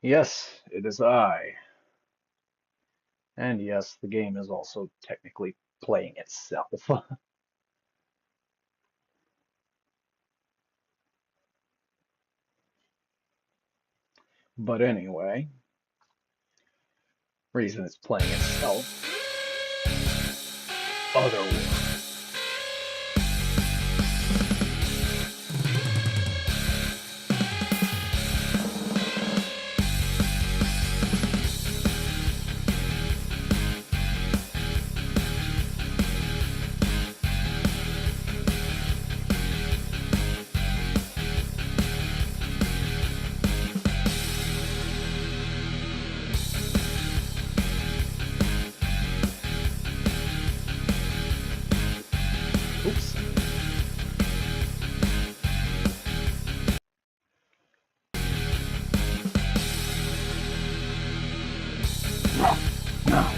Yes, it is I. And yes, the game is also technically playing itself. But anyway, reason it's playing itself, Otherworld. Oops. Now,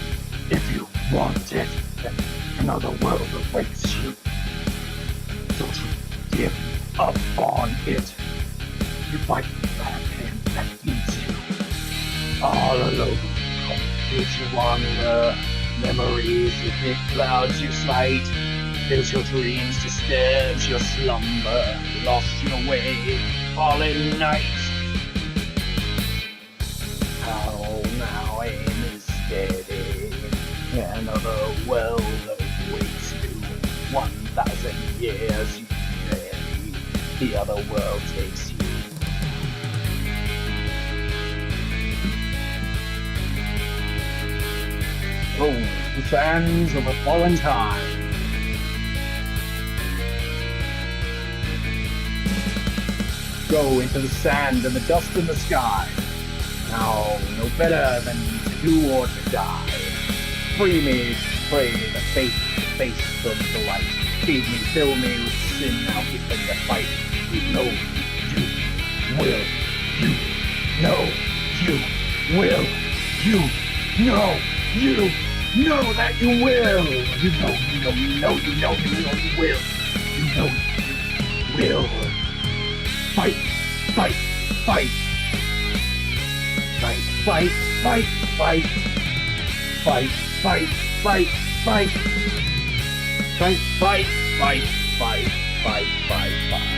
if you want it, another world awaits you. Don't you give up on it. You fight that hand that eats you. All alone, future wander, memories you think clouds you sight. Fills your dreams, disturbs your slumber, lost your way, fallen night. How now aim is steady, another world awaits you. 1,000 years you ready, the other world takes you. Oh, the sands of a fallen time. Go into the sand and the dust in the sky. Now, no better than to do or to die. Free me, pray the faith to face from the light. Feed me, fill me with sin, now give them the fight. You know, you will, you know, you will, you know, you know that you will. You know, you know, you know, you know, you know, you will. You know, you will. Fight, fight, fight. Fight, fight, fight, fight. Fight, fight, fight, fight. Fight, fight, fight, fight, fight, fight, fight.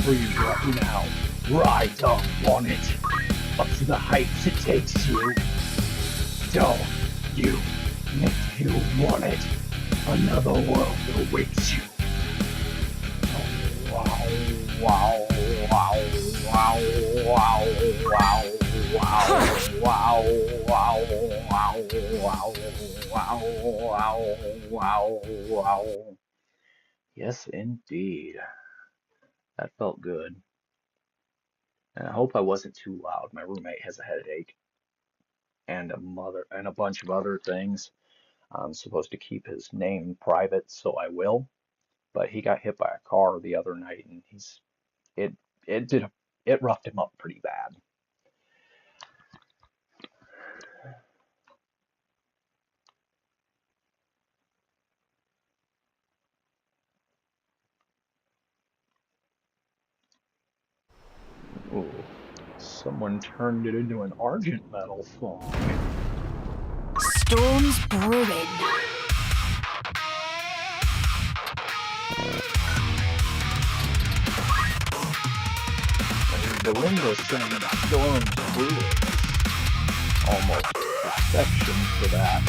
Free right now, right up on it, up to the heights it takes you. So, you, if you want it, another world awaits you. Wow, wow, wow, wow, wow, wow, wow, wow, wow, wow, wow, wow, wow, wow. Yes, indeed. That felt good. And I hope I wasn't too loud. My roommate has a headache and a bunch of other things. I'm supposed to keep his name private, so I will. But he got hit by a car the other night, and it it did it roughed him up pretty bad. Ooh, someone turned it into an Argent metal song. Storms brewing. Belinda sang Storms Brewing. Almost perfection for that.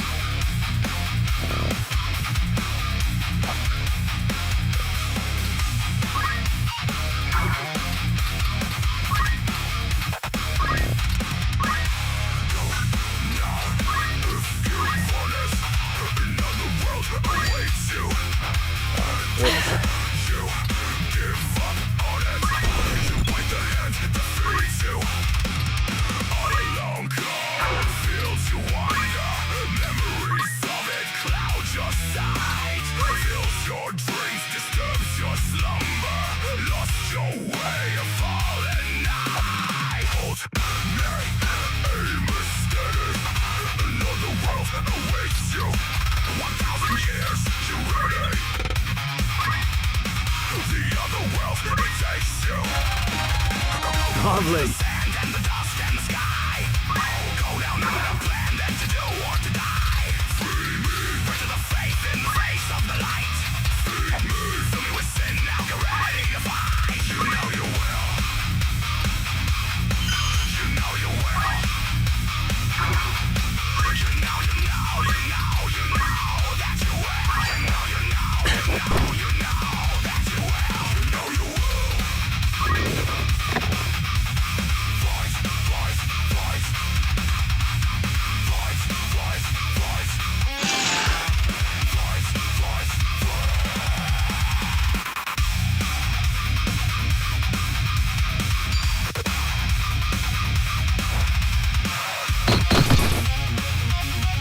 Lovely.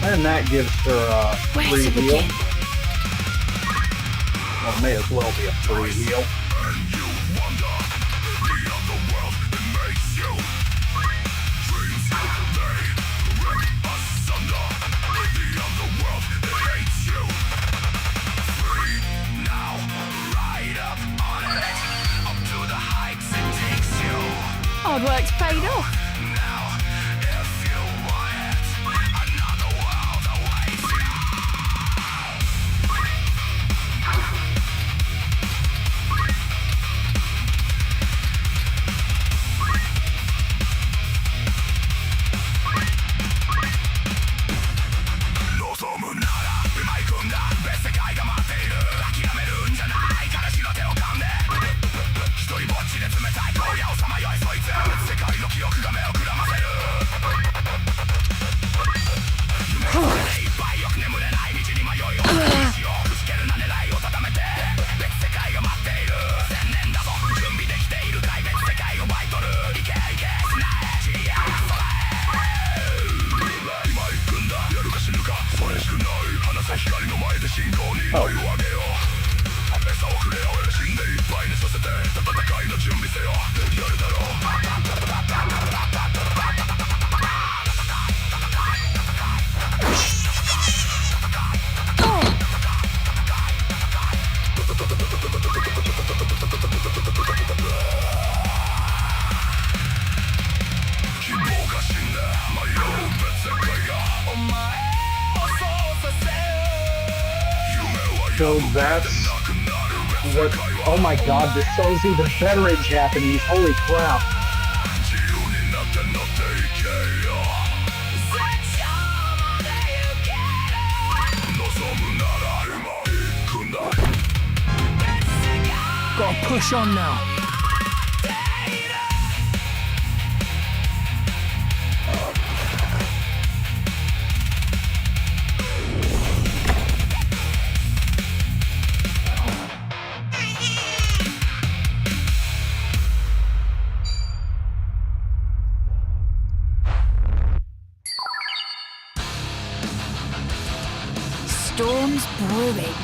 And that gives her a free heal. Well, may as well be a free heal. Hard work's paid off. So that's what, oh my god, this song's even better in Japanese, holy crap. Gotta push on now. Storm's brewing.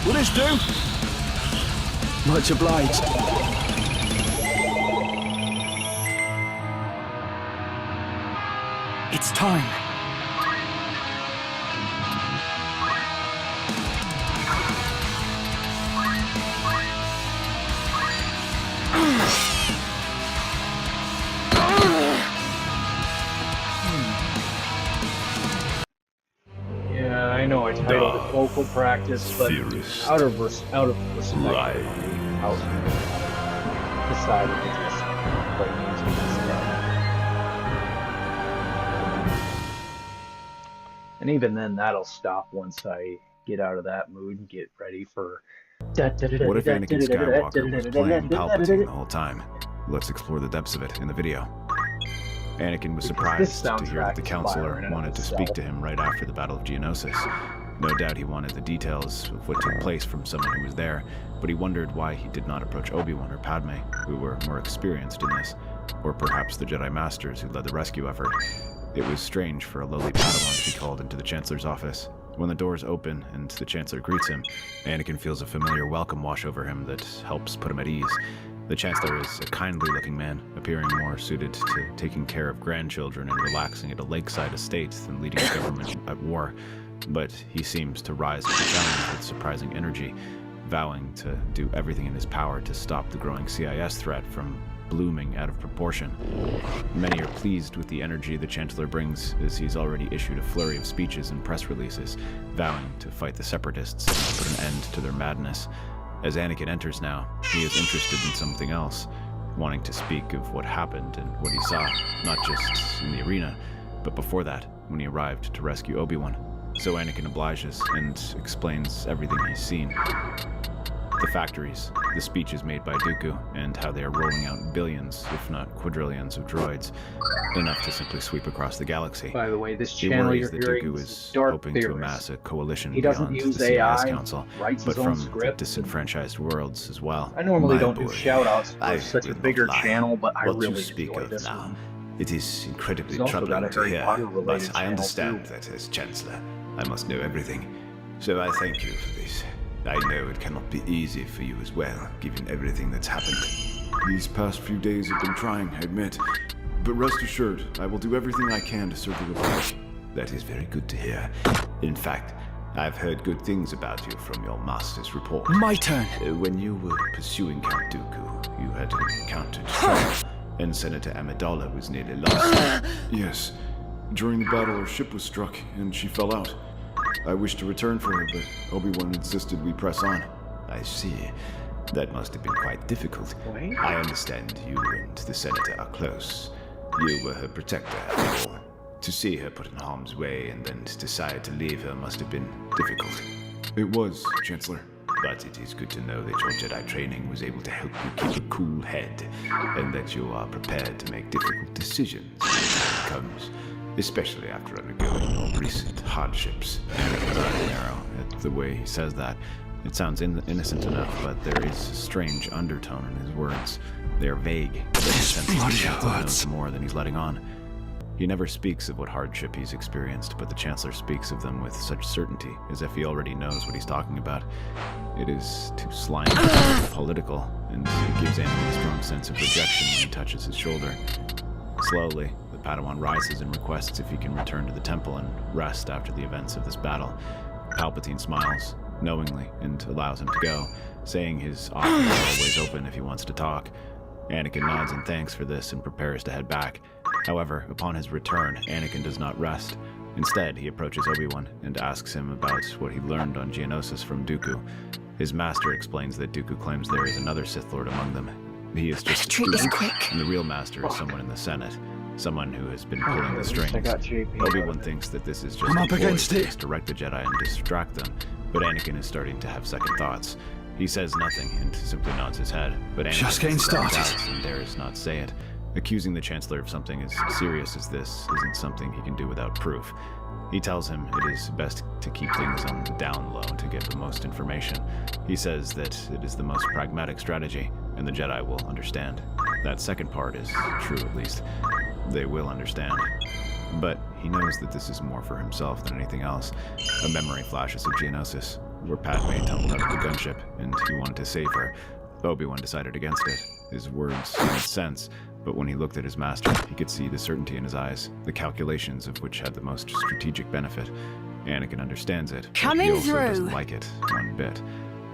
Will this do? Much obliged. It's time. I know I titled it vocal practice, but out of respect, Right. out decided to just play music instead. And even then, that'll stop once I get out of that mood and get ready for... What if Anakin Skywalker was playing Palpatine the whole time? Let's explore the depths of it in the video. Anakin was surprised to hear that the counselor wanted to speak to him right after the Battle of Geonosis. No doubt he wanted the details of what took place from someone who was there, but he wondered why he did not approach Obi-Wan or Padme, who were more experienced in this, or perhaps the Jedi Masters who led the rescue effort. It was strange for a lowly Padawan to be called into the Chancellor's office. When the doors open and the Chancellor greets him, Anakin feels a familiar welcome wash over him that helps put him at ease. The Chancellor is a kindly-looking man, appearing more suited to taking care of grandchildren and relaxing at a lakeside estate than leading a government at war. But he seems to rise to the challenge with surprising energy, vowing to do everything in his power to stop the growing CIS threat from blooming out of proportion. Many are pleased with the energy the Chancellor brings, as he's already issued a flurry of speeches and press releases, vowing to fight the Separatists and put an end to their madness. As Anakin enters now, he is interested in something else, wanting to speak of what happened and what he saw, not just in the arena, but before that, when he arrived to rescue Obi-Wan. So Anakin obliges and explains everything he's seen. The factories, the speeches made by Dooku, and how they are rolling out billions, if not quadrillions of droids, enough to simply sweep across the galaxy. By the way, this channel you're hearing Dooku is is Dark hoping Theorist. to amass a coalition He doesn't beyond use the CIS AI, Council, writes but his own from the script. disenfranchised worlds as well. I normally My don't do boy, shout-outs I for such a will not bigger lie. channel, but I What you really speak enjoy of this now, one. it is incredibly He's also got troubling a to Harry hear, Potter-related but I channel, understand too. that as Chancellor, I must know everything. So I thank you for this. I know it cannot be easy for you as well, given everything that's happened. These past few days have been trying, I admit. But rest assured, I will do everything I can to serve the Republic. That is very good to hear. In fact, I've heard good things about you from your master's report. My turn. When you were pursuing Count Dooku, you had encountered trouble, and Senator Amidala was nearly lost. Yes. During the battle, her ship was struck, and she fell out. I wished to return for her, but Obi-Wan insisted we press on. I see. That must have been quite difficult. Wait. I understand you and the Senator are close. You were her protector, after all. To see her put in harm's way and then decide to leave her must have been difficult. It was, Chancellor. But it is good to know that your Jedi training was able to help you keep a cool head, and that you are prepared to make difficult decisions when the time comes, especially after undergoing your recent hardships. Anakin's eyes narrow at the way he says that. It sounds innocent enough, but there is a strange undertone in his words. They are vague, but he senses bloody the Chancellor hurts. knows more than he's letting on. He never speaks of what hardship he's experienced, but the Chancellor speaks of them with such certainty, as if he already knows what he's talking about. It is too slimy, political, and it gives Anakin a strong sense of rejection when he touches his shoulder. Slowly, the Padawan rises and requests if he can return to the temple and rest after the events of this battle. Palpatine smiles, knowingly, and allows him to go, saying his offer is always open if he wants to talk. Anakin nods in thanks for this and prepares to head back. However, upon his return, Anakin does not rest. Instead, he approaches Obi-Wan and asks him about what he learned on Geonosis from Dooku. His master explains that Dooku claims there is another Sith Lord among them. He is just a Treat this student, quick. and the real master is someone in the Senate, someone who has been pulling the strings. I got JP. Obi-Wan thinks that this is just I'm a up ploy against to it. misdirect the Jedi and distract them, but Anakin is starting to have second thoughts. He says nothing and simply nods his head, but Anakin Just getting has second started. doubts and dares not say it. Accusing the Chancellor of something as serious as this isn't something he can do without proof. He tells him it is best to keep things on the down low to get the most information. He says that it is the most pragmatic strategy, and the Jedi will understand. That second part is true, at least. They will understand. But he knows that this is more for himself than anything else. A memory flashes of Geonosis, where Padme tumbled out of the gunship, and he wanted to save her. Obi-Wan decided against it. His words made sense, but when he looked at his master, he could see the certainty in his eyes, the calculations of which had the most strategic benefit. Anakin understands it, but Coming he also doesn't through. like it one bit.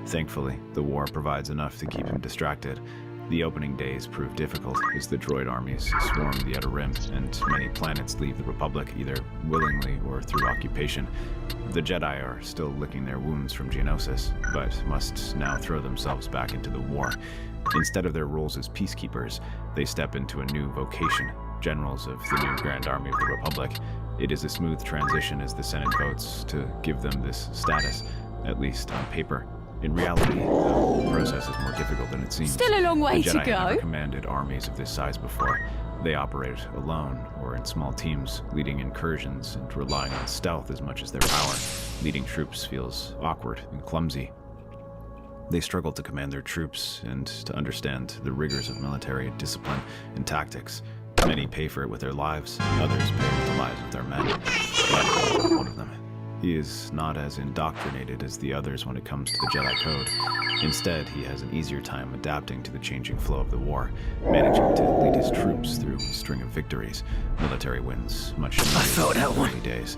Thankfully, the war provides enough to keep him distracted. The opening days prove difficult as the droid armies swarm the Outer Rim, and many planets leave the Republic either willingly or through occupation. The Jedi are still licking their wounds from Geonosis, but must now throw themselves back into the war. Instead of their roles as peacekeepers, they step into a new vocation, generals of the new Grand Army of the Republic. It is a smooth transition as the Senate votes to give them this status, at least on paper. In reality, the process is more difficult than it seems. Still a long way the to Jedi have never go. commanded armies of this size before. They operate alone or in small teams, leading incursions and relying on stealth as much as their power. Leading troops feels awkward and clumsy. They struggle to command their troops and to understand the rigors of military discipline and tactics. Many pay for it with their lives, others pay with the lives of their men. Anakin is one of them. He is not as indoctrinated as the others when it comes to the Jedi Code. Instead, he has an easier time adapting to the changing flow of the war, managing to lead his troops through a string of victories, military wins, much needed in the early days.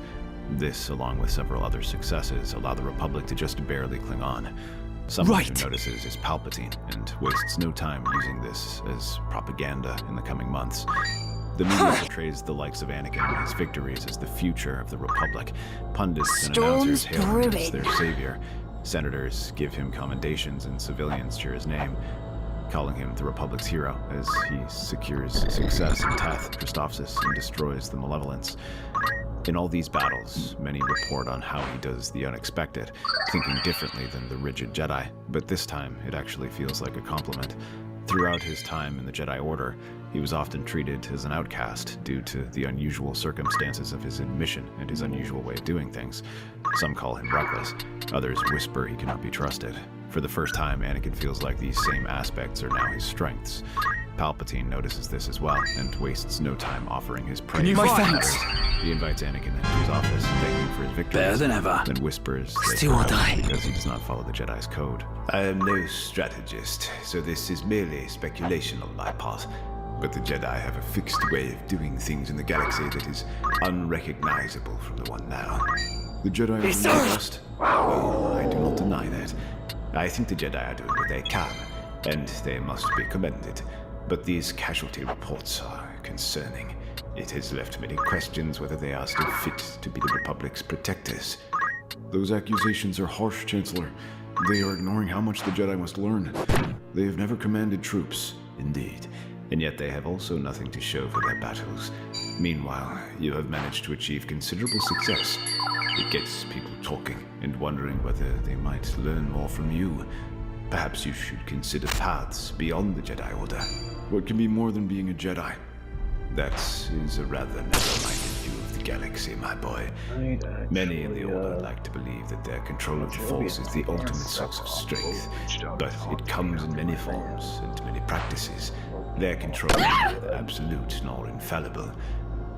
This, along with several other successes, allow the Republic to just barely cling on. Someone who notices is Palpatine, and wastes no time using this as propaganda in the coming months. The media portrays the likes of Anakin and his victories as the future of the Republic. Pundits and announcers hail him as their savior. Senators give him commendations and civilians cheer his name, calling him the Republic's hero as he secures success in Teth, Christophsis, and destroys the Malevolence. In all these battles, many report on how he does the unexpected, thinking differently than the rigid Jedi, but this time it actually feels like a compliment. Throughout his time in the Jedi Order, he was often treated as an outcast due to the unusual circumstances of his admission and his unusual way of doing things. Some call him reckless, others whisper he cannot be trusted. For the first time, Anakin feels like these same aspects are now his strengths. Palpatine notices this as well, and wastes no time offering his praise. My thanks. He invites Anakin into his office, thanking for his victories. Better than ever. Then whispers they Still proud die. because he does not follow the Jedi's code. I am no strategist, so this is merely speculation on my part. But the Jedi have a fixed way of doing things in the galaxy that is unrecognizable from the one now. The Jedi are the best. Oh, I do not deny that. I think the Jedi are doing what they can, and they must be commended. But these casualty reports are concerning. It has left many questions whether they are still fit to be the Republic's protectors. Those accusations are harsh, Chancellor. They are ignoring how much the Jedi must learn. They have never commanded troops. Indeed. And yet they have also nothing to show for their battles. Meanwhile, you have managed to achieve considerable success. It gets people talking and wondering whether they might learn more from you. Perhaps you should consider paths beyond the Jedi Order. What can be more than being a Jedi? That is a rather narrow-minded view of the galaxy, my boy. Many in the Order like to believe that their control of the Force is the ultimate source of strength, but it comes in many forms and many practices. Their control is neither absolute nor infallible.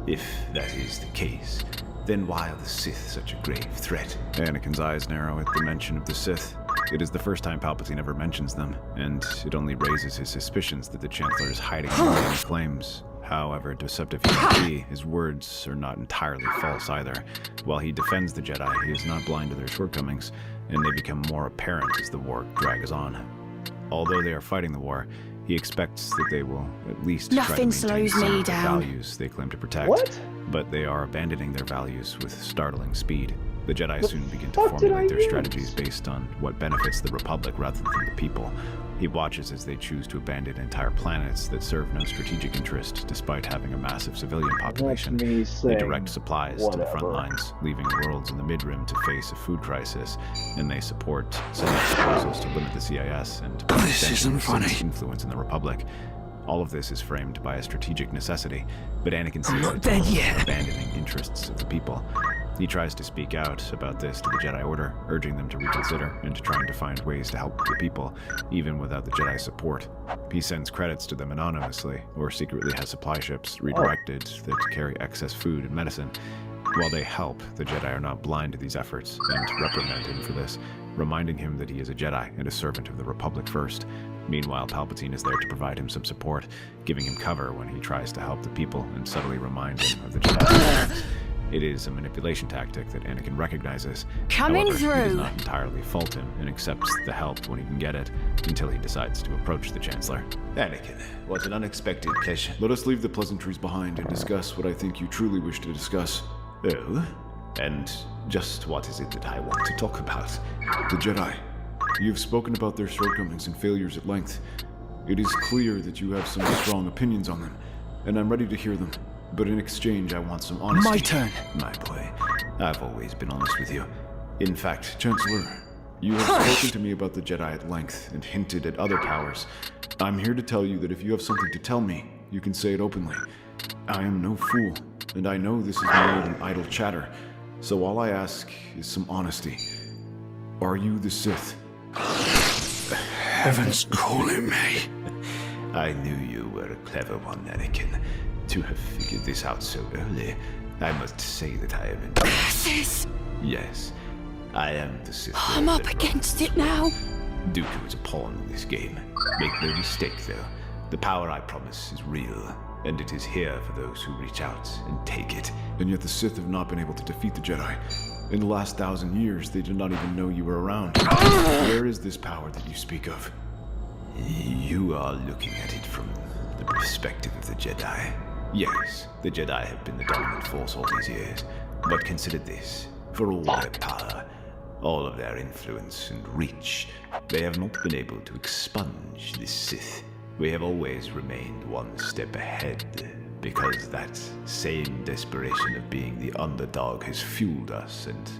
If that is the case, then why are the Sith such a grave threat? Anakin's eyes narrow at the mention of the Sith. It is the first time Palpatine ever mentions them, and it only raises his suspicions that the Chancellor is hiding behind his claims. However deceptive he may be, his words are not entirely false either. While he defends the Jedi, he is not blind to their shortcomings, and they become more apparent as the war drags on. Although they are fighting the war, he expects that they will at least try to Nothing maintain slows some me of the down. values they claim to protect. What? But they are abandoning their values with startling speed. The Jedi soon begin to fuck did I formulate their use? strategies based on what benefits the Republic rather than the people. He watches as they choose to abandon entire planets that serve no strategic interest despite having a massive civilian population. That's me They saying direct supplies to the front whatever. lines, leaving worlds in the mid-rim to face a food crisis, and they support Senate proposals to limit the CIS and by This extension, isn't funny. Senate's influence in the Republic. All of this is framed by a strategic necessity, but Anakin sees not it dead as yet. abandoning interests of the people. He tries to speak out about this to the Jedi Order, urging them to reconsider and trying to find ways to help the people, even without the Jedi support. He sends credits to them anonymously, or secretly has supply ships redirected that carry excess food and medicine. While they help, the Jedi are not blind to these efforts and reprimand him for this, reminding him that he is a Jedi and a servant of the Republic first. Meanwhile, Palpatine is there to provide him some support, giving him cover when he tries to help the people and subtly remind him of the Jedi. It is a manipulation tactic that Anakin recognizes. Coming However, he does through. not entirely fault him and accepts the help when he can get it, until he decides to approach the Chancellor. Anakin, what an unexpected pleasure. Let us leave the pleasantries behind and discuss what I think you truly wish to discuss. Oh? And just what is it that I want to talk about? The Jedi. You've spoken about their shortcomings and failures at length. It is clear that you have some strong opinions on them, and I'm ready to hear them. But in exchange, I want some honesty. My turn. My boy, I've always been honest with you. In fact, Chancellor, you have spoken to me about the Jedi at length and hinted at other powers. I'm here to tell you that if you have something to tell me, you can say it openly. I am no fool, and I know this is more than idle chatter. So all I ask is some honesty. Are you the Sith? Heaven's calling me. I knew you were a clever one, Anakin. To have figured this out so early, I must say that I am impressed. Sis, Yes, I am the Sith I'm Lord up that against runs. it now. Dooku is a pawn in this game. Make no mistake, though. The power I promise is real, and it is here for those who reach out and take it. And yet the Sith have not been able to defeat the Jedi. In the last 1,000 years, they did not even know you were around. Where is this power that you speak of? You are looking at it from the perspective of the Jedi. Yes, the Jedi have been the dominant force all these years, but consider this. For all their power, all of their influence and reach, they have not been able to expunge the Sith. We have always remained one step ahead, because that same desperation of being the underdog has fueled us and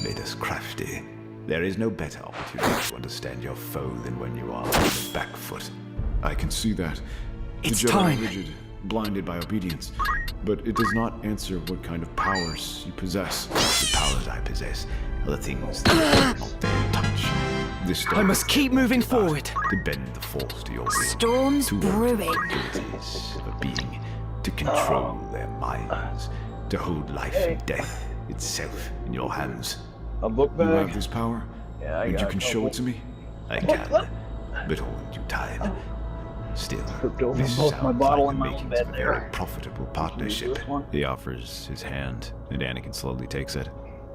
made us crafty. There is no better opportunity to understand your foe than when you are on the back foot. I can see that. It's the Jedi time. are rigid, blinded by obedience, but it does not answer what kind of powers you possess. The powers I possess are the things that I will not dare touch. This I must keep moving forward. To bend the force to your will. Storm's To brewing. abilities of a being, to control their minds, to hold life and death itself in your hands. A book You bag. have this power, Yeah, I and got you a can show it couple. to me. I can, but all in due time. Still, Tripped over this both sounds my bottle like and the my own makings of bed a very there. profitable partnership. This one? He offers his hand, and Anakin slowly takes it.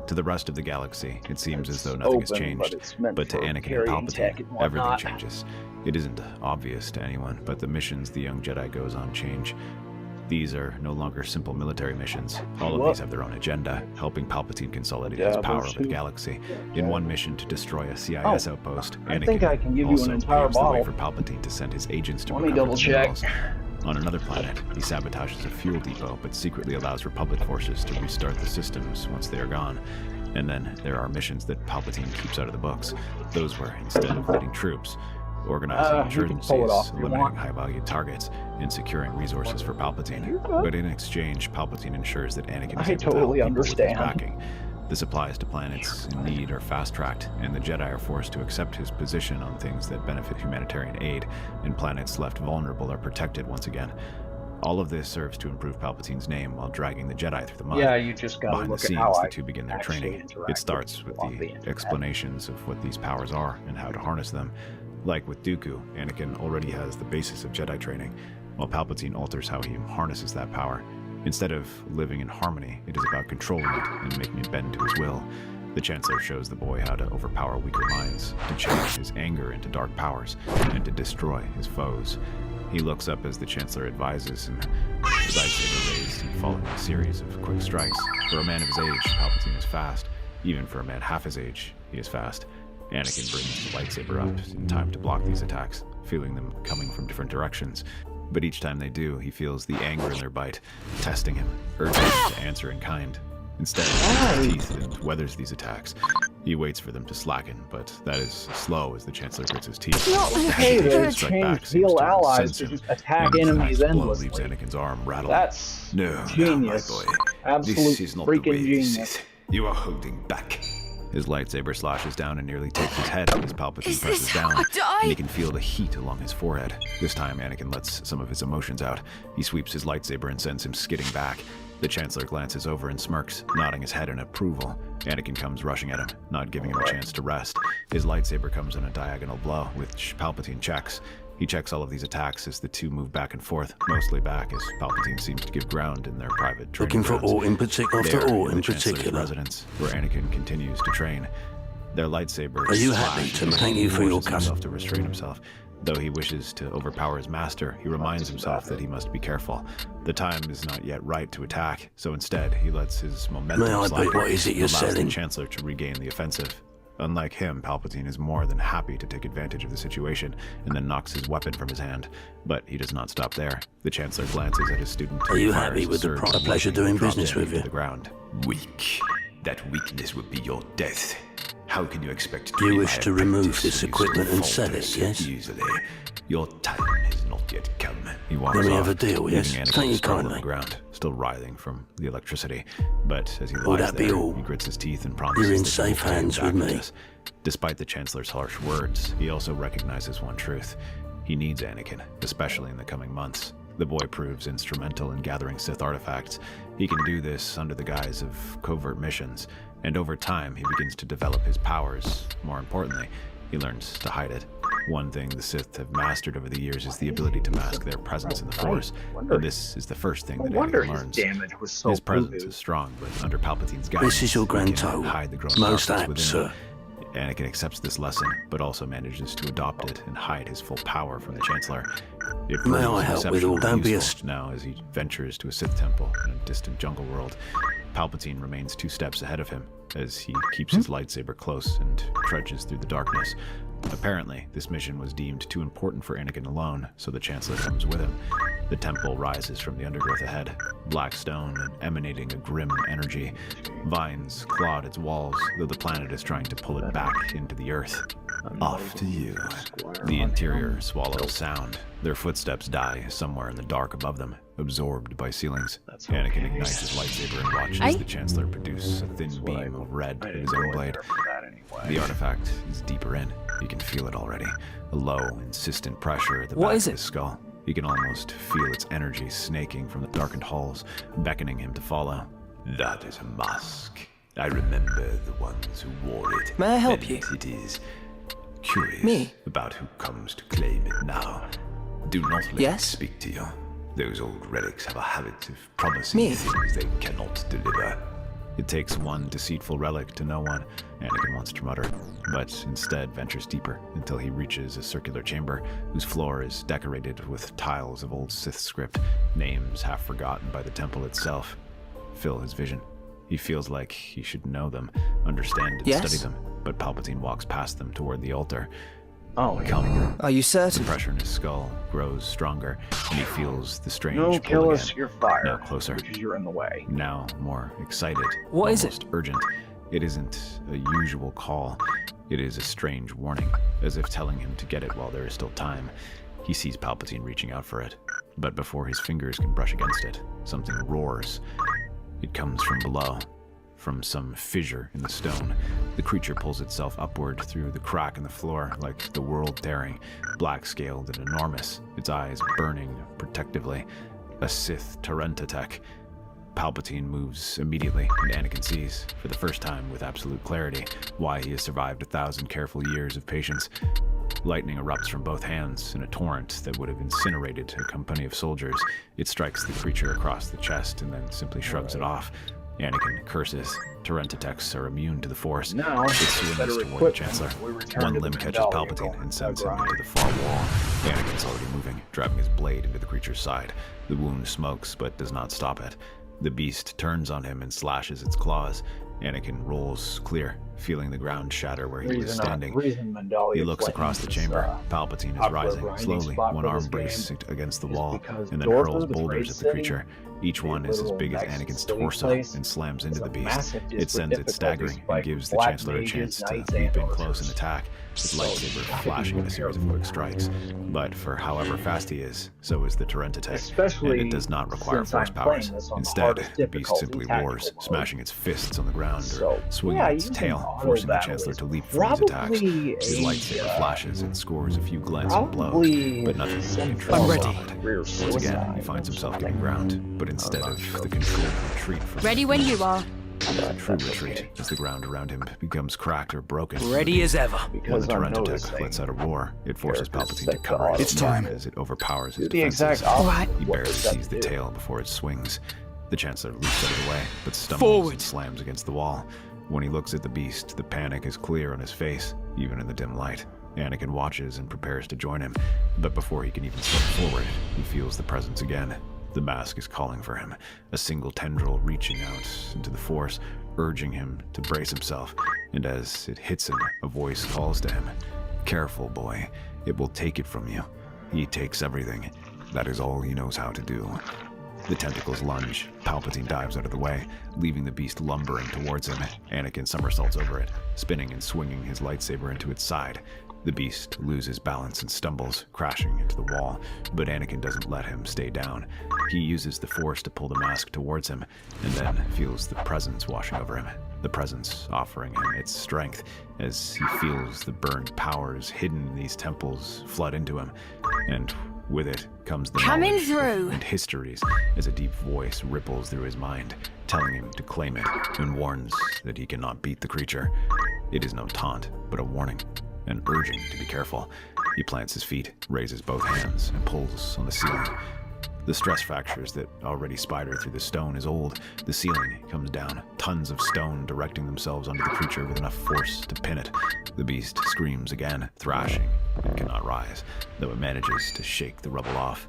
To the rest of the galaxy, it seems as though nothing has Open, changed. but it's meant But to for Anakin and carrying tech Palpatine, and everything whatnot. changes. It isn't obvious to anyone, but the missions the young Jedi goes on change. These are no longer simple military missions. All of What? these have their own agenda, helping Palpatine consolidate Yeah, his power those over the two. galaxy. In one mission to destroy a CIS outpost, I Anakin think I can give you an also entire paves the way bottle. for Palpatine to send his agents to Let me recover double the check. minerals. On another planet, he sabotages a fuel depot, but secretly allows Republic forces to restart the systems once they are gone. And then there are missions that Palpatine keeps out of the books. Those were, instead of leading troops, organizing you can pull it off insurgencies, if you eliminating want. high-value targets, and securing resources for Palpatine. But in exchange, Palpatine ensures that Anakin is I able to totally help people with his understand. backing. The supplies to planets in need are fast-tracked, and the Jedi are forced to accept his position on things that benefit humanitarian aid, and planets left vulnerable are protected once again. All of this serves to improve Palpatine's name while dragging the Jedi through the mud. Yeah, you just gotta Behind the look at scenes, how the I two begin their actually training. interact It starts with with people on the the internet. explanations of what these powers are and how to harness them. Like with Dooku, Anakin already has the basis of Jedi training, while Palpatine alters how he harnesses that power. Instead of living in harmony, it is about controlling it and making it bend to his will. The Chancellor shows the boy how to overpower weaker minds, to change his anger into dark powers, and to destroy his foes. He looks up as the Chancellor advises him, his lightsaber raised and following a series of quick strikes. For a man of his age, Palpatine is fast. Even for a man half his age, he is fast. Anakin brings the lightsaber up in time to block these attacks, feeling them coming from different directions. But each time they do, he feels the anger in their bite, testing him, urging him to answer in kind. Instead, he gets his teeth and weathers these attacks. He waits for them to slacken, but that is slow as the Chancellor grits his teeth. Not The okay hesitation to to strike change back seems heal to allies incense to him, just attack and his enemies last blow leaves endlessly. Anakin's arm rattled. That's No, genius. no, my boy. Absolute This is not the freaking way this genius. is. You are holding back. His lightsaber slashes down and nearly takes his head as Palpatine Is presses this down, how I die? and he can feel the heat along his forehead. This time, Anakin lets some of his emotions out. He sweeps his lightsaber and sends him skidding back. The Chancellor glances over and smirks, nodding his head in approval. Anakin comes rushing at him, not giving him a chance to rest. His lightsaber comes in a diagonal blow, which Palpatine checks. He checks all of these attacks as the two move back and forth, mostly back as Palpatine seems to give ground in their private training Looking for grounds. ore in particular after There, ore in in the Chancellor's particular. residence, where Anakin continues to train. Their lightsabers. Are you happy flash to as thank he you for your forces himself custom? to restrain himself. Though he wishes to overpower his master, he reminds himself that he must be careful. The time is not yet right to attack, so instead he lets his momentum May I slide, bet what is it you're allows selling? the Chancellor to regain the offensive. Unlike him, Palpatine is more than happy to take advantage of the situation and then knocks his weapon from his hand. But he does not stop there. The Chancellor glances at his student. Are you fires happy a with the surge pro- of pleasure lightning doing that drops business him with into you? the ground. Weak. That weakness would be your death. How can you expect to You be wish my to remove apprentice this when you so equipment and sell falter it, so yes? Easily. Your time has not yet come. He walks Then we off, have a deal, leaving yes? Anakin Thank you to struggle on kindly. the ground, still writhing from the electricity. But as he Will lies that be there, all? he grits his teeth and promises You're in that he will safe pay him hands back with for me. this. Despite the Chancellor's harsh words, he also recognizes one truth. He needs Anakin, especially in the coming months. The boy proves instrumental in gathering Sith artifacts. He can do this under the guise of covert missions, and over time he begins to develop his powers. More importantly, he learns to hide it. One thing the Sith have mastered over the years is the ability to mask their presence in the Force, and this is the first thing that No wonder Anakin his learns. damage was so His presence voodoo. is strong, but under Palpatine's guidance, This is your grand he can total. hide the growing Most darkness apt, within sir. him. Anakin accepts this lesson, but also manages to adopt it and hide his full power from the Chancellor. It May I proves help with all? exceptionally Don't be a useful now as he ventures to a Sith temple in a distant jungle world. Palpatine remains 2 steps ahead of him as he keeps his lightsaber close and trudges through the darkness. Apparently, this mission was deemed too important for Anakin alone, so the Chancellor comes with him. The temple rises from the undergrowth ahead, black stone and emanating a grim energy. Vines clawed its walls, though the planet is trying to pull it back into the earth. After you. The interior swallows sound. Their footsteps die somewhere in the dark above them, absorbed by ceilings. Anakin ignites his lightsaber and watches the Chancellor produce a thin beam of red with his own blade. The artifact is deeper in. You can feel it already. A low, insistent pressure at the What back is of it? his skull. He can almost feel its energy snaking from the darkened halls, beckoning him to follow. That is a mask. I remember the ones who wore it. May I help and you? It is curious Me? about who comes to claim it now. Do not let Yes? me speak to you. Those old relics have a habit of promising Me? things they cannot deliver. It takes one deceitful relic to know one, Anakin wants to mutter, but instead ventures deeper until he reaches a circular chamber whose floor is decorated with tiles of old Sith script, names half forgotten by the temple itself. Fill his vision. He feels like he should know them, understand and Yes? study them, but Palpatine walks past them toward the altar. Oh, Come. Are you The certain? pressure in his skull grows stronger, and he feels the strange no, pull kill us, again. you're fired. Now closer. Because you're in the way. Now more excited. What is it? almost urgent. It isn't a usual call. It is a strange warning, as if telling him to get it while there is still time. He sees Palpatine reaching out for it, but before his fingers can brush against it, something roars. It comes from below, from some fissure in the stone. The creature pulls itself upward through the crack in the floor, like the world tearing, black-scaled and enormous, its eyes burning protectively. A Sith Tarentatech. Palpatine moves immediately, and Anakin sees, for the first time with absolute clarity, why he has survived 1,000 careful years of patience. Lightning erupts from both hands in a torrent that would have incinerated a company of soldiers. It strikes the creature across the chest and then simply shrugs it off. Anakin curses. Tarentatechs are immune to the Force. Now, It with better swims toward the equipment, Chancellor. we return One to the limb catches Mandalorian Palpatine going and sends him grind. into the far wall. Anakin's already moving, driving his blade into the creature's side. The wound smokes, but does not stop it. The beast turns on him and slashes its claws. Anakin rolls clear, feeling the ground shatter where he was standing. He looks across the chamber. Palpatine is rising, slowly, one arm braced against the wall, and then hurls boulders at the creature. Each one is as big as Anakin's torso and slams into the beast. It sends it staggering and gives the Chancellor a chance to leap in close and attack, his lightsaber flashing in a series of quick strikes. But for however fast he is, so is the Tarentatech, and it does not require force powers. Instead, the beast simply roars, smashing its fists on the ground or swinging its tail, forcing the Chancellor to leap from his attacks. His lightsaber flashes and scores a few glancing blows, but nothing can try to stop it. Once again, he finds himself getting ground, but instead of the controlled retreat from Ready when you are. is in true retreat as the ground around him becomes cracked or broken. Ready as ever. When the Because I'm Torrentitech noticing lets out a roar, it forces characters Palpatine to stick to cover It's time. as it overpowers his the exact defenses. opposite. He of what barely they're set sees to the do. tail before it swings. The Chancellor leaps out of the way, but stumbles Forward. and slams against the wall. When he looks at the beast, the panic is clear on his face, even in the dim light. Anakin watches and prepares to join him, but before he can even step forward, he feels the presence again. The mask is calling for him, a single tendril reaching out into the Force, urging him to brace himself, and as it hits him, a voice calls to him. Careful, boy. It will take it from you. He takes everything. That is all he knows how to do. The tentacles lunge. Palpatine dives out of the way, leaving the beast lumbering towards him. Anakin somersaults over it, spinning and swinging his lightsaber into its side. The beast loses balance and stumbles, crashing into the wall, but Anakin doesn't let him stay down. He uses the Force to pull the mask towards him, and then feels the presence washing over him. The presence offering him its strength as he feels the burned powers hidden in these temples flood into him, and with it comes the Coming knowledge through. and histories as a deep voice ripples through his mind, telling him to claim it, and warns that he cannot beat the creature. It is no taunt, but a warning, and urging to be careful. He plants his feet, raises both hands, and pulls on the ceiling. The stress fractures that already spider through the stone is old. The ceiling comes down, tons of stone directing themselves onto the creature with enough force to pin it. The beast screams again, thrashing, and cannot rise, though it manages to shake the rubble off.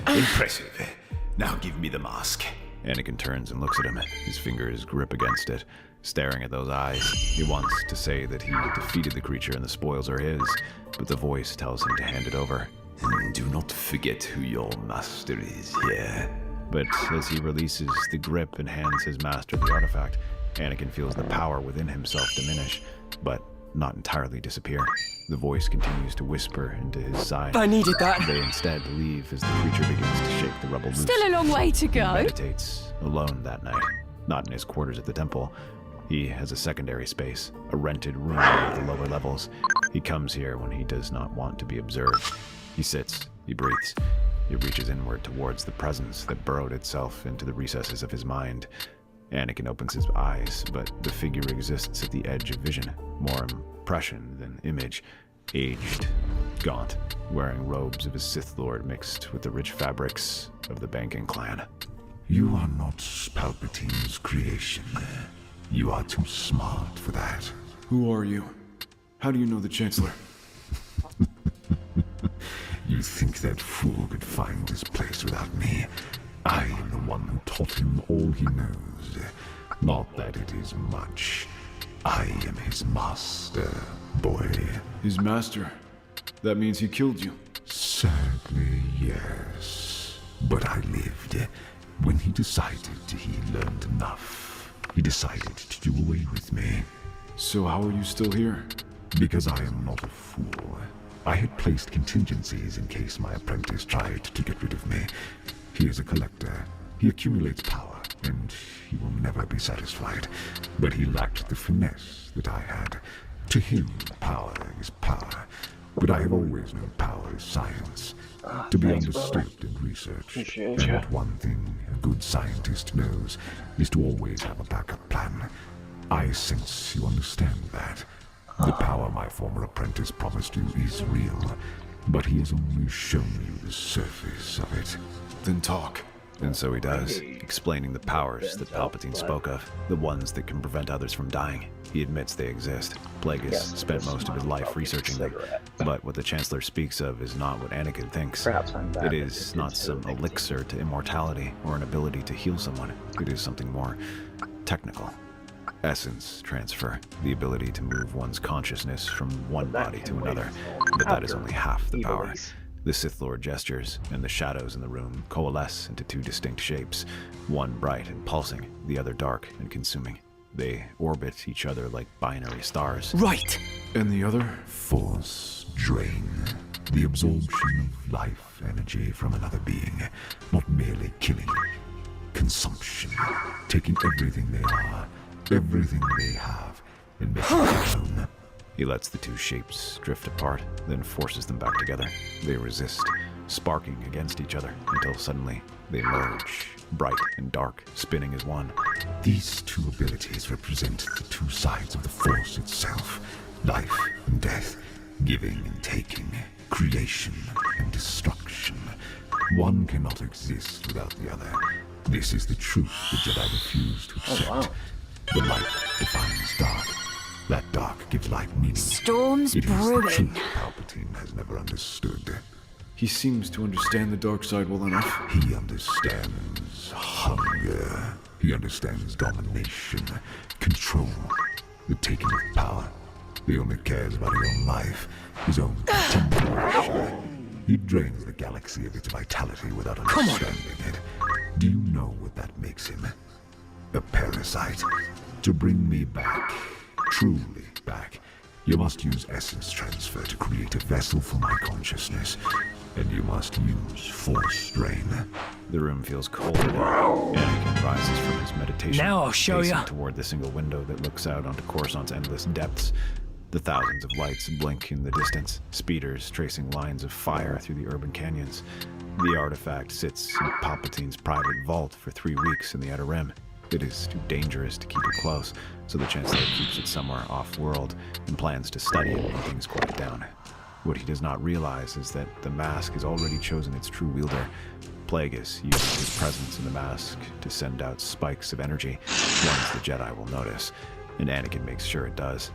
Impressive. Now give me the mask. Anakin turns and looks at him, his fingers grip against it. Staring at those eyes, he wants to say that he defeated the creature and the spoils are his, but the voice tells him to hand it over. Do not forget who your master is here. But as he releases the grip and hands his master the artifact, Anakin feels the power within himself diminish, but not entirely disappear. The voice continues to whisper into his side. I needed that. They instead leave as the creature begins to shake the rubble loose. Still a long way to He go. meditates, alone that night, not in his quarters at the temple. He has a secondary space, a rented room at the lower levels. He comes here when he does not want to be observed. He sits, he breathes. He reaches inward towards the presence that burrowed itself into the recesses of his mind. Anakin opens his eyes, but the figure exists at the edge of vision, more impression than image. Aged, gaunt, wearing robes of a Sith Lord mixed with the rich fabrics of the banking clan. You are not Palpatine's creation. You are too smart for that. Who are you? How do you know the Chancellor? You think that fool could find this place without me? I am the one who taught him all he knows. Not that it is much. I am his master, boy. His master. That means he killed you. Sadly, yes. But I lived. When he decided he learned enough, he decided to do away with me. So how are you still here? Because I am not a fool. I had placed contingencies in case my apprentice tried to get rid of me. He is a collector. He accumulates power, and he will never be satisfied. But he lacked the finesse that I had. To him, power is power. But I have always known power is science. To be understood and researched. Appreciate And ya. one thing a good scientist knows is to always have a backup plan. I sense you understand that. The power my former apprentice promised you is real, but he has only shown you the surface of it. Then talk. And so he does, explaining the powers that Palpatine spoke of, the ones that can prevent others from dying. He admits they exist. Plagueis spent most of his life researching them, but what the Chancellor speaks of is not what Anakin thinks. Perhaps I'm bad It at is not some things. elixir to immortality or an ability to heal someone. It is something more technical. Essence transfer, the ability to move one's consciousness from one body to another, but that is only half the power. Ivalice. The Sith Lord gestures, and the shadows in the room coalesce into two distinct shapes, one bright and pulsing, the other dark and consuming. They orbit each other like binary stars. Right. And the other? Force drain. The absorption of life energy from another being, not merely killing. Consumption. Taking everything they are, everything they have, and making it their own. He lets the two shapes drift apart, then forces them back together. They resist, sparking against each other until suddenly they merge, bright and dark, spinning as one. These two abilities represent the two sides of the Force itself. Life and death, giving and taking, creation and destruction. One cannot exist without the other. This is the truth the Jedi refuse to accept. The light defines dark. That dark gives life meaning. Storms It is the brewing. truth Palpatine has never understood. He seems to understand the dark side well enough. He understands hunger. He understands domination, control, the taking of power. He only cares about his own life, his own continuation. He drains the galaxy of its vitality without understanding it. Do you know what that makes him? A parasite. To bring me back, truly back, you must use essence transfer to create a vessel for my consciousness. And you must use force drain. The room feels colder. Anakin rises from his meditation, Now I'll show facing ya. toward the single window that looks out onto Coruscant's endless depths. The thousands of lights blink in the distance, speeders tracing lines of fire through the urban canyons. The artifact sits in Palpatine's private vault for 3 weeks in the Outer Rim. It is too dangerous to keep it close, so the Chancellor keeps it somewhere off-world and plans to study it when things quiet down. What he does not realize is that the mask has already chosen its true wielder. Plagueis uses his presence in the mask to send out spikes of energy, ones the Jedi will notice, and Anakin makes sure it does.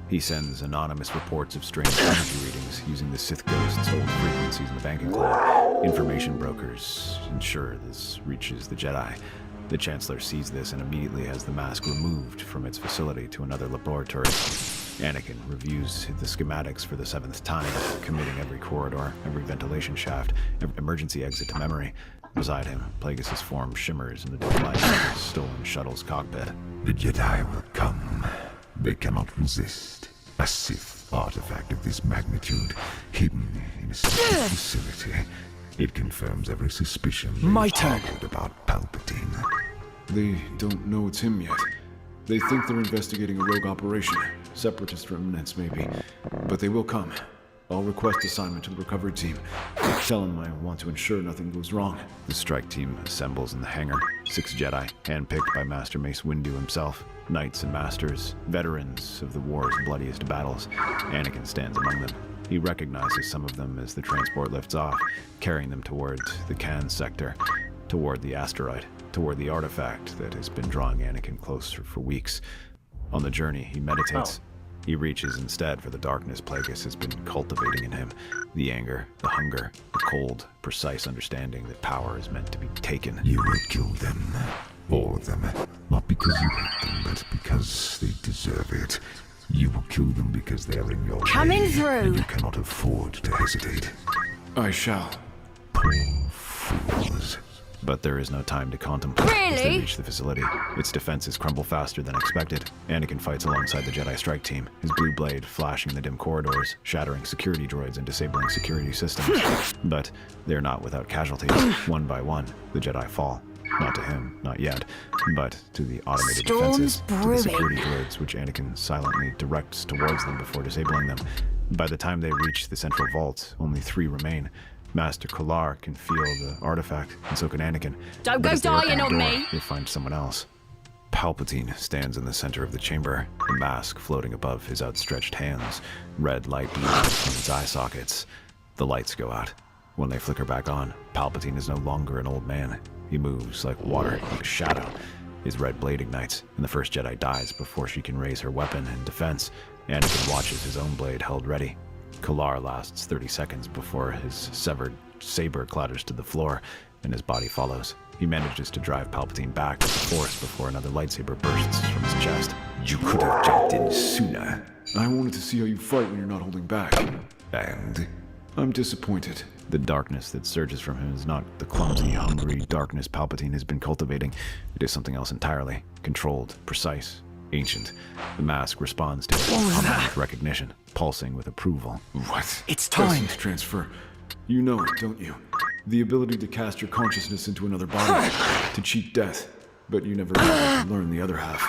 He sends anonymous reports of strange energy readings using the Sith Ghost's old frequencies in the banking cloud. Information brokers ensure this reaches the Jedi. The Chancellor sees this and immediately has the mask removed from its facility to another laboratory. Anakin reviews the schematics for the 7th time, committing every corridor, every ventilation shaft, every emergency exit to memory. Beside him, Plagueis' form shimmers in the dim light of the stolen shuttle's cockpit. The Jedi will come. They cannot resist. A Sith artifact of this magnitude, hidden in a secret facility. It confirms every suspicion My they've turn. harbored about Palpatine. They don't know it's him yet. They think they're investigating a rogue operation. Separatist remnants, maybe. But they will come. I'll request assignment to the recovery team. Tell them I want to ensure nothing goes wrong. The strike team assembles in the hangar. 6 Jedi, handpicked by Master Mace Windu himself. Knights and masters, veterans of the war's bloodiest battles. Anakin stands among them. He recognizes some of them as the transport lifts off, carrying them toward the Khan sector, toward the asteroid, toward the artifact that has been drawing Anakin closer for weeks. On the journey, he meditates. He reaches instead for the darkness Plagueis has been cultivating in him. The anger, the hunger, the cold, precise understanding that power is meant to be taken. You will kill them. All of them. Not because you hate them, but because they deserve it. You will kill them because they are in your Coming way, through. and you cannot afford to hesitate. I shall. Poor fools. But there is no time to contemplate as they Really? reach the facility. Its defenses crumble faster than expected. Anakin fights alongside the Jedi strike team, his blue blade flashing in the dim corridors, shattering security droids and disabling security systems. But they're not without casualties. One by one, the Jedi fall. Not to him, not yet, but to the automated Storms defenses, to the brewing. security droids which Anakin silently directs towards them before disabling them. By the time they reach the central vault, only 3 remain. Master Kalar can feel the artifact, and so can Anakin. Don't But go as they open dying the on door, me. They find someone else. Palpatine stands in the center of the chamber, the mask floating above his outstretched hands, red light beams from its eye sockets. The lights go out. When they flicker back on, Palpatine is no longer an old man. He moves like water, like a shadow. His red blade ignites, and the first Jedi dies before she can raise her weapon in defense. Anakin watches his own blade held ready. Kalar lasts 30 seconds before his severed saber clatters to the floor, and his body follows. He manages to drive Palpatine back with the Force before another lightsaber bursts from his chest. You could have jumped in sooner. I wanted to see how you fight when you're not holding back. And I'm disappointed. The darkness that surges from him is not the clumsy, hungry darkness Palpatine has been cultivating. It is something else entirely. Controlled, precise, ancient. The mask responds to it with recognition, pulsing with approval. What? It's time. Essence transfer. You know it, don't you? The ability to cast your consciousness into another body, to cheat death. but you never really learn the other half.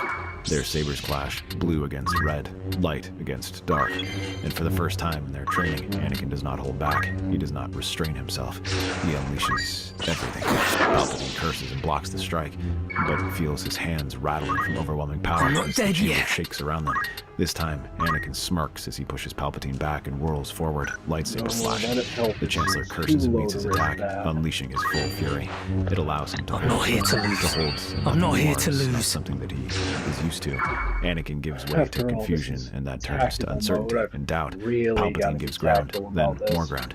Their sabers clash, blue against red, light against dark. And for the first time in their training, Anakin does not hold back. He does not restrain himself. He unleashes everything. Palpatine curses and blocks the strike, but feels his hands rattling from overwhelming power I'm not as the dead chamber yet. shakes around them. This time, Anakin smirks as he pushes Palpatine back and whirls forward, lightsaber flash. The Chancellor curses and meets his attack, unleashing his full fury. It allows him to I'm not here to lose. I'm not here to not lose. something that he is used to. Anakin gives way to confusion, and that turns to uncertainty and doubt. Palpatine gives ground, then more ground.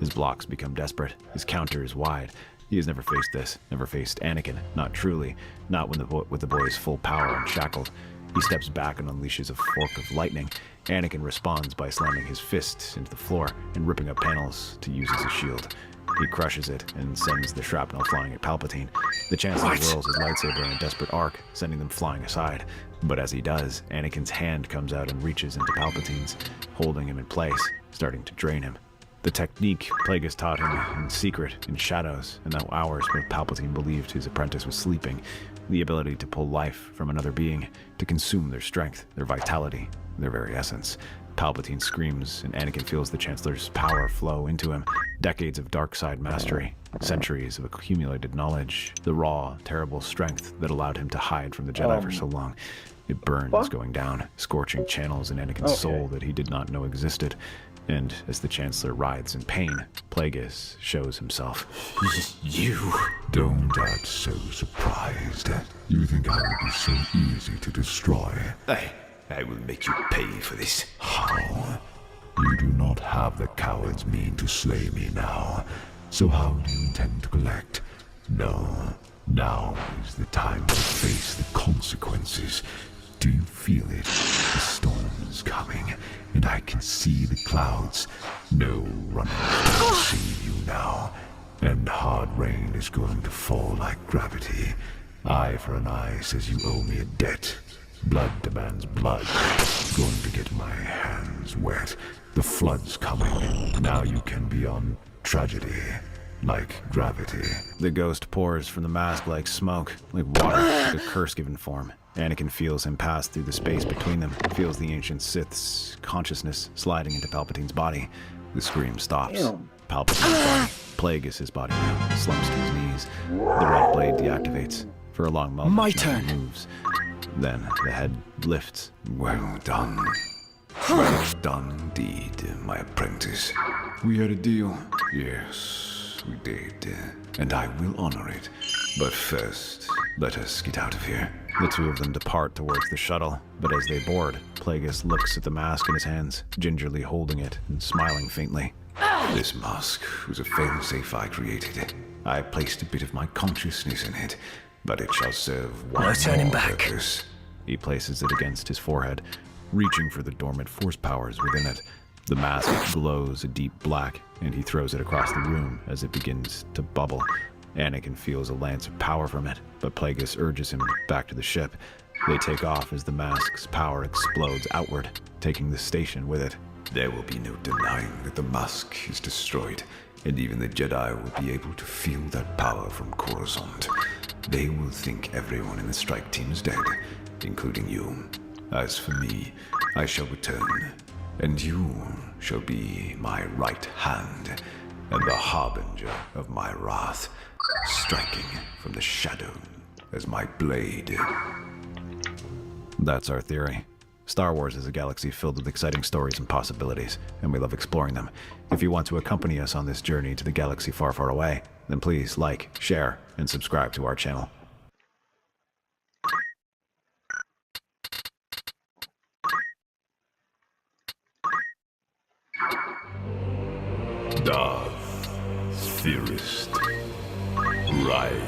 His blocks become desperate. His counter is wide. He has never faced this, never faced Anakin, not truly, not with the boy's full power unshackled. He steps back and unleashes a fork of lightning. Anakin responds by slamming his fist into the floor and ripping up panels to use as a shield. He crushes it and sends the shrapnel flying at Palpatine. The Chancellor whirls his lightsaber in a desperate arc, sending them flying aside. But as he does, Anakin's hand comes out and reaches into Palpatine's, holding him in place, starting to drain him. The technique Plagueis taught him in secret, in shadows, in the hours where Palpatine believed his apprentice was sleeping. The ability to pull life from another being, to consume their strength, their vitality, their very essence. Palpatine screams, and Anakin feels the Chancellor's power flow into him. Decades of dark side mastery, centuries of accumulated knowledge, the raw, terrible strength that allowed him to hide from the Jedi for so long. It burns going down, scorching channels in Anakin's soul that he did not know existed. And as the Chancellor writhes in pain, Plagueis shows himself. You don't act so surprised. You think I would be so easy to destroy? I will make you pay for this. How? You do not have the coward's mean to slay me now. So how do you intend to collect? No. Now is the time to face the consequences. Do you feel it? The storm is coming, and I can see the clouds. No runners can see you now. And hard rain is going to fall like gravity. Eye for an eye says you owe me a debt. Blood demands blood. Going to get my hands wet. The flood's coming. Now you can be on tragedy. Like gravity. The ghost pours from the mask like smoke, like water, like a curse-given form. Anakin feels him pass through the space between them, feels the ancient Sith's consciousness sliding into Palpatine's body. The scream stops. Palpatine's body, Plagueis' body now, slumps to his knees. The red blade deactivates. For a long moment, My nothing turn. moves. Then the head lifts. Well done. Well done indeed, my apprentice. We had a deal. Yes, we did. And I will honor it. But first, let us get out of here. The two of them depart towards the shuttle, but as they board, Plagueis looks at the mask in his hands, gingerly holding it and smiling faintly. This mask was a failsafe I created. I placed a bit of my consciousness in it, but it shall serve one No turning more back. purpose. He places it against his forehead, reaching for the dormant force powers within it. The mask glows a deep black, and he throws it across the room as it begins to bubble. Anakin feels a lance of power from it, but Plagueis urges him back to the ship. They take off as the mask's power explodes outward, taking the station with it. There will be no denying that the mask is destroyed, and even the Jedi will be able to feel that power from Coruscant. They will think everyone in the strike team is dead, including you. As for me, I shall return, and you shall be my right hand, and the harbinger of my wrath, striking from the shadow as my blade. That's our theory. Star Wars is a galaxy filled with exciting stories and possibilities, and we love exploring them. If you want to accompany us on this journey to the galaxy far, far away, then please like, share, and subscribe to our channel. Darth, theorist, rise.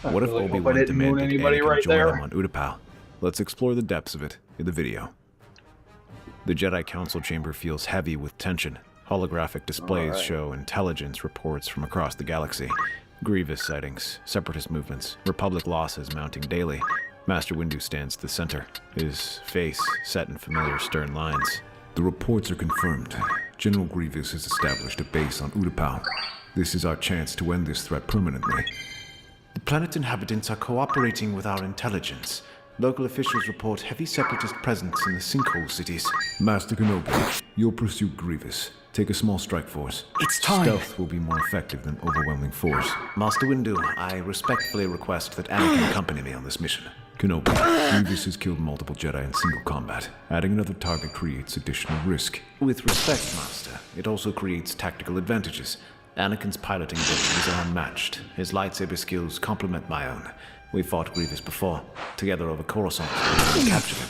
What if Obi-Wan demanded Anakin join them on Utapau? Let's explore the depths of it in the video. The Jedi Council chamber feels heavy with tension. Holographic displays show intelligence reports from across the galaxy. Grievous sightings, separatist movements, Republic losses mounting daily. Master Windu stands at the center, his face set in familiar stern lines. The reports are confirmed. General Grievous has established a base on Utapau. This is our chance to end this threat permanently. The planet's inhabitants are cooperating with our intelligence. Local officials report heavy separatist presence in the sinkhole cities. Master Kenobi, you'll pursue Grievous. Take a small strike force. It's time. Stealth will be more effective than overwhelming force. Master Windu, I respectfully request that Anakin accompany me on this mission. Kenobi, Grievous has killed multiple Jedi in single combat. Adding another target creates additional risk. With respect, Master, it also creates tactical advantages. Anakin's piloting abilities are unmatched. His lightsaber skills complement my own. We fought Grievous before, together over Coruscant, and captured him.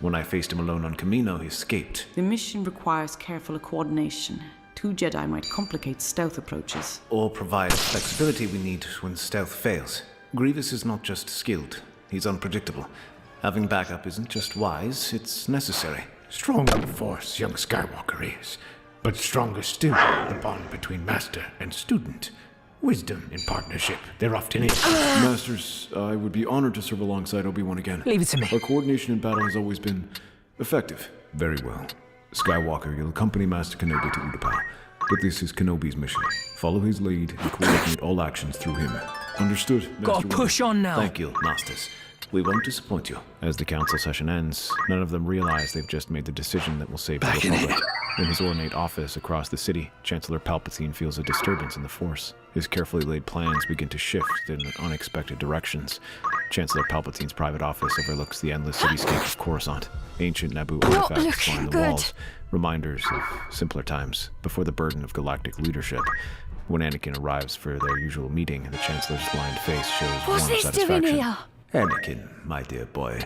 When I faced him alone on Kamino, he escaped. The mission requires careful coordination. 2 Jedi might complicate stealth approaches. Or provide flexibility we need when stealth fails. Grievous is not just skilled, he's unpredictable. Having backup isn't just wise, it's necessary. Strong in the Force, young Skywalker is. But stronger still, the bond between master and student. Wisdom in partnership, there often is. Masters, I would be honored to serve alongside Obi-Wan again. Leave it to me. Our coordination in battle has always been effective. Very well. Skywalker, you'll accompany Master Kenobi to Utapau. But this is Kenobi's mission. Follow his lead and coordinate all actions through him. Understood, Master Gotta Windu. push on now. Thank you, Masters. We won't disappoint you. As the council session ends, none of them realize they've just made the decision that will save Back the in Republic. In his ornate office across the city, Chancellor Palpatine feels a disturbance in the Force. His carefully laid plans begin to shift in unexpected directions. Chancellor Palpatine's private office overlooks the endless cityscape of Coruscant. Ancient Naboo Not artifacts line the looking walls, reminders of simpler times, before the burden of galactic leadership. When Anakin arrives for their usual meeting, the Chancellor's lined face shows What's warm this satisfaction. doing here? Anakin, my dear boy,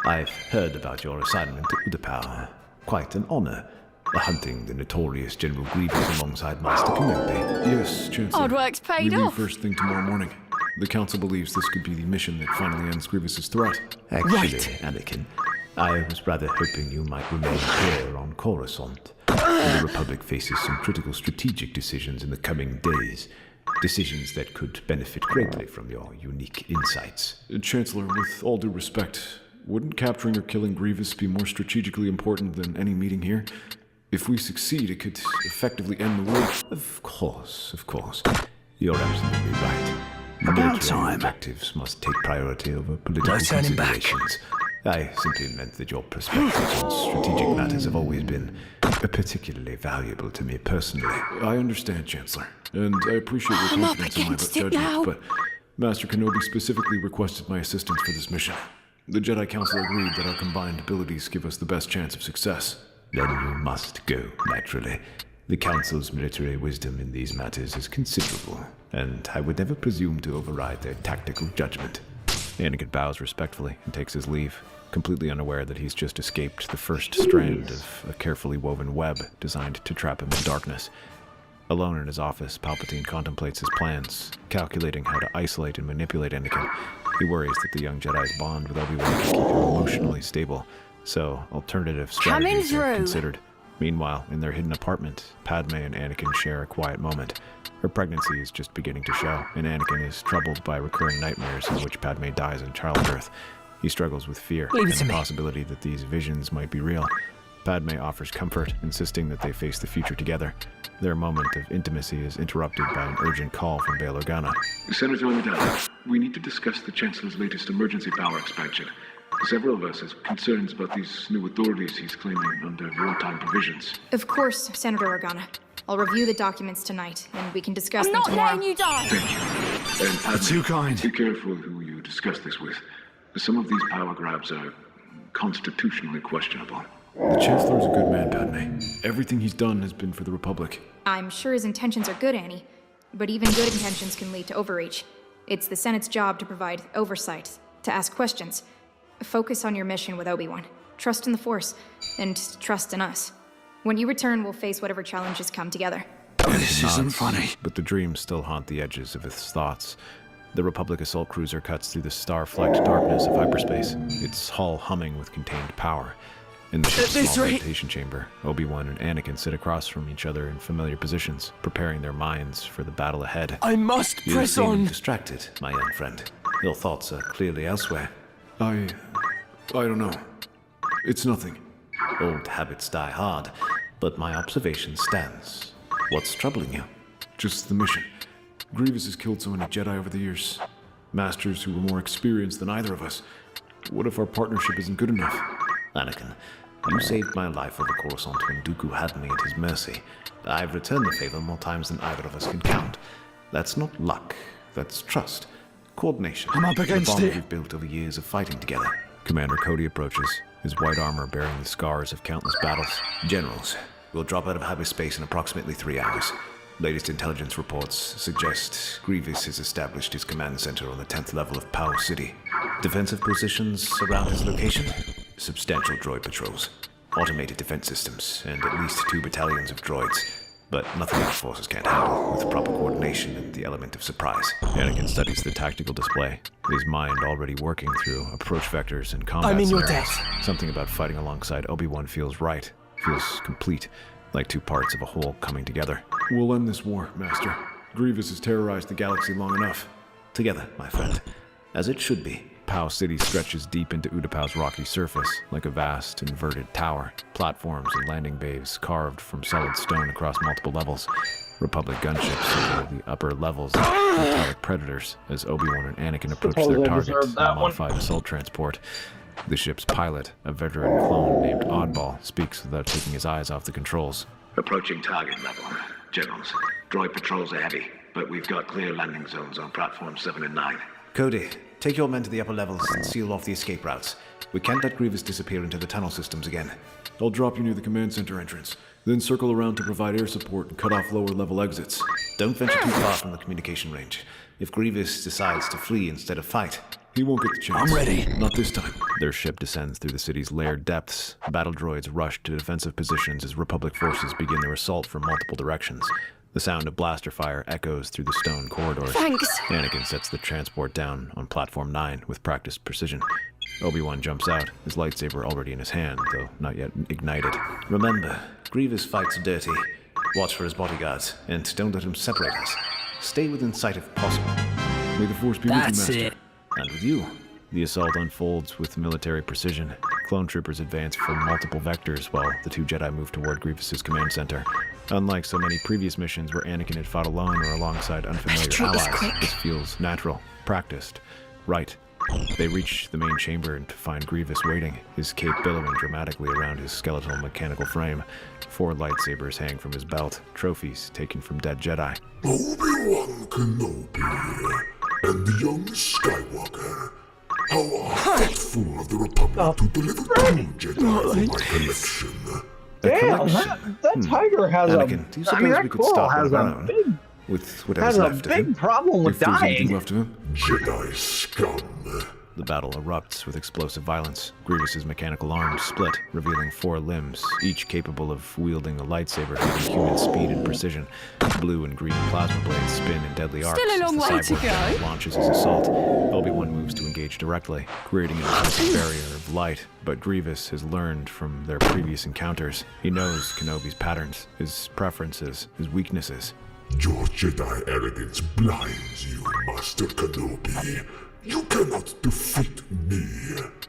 I've heard about your assignment to Utapau. Quite an honor. Hunting the notorious General Grievous alongside Master Kenobi. Yes, Chancellor. Hard work's We paid leave off. first thing tomorrow morning. The Council believes this could be the mission that finally ends Grievous's threat. Actually, Anakin, I was rather hoping you might remain here on Coruscant. The Republic faces some critical strategic decisions in the coming days. Decisions that could benefit greatly from your unique insights. Chancellor, with all due respect, wouldn't capturing or killing Grievous be more strategically important than any meeting here? If we succeed, it could effectively end the war. Of course. You're absolutely right. About Military time. objectives must take priority over political No turning back. considerations. I simply meant that your perspectives on strategic matters have always been particularly valuable to me personally. I understand, Chancellor, and I appreciate your I'm up confidence in my against it now. judgment, but Master Kenobi specifically requested my assistance for this mission. The Jedi Council agreed that our combined abilities give us the best chance of success. Then you must go, naturally. The Council's military wisdom in these matters is considerable, and I would never presume to override their tactical judgment. Anakin bows respectfully and takes his leave, completely unaware that he's just escaped the first strand of a carefully woven web designed to trap him in darkness. Alone in his office, Palpatine contemplates his plans, calculating how to isolate and manipulate Anakin. He worries that the young Jedi's bond with Obi-Wan can keep him emotionally stable, so alternative strategies are through. considered. Meanwhile, in their hidden apartment, Padme and Anakin share a quiet moment. Her pregnancy is just beginning to show, and Anakin is troubled by recurring nightmares in which Padme dies in childbirth. He struggles with fear Leave it and to the me. possibility that these visions might be real. Padme offers comfort, insisting that they face the future together. Their moment of intimacy is interrupted by an urgent call from Bail Organa. Senator Amidala, we need to discuss the Chancellor's latest emergency power expansion. Several of us have concerns about these new authorities he's claiming under wartime provisions. Of course, Senator Organa. I'll review the documents tonight, and we can discuss I'm them not tomorrow. letting you die. Thank you. And Padme, too kind. be careful who you discuss this with. Some of these power grabs are constitutionally questionable. The Chancellor is a good man, Padme. Everything he's done has been for the Republic. I'm sure his intentions are good, Annie. But even good intentions can lead to overreach. It's the Senate's job to provide oversight, to ask questions. Focus on your mission with Obi-Wan. Trust in the Force, and trust in us. When you return, we'll face whatever challenges come together. This isn't Nods, funny. But the dreams still haunt the edges of his thoughts. The Republic assault cruiser cuts through the star-flecked darkness of hyperspace, its hull humming with contained power. In the ship's this small rate- meditation chamber, Obi-Wan and Anakin sit across from each other in familiar positions, preparing their minds for the battle ahead. I must You press seem on. distracted, my young friend. Your thoughts are clearly elsewhere. I don't know. It's nothing. Old habits die hard, but my observation stands. What's troubling you? Just the mission. Grievous has killed so many Jedi over the years. Masters who were more experienced than either of us. What if our partnership isn't good enough? Anakin, you saved my life over Coruscant when Dooku had me at his mercy. I've returned the favor more times than either of us can count. That's not luck. That's trust. Coordination. I'm up against the bond it. we've built over years of fighting together. Commander Cody approaches, his white armor bearing the scars of countless battles. Generals, we'll drop out of hyperspace in approximately 3 hours. Latest intelligence reports suggest Grievous has established his command center on the 10th level of Power City. Defensive positions around his location? Substantial droid patrols, automated defense systems, and at least 2 battalions of droids. But nothing our forces can't handle, with proper coordination and the element of surprise. Anakin studies the tactical display, his mind already working through approach vectors and combat I'm in your scenarios. debt. Something about fighting alongside Obi-Wan feels right, feels complete, like 2 parts of a whole coming together. We'll end this war, Master. Grievous has terrorized the galaxy long enough. Together, my friend. As it should be. Pao City stretches deep into Utapau's rocky surface, like a vast, inverted tower. Platforms and landing bays carved from solid stone across multiple levels. Republic gunships circle the upper levels of metallic predators as Obi-Wan and Anakin approach their target, a modified assault transport. The ship's pilot, a veteran clone named Oddball, speaks without taking his eyes off the controls. Approaching target level. Generals, droid patrols are heavy, but we've got clear landing zones on platforms 7 and 9. Cody, take your men to the upper levels and seal off the escape routes. We can't let Grievous disappear into the tunnel systems again. I'll drop you near the command center entrance, then circle around to provide air support and cut off lower level exits. Don't venture too far from the communication range. If Grievous decides to flee instead of fight, he won't get the chance. I'm ready. Not this time. Their ship descends through the city's layered depths. Battle droids rush to defensive positions as Republic forces begin their assault from multiple directions. The sound of blaster fire echoes through the stone corridors. Thanks. Anakin sets the transport down on platform 9 with practiced precision. Obi-Wan jumps out, his lightsaber already in his hand, though not yet ignited. Remember, Grievous fights dirty. Watch for his bodyguards, and don't let him separate us. Stay within sight if possible. May the Force be with you, That's Master. it. And with you. The assault unfolds with military precision. Clone troopers advance from multiple vectors while the 2 Jedi move toward Grievous's command center. Unlike so many previous missions where Anakin had fought alone or alongside unfamiliar allies, this feels natural, practiced, right. They reach the main chamber to find Grievous waiting, his cape billowing dramatically around his skeletal mechanical frame. 4 lightsabers hang from his belt, trophies taken from dead Jedi. Obi-Wan Kenobi and the young Skywalker. How thoughtful of the Republic to deliver 2 Jedi for my collection. Damn, that tiger has Anakin, do you suppose we could stop has our a own big, with whatever's has a left of him? big problem with If there's anything dying. left of him. Jedi scum. The battle erupts with explosive violence. Grievous's mechanical arms split, revealing 4 limbs, each capable of wielding a lightsaber with human speed and precision. Blue and green plasma blades spin in deadly arcs Still a long as the way to cyborg go. launches his assault. Obi-Wan moves to engage directly, creating a defensive barrier of light, but Grievous has learned from their previous encounters. He knows Kenobi's patterns, his preferences, his weaknesses. Your Jedi arrogance blinds you, Master Kenobi. You cannot defeat me.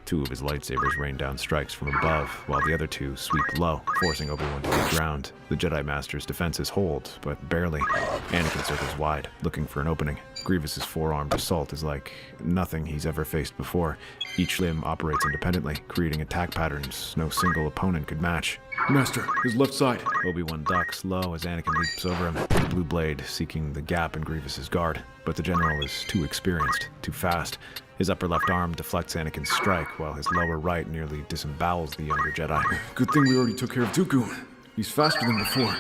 2 of his lightsabers rain down strikes from above, while the other 2 sweep low, forcing Obi-Wan to the ground. The Jedi Master's defenses hold, but barely. Anakin circles wide, looking for an opening. Grievous's 4-armed assault is like nothing he's ever faced before. Each limb operates independently, creating attack patterns no single opponent could match. Master, his left side. Obi-Wan ducks low as Anakin leaps over him, the blue blade seeking the gap in Grievous's guard. But the general is too experienced, too fast. His upper left arm deflects Anakin's strike, while his lower right nearly disembowels the younger Jedi. Good thing we already took care of Dooku. He's faster than before.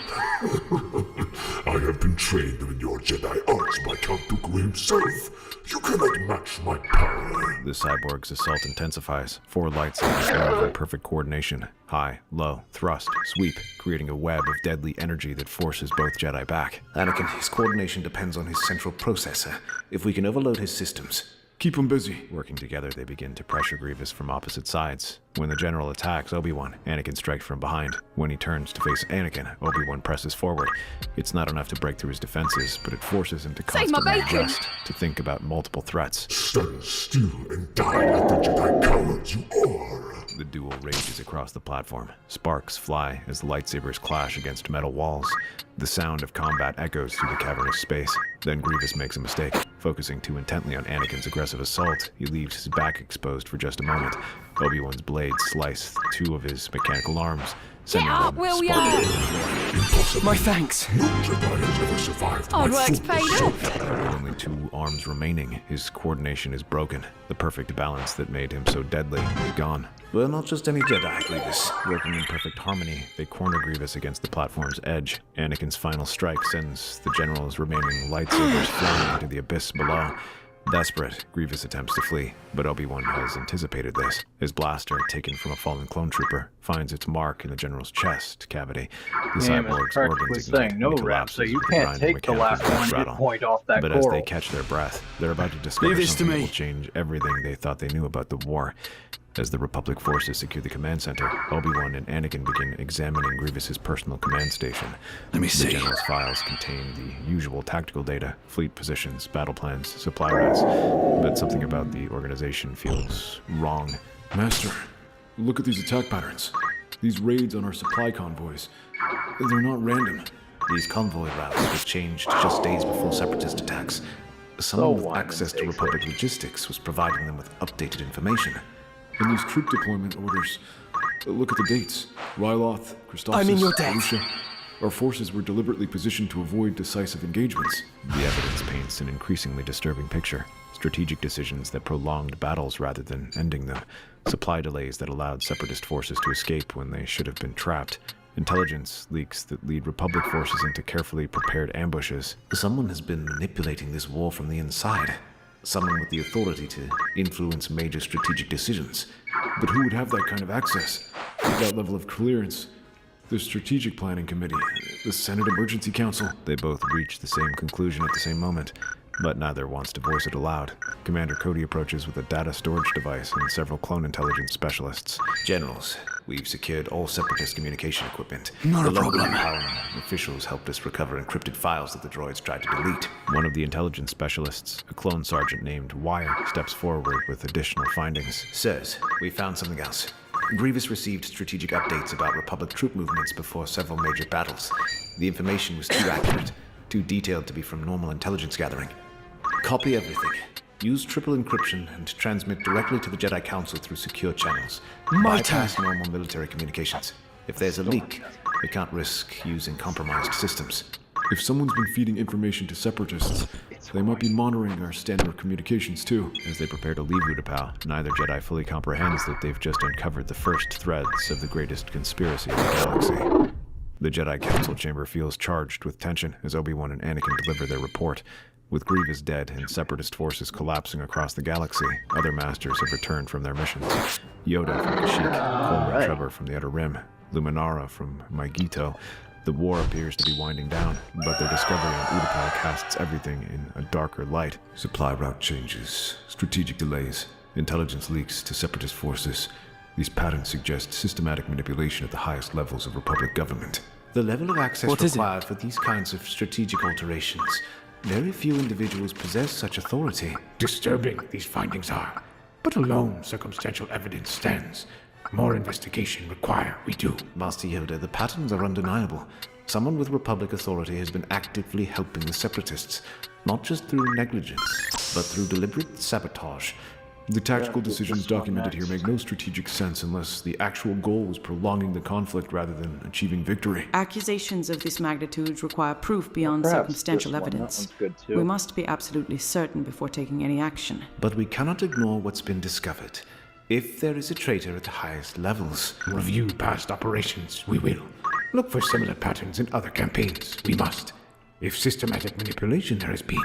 I have been trained in your Jedi arts by Count Dooku himself. You cannot match my power. The cyborg's assault intensifies. 4 lightsabers move in perfect coordination. High, low, thrust, sweep, creating a web of deadly energy that forces both Jedi back. Anakin, his coordination depends on his central processor. If we can overload his systems... Keep him busy. Working together, they begin to pressure Grievous from opposite sides. When the general attacks Obi-Wan, Anakin strikes from behind. When he turns to face Anakin, Obi-Wan presses forward. It's not enough to break through his defenses, but it forces him to Save my constantly bacon! adjust, to think about multiple threats. Stand still and die like the Jedi cowards you are. The duel rages across the platform. Sparks fly as the lightsabers clash against metal walls. The sound of combat echoes through the cavernous space. Then Grievous makes a mistake. Focusing too intently on Anakin's aggressive assault, he leaves his back exposed for just a moment. Obi-Wan's blade sliced 2 of his mechanical arms, sending them sparking to the floor. My thanks. Hard work's paid off. With only 2 arms remaining, his coordination is broken. The perfect balance that made him so deadly is gone. Well, not just any Jedi, Grievous. Working in perfect harmony, they corner Grievous against the platform's edge. Anakin's final strike sends the General's remaining lightsabers flying into the abyss below. Desperate, Grievous attempts to flee, but Obi-Wan has anticipated this. His blaster, taken from a fallen clone trooper, finds its mark in the General's chest cavity. The cyborg's organs ignite and he collapses you with can't grinding take the mechanical last one hit rattle. point off that But coral. as they catch their breath, they're about to discover Leave this to something that me. will change everything they thought they knew about the war. As the Republic forces secure the command center, Obi-Wan and Anakin begin examining Grievous's personal command station. Let me see. The General's files contain the usual tactical data, fleet positions, battle plans, supply routes, but something about the organization feels wrong. Master, look at these attack patterns. These raids on our supply convoys. They're not random. These convoy routes were changed just days before Separatist attacks. Someone with access to Republic logistics was providing them with updated information. And these troop deployment orders. Look at the dates. Ryloth, Christophsis, I'm in your debt. Arusha. Our forces were deliberately positioned to avoid decisive engagements. The evidence paints an increasingly disturbing picture. Strategic decisions that prolonged battles rather than ending them. Supply delays that allowed Separatist forces to escape when they should have been trapped. Intelligence leaks that lead Republic forces into carefully prepared ambushes. Someone has been manipulating this war from the inside. Someone with the authority to influence major strategic decisions. But who would have that kind of access? With that level of clearance? The Strategic Planning Committee, the Senate Emergency Council. They both reach the same conclusion at the same moment, but neither wants to voice it aloud. Commander Cody approaches with a data storage device and several clone intelligence specialists. Generals, we've secured all Separatist communication equipment. Not a The local problem. empowerment officials helped us recover encrypted files that the droids tried to delete. One of the intelligence specialists, a clone sergeant named Wire, steps forward with additional findings. Sirs, we found something else. Grievous received strategic updates about Republic troop movements before several major battles. The information was too accurate, too detailed to be from normal intelligence gathering. Copy everything. Use triple encryption and transmit directly to the Jedi Council through secure channels. Bypass normal military communications. If there's a leak, we can't risk using compromised systems. If someone's been feeding information to Separatists, they might be monitoring our standard communications too. As they prepare to leave Utapau, neither Jedi fully comprehends that they've just uncovered the first threads of the greatest conspiracy in the galaxy. The Jedi Council chamber feels charged with tension as Obi-Wan and Anakin deliver their report. With Grievous dead and Separatist forces collapsing across the galaxy, other masters have returned from their missions. Yoda from Kashyyyk, Coleman Trevor from the Outer Rim, Luminara from Maigito. The war appears to be winding down, but their discovery on Utapau casts everything in a darker light. Supply route changes, strategic delays, intelligence leaks to Separatist forces. These patterns suggest systematic manipulation at the highest levels of Republic government. The level of access What is it? required for these kinds of strategic alterations. Very few individuals possess such authority. Disturbing these findings are, but alone circumstantial evidence stands. More investigation require we do. Master Yoda, the patterns are undeniable. Someone with Republic authority has been actively helping the Separatists, not just through negligence, but through deliberate sabotage. The tactical decisions documented here make no strategic sense unless the actual goal was prolonging the conflict rather than achieving victory. Accusations of this magnitude require proof beyond Perhaps circumstantial this one, that evidence. one's good too. We must be absolutely certain before taking any action. But we cannot ignore what's been discovered. If there is a traitor at the highest levels, Review past operations, we will. Look for similar patterns in other campaigns, we must. If systematic manipulation there has been,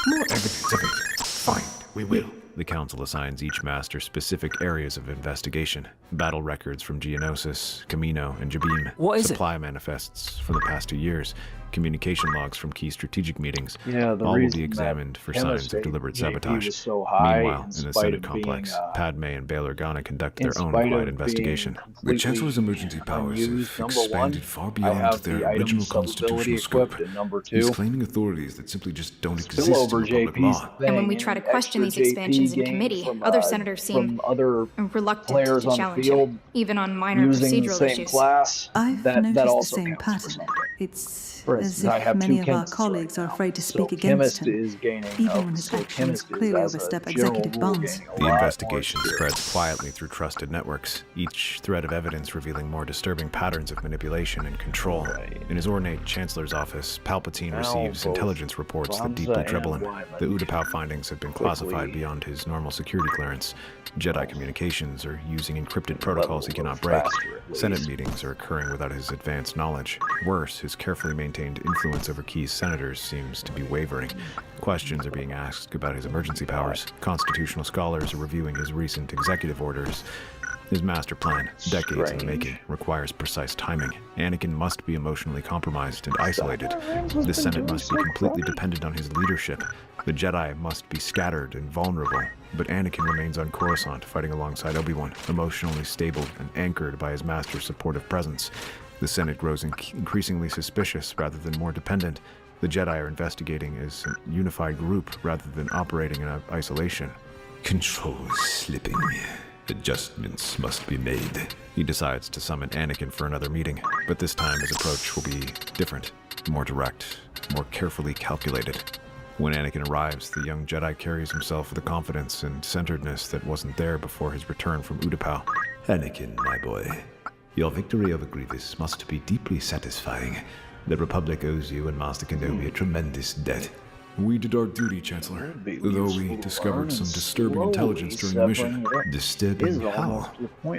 more evidence of it, find, we will. The Council assigns each master specific areas of investigation. Battle records from Geonosis, Camino, and Jabim. What is it? Supply manifests from the past 2 years. Communication logs from key strategic meetings. Yeah, the all will reason be examined for that signs of MSA deliberate GP sabotage. was so high Meanwhile, in in the spite Senate of complex, being, Padme and Bail Organa conduct in their own spite quiet of investigation. being The Chancellor's emergency powers unused, have number one, expanded far I beyond have their the item original solubility constitutional scope. equipped, and number He's two, claiming authorities that simply just don't exist in spillover Republic JP's law. thing, And when we try to question these extra expansions JP in committee, gain from, other senators seem from other reluctant players to on challenge attention, even on minor using the procedural same issues. class, I've that noticed the also same counts for pattern. something. It's For as instance, I if have many two of our chemists colleagues right are now. afraid to So speak against chemist him, is gaining even when his so actions chemist is, clearly as a overstep general executive rule, bounds. gaining a The lot investigation more spreads quietly through trusted networks, each thread of evidence revealing more disturbing patterns of manipulation and control. In his ornate Chancellor's office, Palpatine receives intelligence reports that deeply trouble him. The Utapau findings have been classified beyond his normal security clearance. Jedi communications are using encrypted protocols he cannot break. Senate meetings are occurring without his advanced knowledge. Worse, his carefully maintained influence over key senators seems to be wavering. Questions are being asked about his emergency powers. Constitutional scholars are reviewing his recent executive orders. His master plan, decades in the making, requires precise timing. Anakin must be emotionally compromised and isolated. The Senate must be completely dependent on his leadership. The Jedi must be scattered and vulnerable. But Anakin remains on Coruscant, fighting alongside Obi-Wan, emotionally stable and anchored by his master's supportive presence. The Senate grows increasingly suspicious rather than more dependent. The Jedi are investigating as a unified group rather than operating in isolation. Control is slipping. Adjustments must be made. He decides to summon Anakin for another meeting, but this time his approach will be different, more direct, more carefully calculated. When Anakin arrives, the young Jedi carries himself with a confidence and centeredness that wasn't there before his return from Utapau. Anakin, my boy, your victory over Grievous must be deeply satisfying. The Republic owes you and Master Kenobi a tremendous debt. We did our duty, Chancellor, though we discovered some disturbing intelligence during the mission. Disturbing how?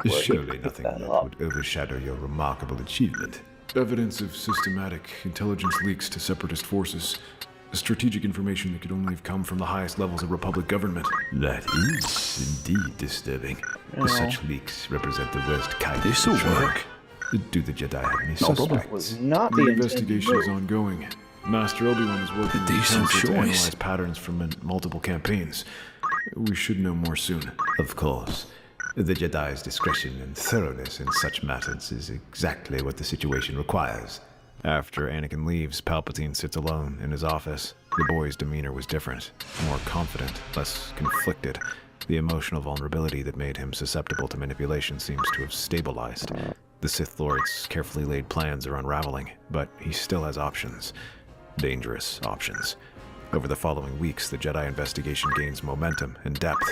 Surely nothing that would overshadow your remarkable achievement. Evidence of systematic intelligence leaks to Separatist forces. Strategic information that could only have come from the highest levels of Republic government. That is indeed disturbing. Such leaks represent the worst kind of This'll work. Do the Jedi have any suspects? The investigation is ongoing. Master Obi-Wan is working with the Council to analyze patterns from multiple campaigns. We should know more soon. Of course. The Jedi's discretion and thoroughness in such matters is exactly what the situation requires. After Anakin leaves, Palpatine sits alone in his office. The boy's demeanor was different, more confident, less conflicted. The emotional vulnerability that made him susceptible to manipulation seems to have stabilized. The Sith Lord's carefully laid plans are unraveling, but he still has options. Dangerous options. Over the following weeks, the Jedi investigation gains momentum and depth.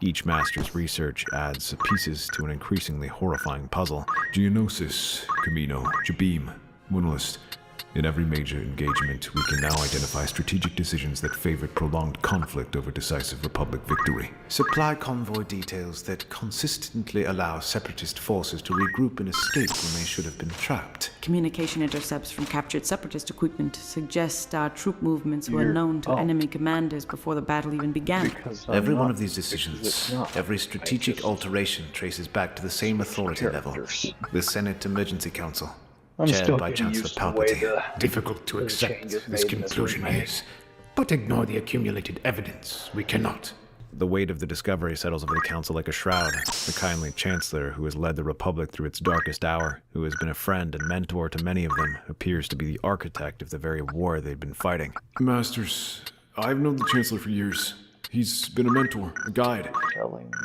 Each master's research adds pieces to an increasingly horrifying puzzle. Geonosis, Camino, Jabim, Munalist. In every major engagement, we can now identify strategic decisions that favored prolonged conflict over decisive Republic victory. Supply convoy details that consistently allow Separatist forces to regroup and escape when they should have been trapped. Communication intercepts from captured Separatist equipment suggest our troop movements were known to enemy commanders before the battle even began. Every one of these decisions, every strategic alteration traces back to the same authority level, the Senate Emergency Council. Chaired by Chancellor Palpatine. Difficult to accept this conclusion is, but ignore the accumulated evidence. We cannot. The weight of the discovery settles over the Council like a shroud. The kindly Chancellor, who has led the Republic through its darkest hour, who has been a friend and mentor to many of them, appears to be the architect of the very war they've been fighting. Masters, I've known the Chancellor for years. He's been a mentor, a guide.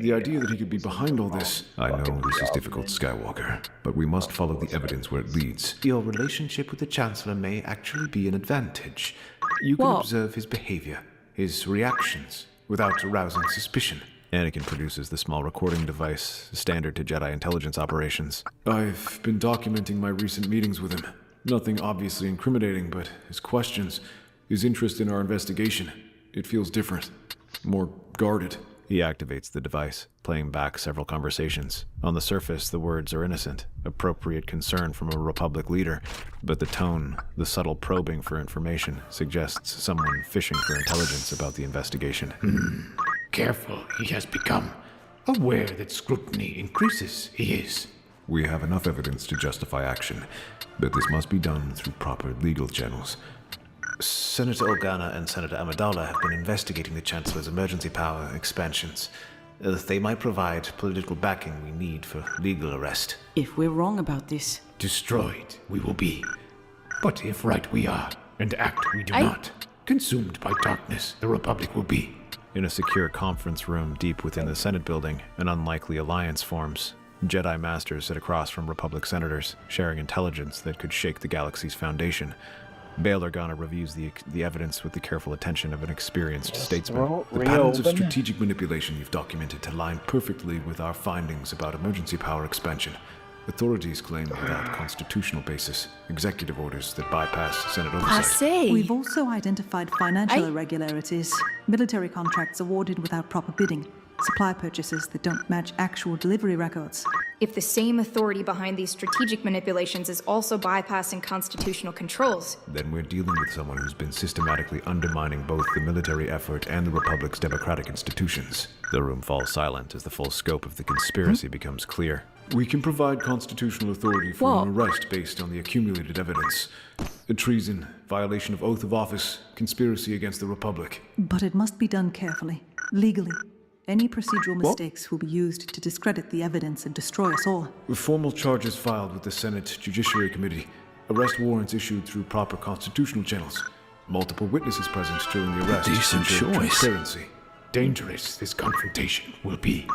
The idea that he could be behind all this... I know this is difficult, Skywalker, but we must follow the evidence where it leads. Your relationship with the Chancellor may actually be an advantage. You can observe his behavior, his reactions, without arousing suspicion. Anakin produces the small recording device, standard to Jedi intelligence operations. I've been documenting my recent meetings with him. Nothing obviously incriminating, but his questions, his interest in our investigation, it feels different. More guarded. He activates the device, playing back several conversations. On the surface, the words are innocent, appropriate concern from a Republic leader, but the tone, the subtle probing for information, suggests someone fishing for intelligence about the investigation. Careful he has become. Aware that scrutiny increases, he is. We have enough evidence to justify action, but this must be done through proper legal channels. Senator Organa and Senator Amidala have been investigating the Chancellor's emergency power expansions. They might provide political backing we need for legal arrest. If we're wrong about this... Destroyed we will be. But if right we are, and act we do not, consumed by darkness the Republic will be. In a secure conference room deep within the Senate building, an unlikely alliance forms. Jedi Masters sit across from Republic senators, sharing intelligence that could shake the galaxy's foundation. Bail Organa reviews the evidence with the careful attention of an experienced statesman. The patterns of strategic manipulation you've documented align perfectly with our findings about emergency power expansion. Authorities claim without constitutional basis, executive orders that bypass Senate oversight. I see. We've also identified financial irregularities, military contracts awarded without proper bidding, supply purchases that don't match actual delivery records. If the same authority behind these strategic manipulations is also bypassing constitutional controls, then we're dealing with someone who's been systematically undermining both the military effort and the Republic's democratic institutions. The room falls silent as the full scope of the conspiracy becomes clear. We can provide constitutional authority for an arrest based on the accumulated evidence. Treason, violation of oath of office, conspiracy against the Republic. But it must be done carefully, legally. Any procedural mistakes will be used to discredit the evidence and destroy us all. Formal charges filed with the Senate Judiciary Committee. Arrest warrants issued through proper constitutional channels. Multiple witnesses present during the arrest. Decent choice. Transparency. Dangerous this confrontation will be.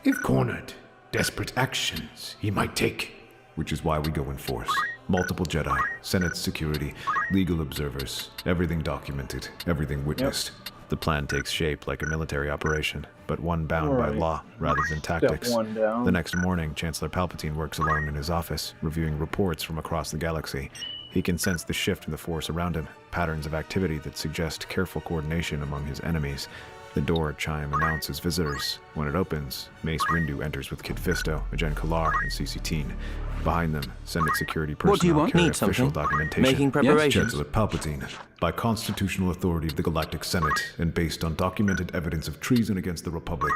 If cornered, desperate actions he might take. Which is why we go in force. Multiple Jedi, Senate security, legal observers, everything documented, everything witnessed. The plan takes shape like a military operation, but one bound by law rather than tactics. The next morning, Chancellor Palpatine works alone in his office, reviewing reports from across the galaxy. He can sense the shift in the force around him, patterns of activity that suggest careful coordination among his enemies. The door chime announces visitors. When it opens, Mace Windu enters with Kit Fisto, Ajen Kalar, and CC Teen. Behind them, Senate security personnel What do you want? carry Need official something? documentation. Making preparations? Yes, Chancellor Palpatine. By constitutional authority of the Galactic Senate, and based on documented evidence of treason against the Republic,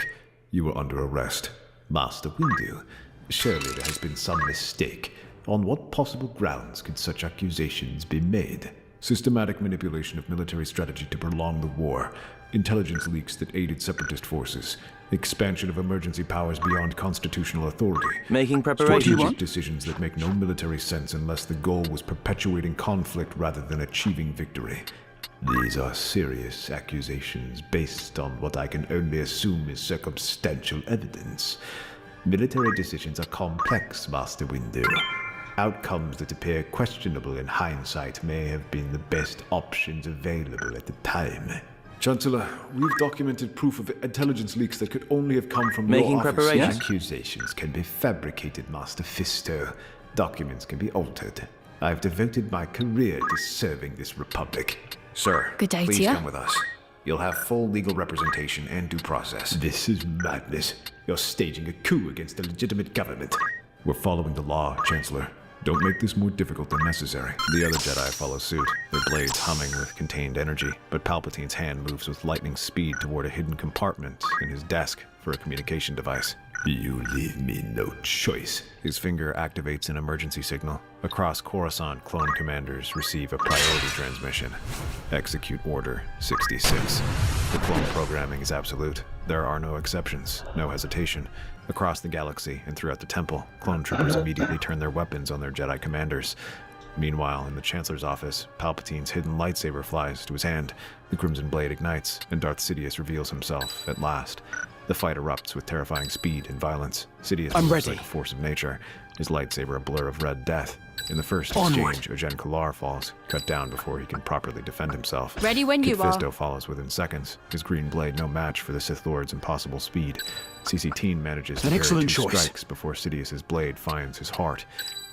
you are under arrest. Master Windu, surely there has been some mistake. On what possible grounds could such accusations be made? Systematic manipulation of military strategy to prolong the war, intelligence leaks that aided separatist forces, expansion of emergency powers beyond constitutional authority, Making preparations? strategic decisions that make no military sense unless the goal was perpetuating conflict rather than achieving victory. These are serious accusations based on what I can only assume is circumstantial evidence. Military decisions are complex, Master Windu. Outcomes that appear questionable in hindsight may have been the best options available at the time. Chancellor, we've documented proof of intelligence leaks that could only have come from Making your office. preparations? Accusations can be fabricated, Master Fisto. Documents can be altered. I've devoted my career to serving this republic. Sir, Good day to please you. come with us. You'll have full legal representation and due process. This is madness. You're staging a coup against a legitimate government. We're following the law, Chancellor. Don't make this more difficult than necessary. The other Jedi follow suit, their blades humming with contained energy, but Palpatine's hand moves with lightning speed toward a hidden compartment in his desk for a communication device. You leave me no choice. His finger activates an emergency signal. Across Coruscant, clone commanders receive a priority transmission. Execute Order 66. The clone programming is absolute. There are no exceptions, no hesitation. Across the galaxy and throughout the temple, clone troopers immediately turn their weapons on their Jedi commanders. Meanwhile, in the Chancellor's office, Palpatine's hidden lightsaber flies to his hand. The Crimson Blade ignites, and Darth Sidious reveals himself, at last. The fight erupts with terrifying speed and violence. Sidious moves like a force of nature, his lightsaber a blur of red death. In the first exchange, Ajen Kalar falls, cut down before he can properly defend himself. Ready when Kit you are. Fisto follows within seconds, his green blade no match for the Sith Lord's impossible speed. CC-Teen manages to parry 2 strikes before Sidious's blade finds his heart.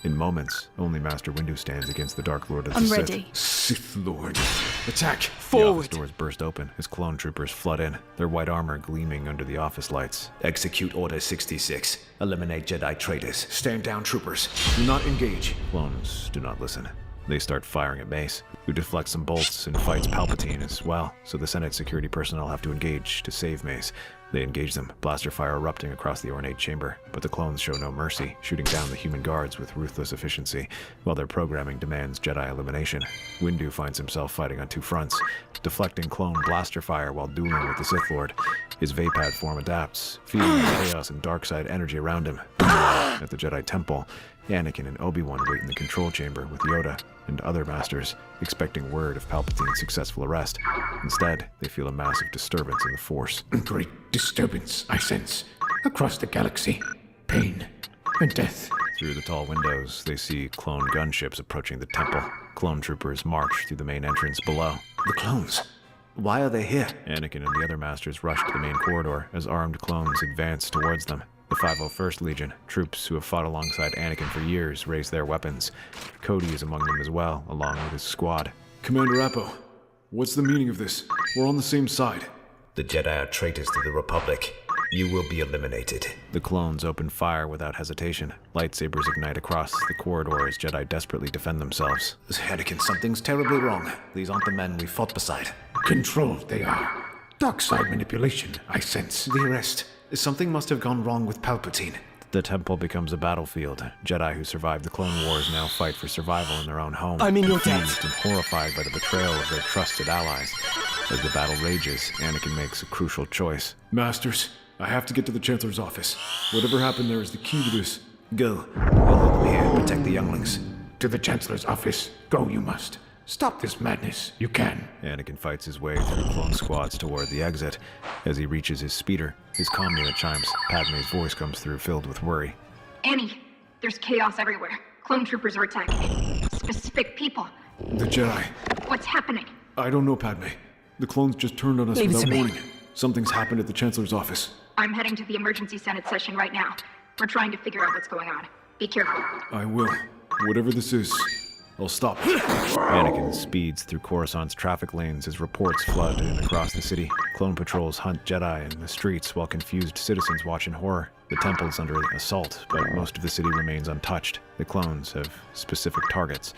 In moments, only Master Windu stands against the Dark Lord of the I'm Sith. ready. Sith Lord. Attack! The Forward. office doors burst open as clone troopers flood in, their white armor gleaming under the office lights. Execute Order 66. Eliminate Jedi traitors. Stand down, troopers. Do not engage. Clones do not listen. They start firing at Mace, who deflects some bolts and fights Palpatine as well, so the Senate security personnel have to engage to save Mace. They engage them, blaster fire erupting across the ornate chamber, but the clones show no mercy, shooting down the human guards with ruthless efficiency, while their programming demands Jedi elimination. Windu finds himself fighting on 2 fronts, deflecting clone blaster fire while dueling with the Sith Lord. His Vapad form adapts, feeding the chaos and dark side energy around him. At the Jedi Temple, Anakin and Obi-Wan wait in the control chamber with Yoda and other masters, expecting word of Palpatine's successful arrest. Instead, they feel a massive disturbance in the Force. Great disturbance, I sense. Across the galaxy. Pain. and death. Through the tall windows, they see clone gunships approaching the temple. Clone troopers march through the main entrance below. The clones. Why are they here? Anakin and the other masters rush to the main corridor as armed clones advance towards them. The 501st Legion, troops who have fought alongside Anakin for years, raise their weapons. Cody is among them as well, along with his squad. Commander Appo, what's the meaning of this? We're on the same side. The Jedi are traitors to the Republic. You will be eliminated. The clones open fire without hesitation. Lightsabers ignite across the corridor as Jedi desperately defend themselves. Anakin, something's terribly wrong. These aren't the men we fought beside. Controlled they are. Dark side manipulation, I sense. The arrest. Something must have gone wrong with Palpatine. The temple becomes a battlefield. Jedi who survived the Clone Wars now fight for survival in their own home. I'm in your debt. Confused and horrified by the betrayal of their trusted allies. As the battle rages, Anakin makes a crucial choice. Masters, I have to get to the Chancellor's office. Whatever happened there is the key to this. Go. We'll hold them here and protect the younglings. To the Chancellor's office. Go you must. Stop this madness. You can. Anakin fights his way through clone squads toward the exit. As he reaches his speeder, his comm unit chimes. Padme's voice comes through, filled with worry. Annie, there's chaos everywhere. Clone troopers are attacking specific people. The Jedi. What's happening? I don't know, Padme. The clones just turned on us Leave it without to me. warning. Something's happened at the Chancellor's office. I'm heading to the emergency Senate session right now. We're trying to figure out what's going on. Be careful. I will. Whatever this is, I'll stop. Anakin speeds through Coruscant's traffic lanes as reports flood in across the city. Clone patrols hunt Jedi in the streets while confused citizens watch in horror. The temple is under assault, but most of the city remains untouched. The clones have specific targets.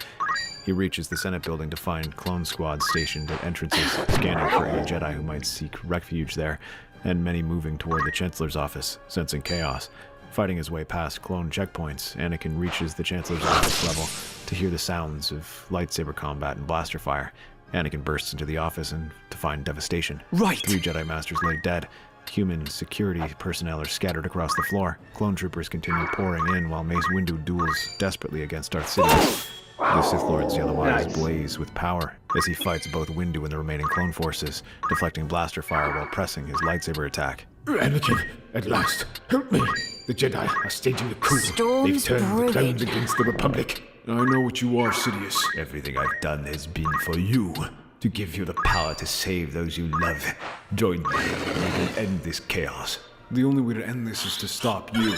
He reaches the Senate building to find clone squads stationed at entrances, scanning for any Jedi who might seek refuge there, and many moving toward the Chancellor's office, sensing chaos. Fighting his way past clone checkpoints, Anakin reaches the Chancellor's office level to hear the sounds of lightsaber combat and blaster fire. Anakin bursts into the office and to find devastation. Right! 3 Jedi Masters lay dead. Human security personnel are scattered across the floor. Clone troopers continue pouring in while Mace Windu duels desperately against Darth Sidious. The Sith Lord's yellow eyes blaze with power as he fights both Windu and the remaining clone forces, deflecting blaster fire while pressing his lightsaber attack. Anakin, at last, help me. The Jedi are staging a coup. They've turned the clones against the Republic. I know what you are, Sidious. Everything I've done has been for you, to give you the power to save those you love. Join me, and we can end this chaos. The only way to end this is to stop you.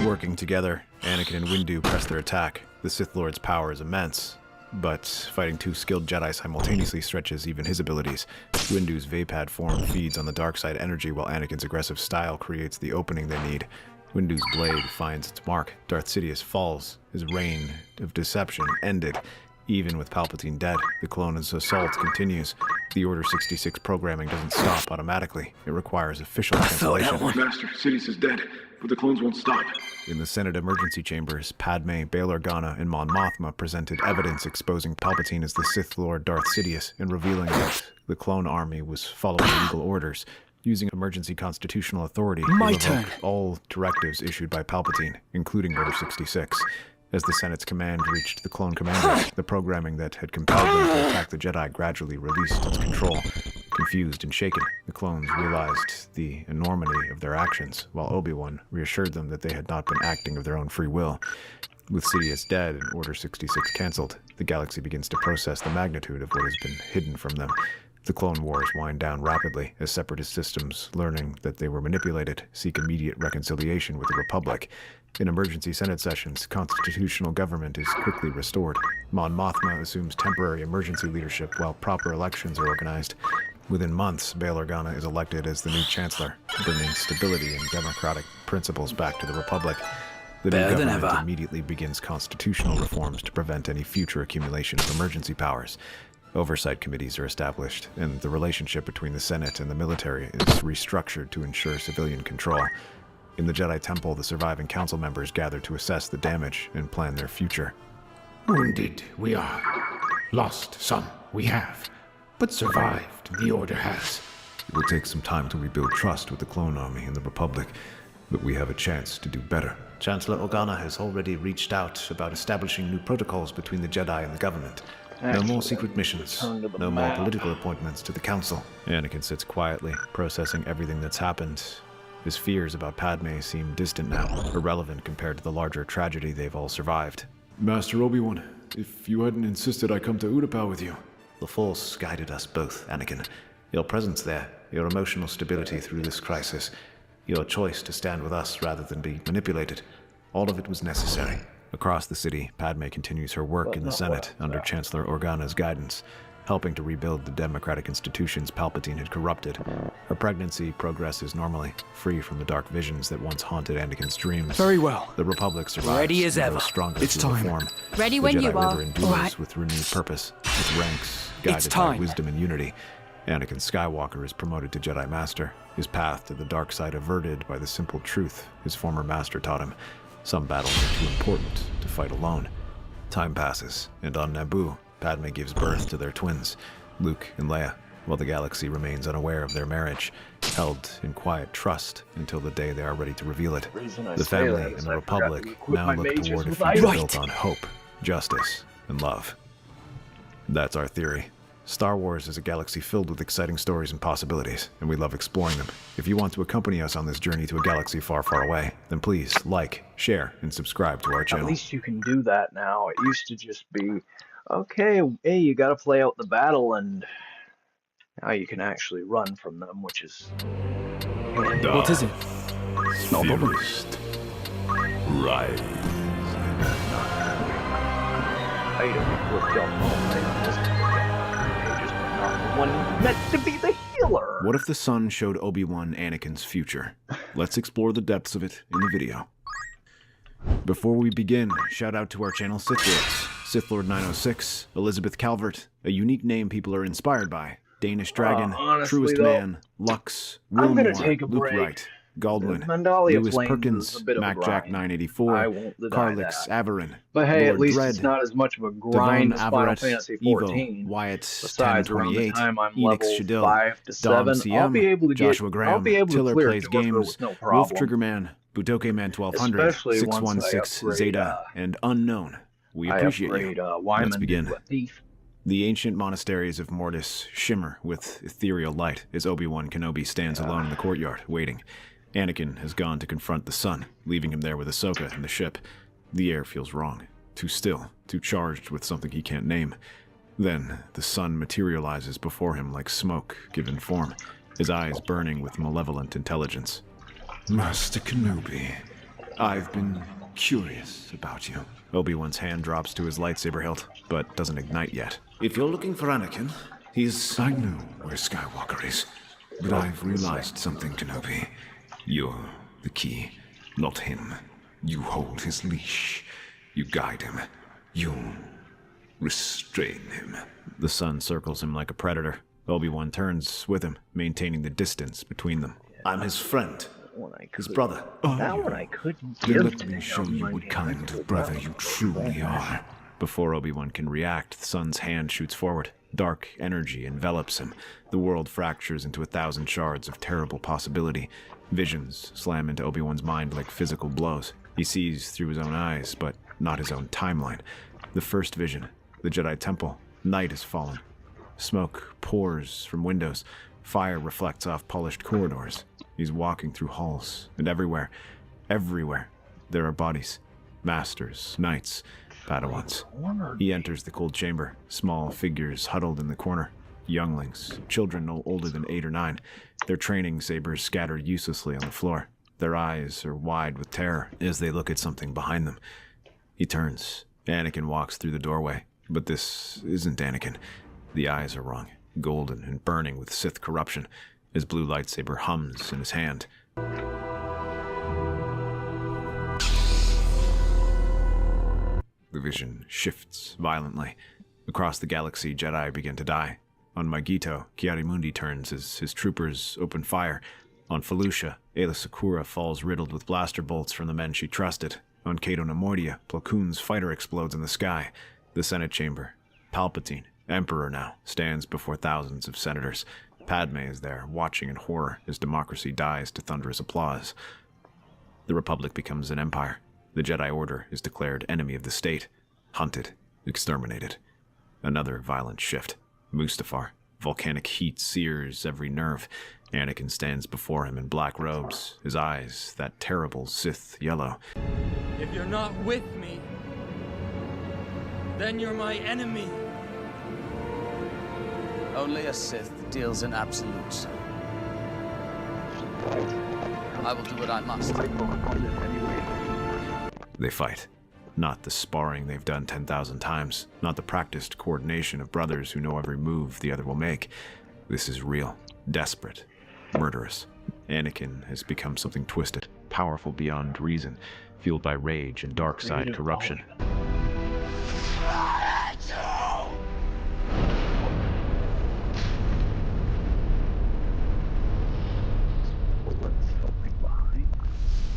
Working together, Anakin and Windu press their attack. The Sith Lord's power is immense, but fighting 2 skilled Jedi simultaneously stretches even his abilities. Windu's Vapad form feeds on the dark side energy while Anakin's aggressive style creates the opening they need. Windu's blade finds its mark. Darth Sidious falls. His reign of deception ended. Even with Palpatine dead, the clone's assault continues. The Order 66 programming doesn't stop automatically. It requires official cancellation. Master, Sidious is dead, but the clones won't stop. In the Senate emergency chambers, Padme, Bail Organa, and Mon Mothma presented evidence exposing Palpatine as the Sith Lord Darth Sidious and revealing that the clone army was following legal orders, using emergency constitutional authority to revoke all directives issued by Palpatine, including Order 66. As the Senate's command reached the clone commanders, the programming that had compelled them to attack the Jedi gradually released its control. Confused and shaken, the clones realized the enormity of their actions, while Obi-Wan reassured them that they had not been acting of their own free will. With Sidious dead and Order 66 cancelled, the galaxy begins to process the magnitude of what has been hidden from them. The Clone Wars wind down rapidly as separatist systems, learning that they were manipulated, seek immediate reconciliation with the Republic. In emergency Senate sessions, constitutional government is quickly restored. Mon Mothma assumes temporary emergency leadership while proper elections are organized. Within months, Bail Organa is elected as the new Chancellor, bringing stability and democratic principles back to the Republic. The new government immediately begins constitutional reforms to prevent any future accumulation of emergency powers. Oversight committees are established, and the relationship between the Senate and the military is restructured to ensure civilian control. In the Jedi Temple, the surviving council members gather to assess the damage and plan their future. Wounded we are. Lost some we have. But survived the Order has. It will take some time to rebuild trust with the clone army and the Republic, but we have a chance to do better. Chancellor Organa has already reached out about establishing new protocols between the Jedi and the government. No more secret missions. No more political appointments to the council. Anakin sits quietly, processing everything that's happened. His fears about Padme seem distant now, irrelevant compared to the larger tragedy they've all survived. Master Obi-Wan, if you hadn't insisted I come to Utapau with you. The Force guided us both, Anakin. Your presence there, your emotional stability through this crisis, your choice to stand with us rather than be manipulated, all of it was necessary. Across the city, Padme continues her work in the Senate under Chancellor Organa's guidance, helping to rebuild the democratic institutions Palpatine had corrupted. Her pregnancy progresses normally, free from the dark visions that once haunted Anakin's dreams. Very well. The Republic survives. Ready as ever. Stronger It's time. Reform. Ready The when Jedi you are. Order endures with renewed purpose, its ranks guided by time. wisdom and unity. Anakin Skywalker is promoted to Jedi Master, his path to the dark side averted by the simple truth his former master taught him. Some battles are too important to fight alone. Time passes, and on Naboo, Padme gives birth to their twins, Luke and Leia, while the galaxy remains unaware of their marriage, held in quiet trust until the day they are ready to reveal it. The family and the Republic now look toward a future built on hope, justice, and love. That's our theory. Star Wars is a galaxy filled with exciting stories and possibilities, and we love exploring them. If you want to accompany us on this journey to a galaxy far, far away, then please like, share, and subscribe to our channel. At least you can do that now. It used to just be, okay, hey, you gotta play out the battle, and now you can actually run from them, which is... What is it? No problem. Rise. I don't look up this one meant to be the healer. What if the sun showed Obi-Wan Anakin's future? Let's explore the depths of it in the video. Before we begin, shout out to our channel Sith Lords. Sith Lord 906, Elizabeth Calvert, a unique name people are inspired by, Danish Dragon, honestly, Truest though, Man, Lux, I'm gonna Wilmore, take a Luke break. Wright, Galdwin, Mandalia Lewis Plains Perkins, is a bit of a MacJack grind. 984, I won't deny Carlix that. Averin, But hey, Lord at least Dread, it's not as much of a grind as Final Fantasy XIV. Evo, Wyatt, Besides, around the 1028, time I'm Edix level Shadil, 5 to Dom 7, I'll be able to Joshua get, Graham, I'll be able Tiller to clear Plays Dorfer Games, with no Wolf problem. Triggerman, Butoke Man 1200, Especially once I 616 upgrade, Zeta, and Unknown. We I appreciate upgrade, you. Wyman Let's begin. to a thief. The ancient monasteries of Mortis shimmer with ethereal light as Obi-Wan Kenobi stands alone in the courtyard, waiting. Anakin has gone to confront the sun, leaving him there with Ahsoka and the ship. The air feels wrong, too still, too charged with something he can't name. Then, the sun materializes before him like smoke given form, his eyes burning with malevolent intelligence. Master Kenobi, I've been curious about you. Obi-Wan's hand drops to his lightsaber hilt, but doesn't ignite yet. If you're looking for Anakin, I know where Skywalker is, but I've realized something, Kenobi. You're the key, not him. You hold his leash. You guide him. You restrain him. The sun circles him like a predator. Obi-Wan turns with him, maintaining the distance between them. I'm his friend. His brother. That one I couldn't Then give let to me him. show you what kind of brother you truly are. Before Obi-Wan can react, the sun's hand shoots forward. Dark energy envelops him. The world fractures into 1,000 shards of terrible possibility. Visions slam into Obi-Wan's mind like physical blows. He sees through his own eyes, but not his own timeline. The first vision, the Jedi Temple. Night has fallen. Smoke pours from windows. Fire reflects off polished corridors. He's walking through halls, and everywhere, there are bodies. Masters, knights, Padawans. He enters the cold chamber, small figures huddled in the corner. Younglings, children no older than 8 or 9. Their training sabers scattered uselessly on the floor. Their eyes are wide with terror as they look at something behind them. He turns. Anakin walks through the doorway, but this isn't Anakin. The eyes are wrong, golden and burning with Sith corruption. His blue lightsaber hums in his hand. The vision shifts violently. Across the galaxy, Jedi begin to die. On Magito, Kiarimundi turns as his troopers open fire. On Felucia, Aayla Secura falls riddled with blaster bolts from the men she trusted. On Cato Nemoidia, Plo Koon's fighter explodes in the sky. The Senate chamber. Palpatine, Emperor now, stands before thousands of senators. Padme is there, watching in horror as democracy dies to thunderous applause. The Republic becomes an empire. The Jedi Order is declared enemy of the state. Hunted, exterminated. Another violent shift. Mustafar. Volcanic heat sears every nerve. Anakin stands before him in black robes, his eyes that terrible Sith yellow. If you're not with me, then you're my enemy. Only a Sith deals in absolutes. I will do what I must. They fight. Not the sparring they've done 10,000 times, not the practiced coordination of brothers who know every move the other will make. This is real, desperate, murderous. Anakin has become something twisted, powerful beyond reason, fueled by rage and dark side corruption.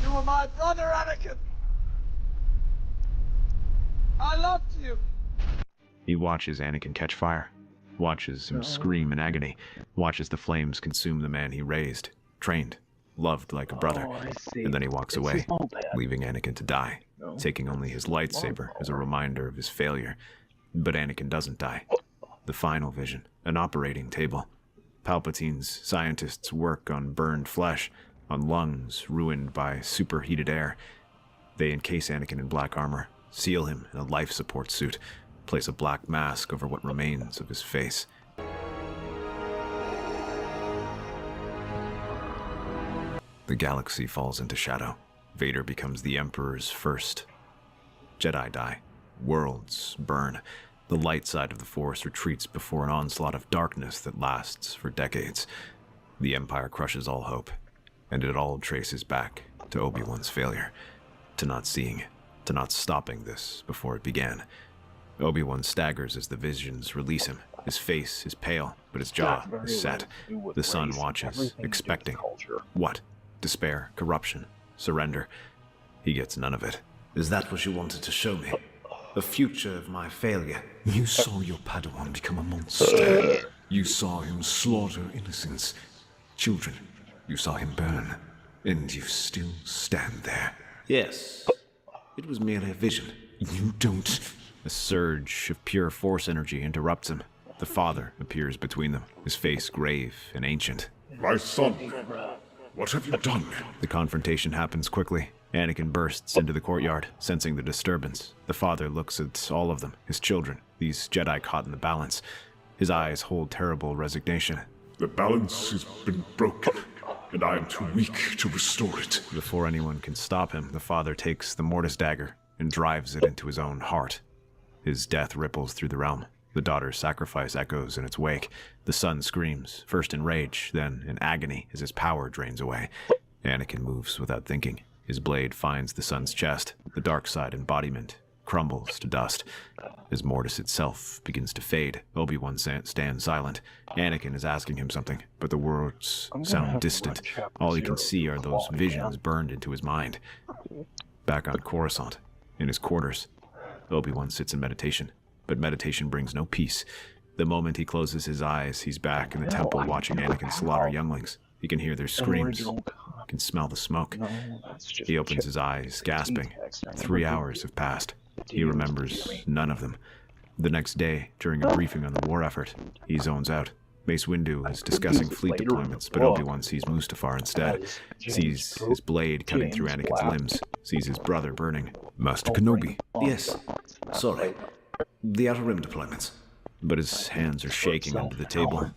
You were my brother, Anakin! I loved you! He watches Anakin catch fire, watches him scream in agony, watches the flames consume the man he raised, trained, loved like a brother, and then he walks away, leaving Anakin to die, taking only his lightsaber as a reminder of his failure. But Anakin doesn't die. The final vision, an operating table. Palpatine's scientists work on burned flesh, on lungs ruined by superheated air. They encase Anakin in black armor, seal him in a life support suit, place a black mask over what remains of his face. The galaxy falls into shadow. Vader becomes the Emperor's first. Jedi die. Worlds burn. The light side of the Force retreats before an onslaught of darkness that lasts for decades. The Empire crushes all hope, and it all traces back to Obi-Wan's failure, to not seeing, to not stopping this before it began. Obi-Wan staggers as the visions release him. His face is pale, but his jaw is set. The son watches, expecting. What? Despair, corruption, surrender. He gets none of it. Is that what you wanted to show me? The future of my failure? You saw your Padawan become a monster. You saw him slaughter innocents, children. You saw him burn, and you still stand there. Yes. It was merely a vision. You don't. A surge of pure Force energy interrupts him. The father appears between them, his face grave and ancient. My son, what have you done? The confrontation happens quickly. Anakin bursts into the courtyard, sensing the disturbance. The father looks at all of them, his children, these Jedi caught in the balance. His eyes hold terrible resignation. The balance has been broken, and I am too weak to restore it. Before anyone can stop him, the father takes the Mortis dagger and drives it into his own heart. His death ripples through the realm. The daughter's sacrifice echoes in its wake. The son screams, first in rage, then in agony as his power drains away. Anakin moves without thinking. His blade finds the son's chest. The dark side embodiment crumbles to dust. As Mortis itself begins to fade, Obi-Wan stands silent. Anakin is asking him something, but the words sound distant. All he can see are those visions burned into his mind. Back on Coruscant, in his quarters, Obi-Wan sits in meditation, but meditation brings no peace. The moment he closes his eyes, he's back in the temple watching Anakin slaughter younglings. He can hear their screams, can smell the smoke. He opens his eyes, gasping. 3 hours have passed. He remembers none of them. The next day, during a briefing on the war effort, he zones out. Mace Windu is discussing fleet deployments, but Obi-Wan sees Mustafar instead. Sees his blade cutting through Anakin's limbs. Sees his brother burning. Master Kenobi. Yes. Sorry. The Outer Rim deployments. But his hands are shaking under the table.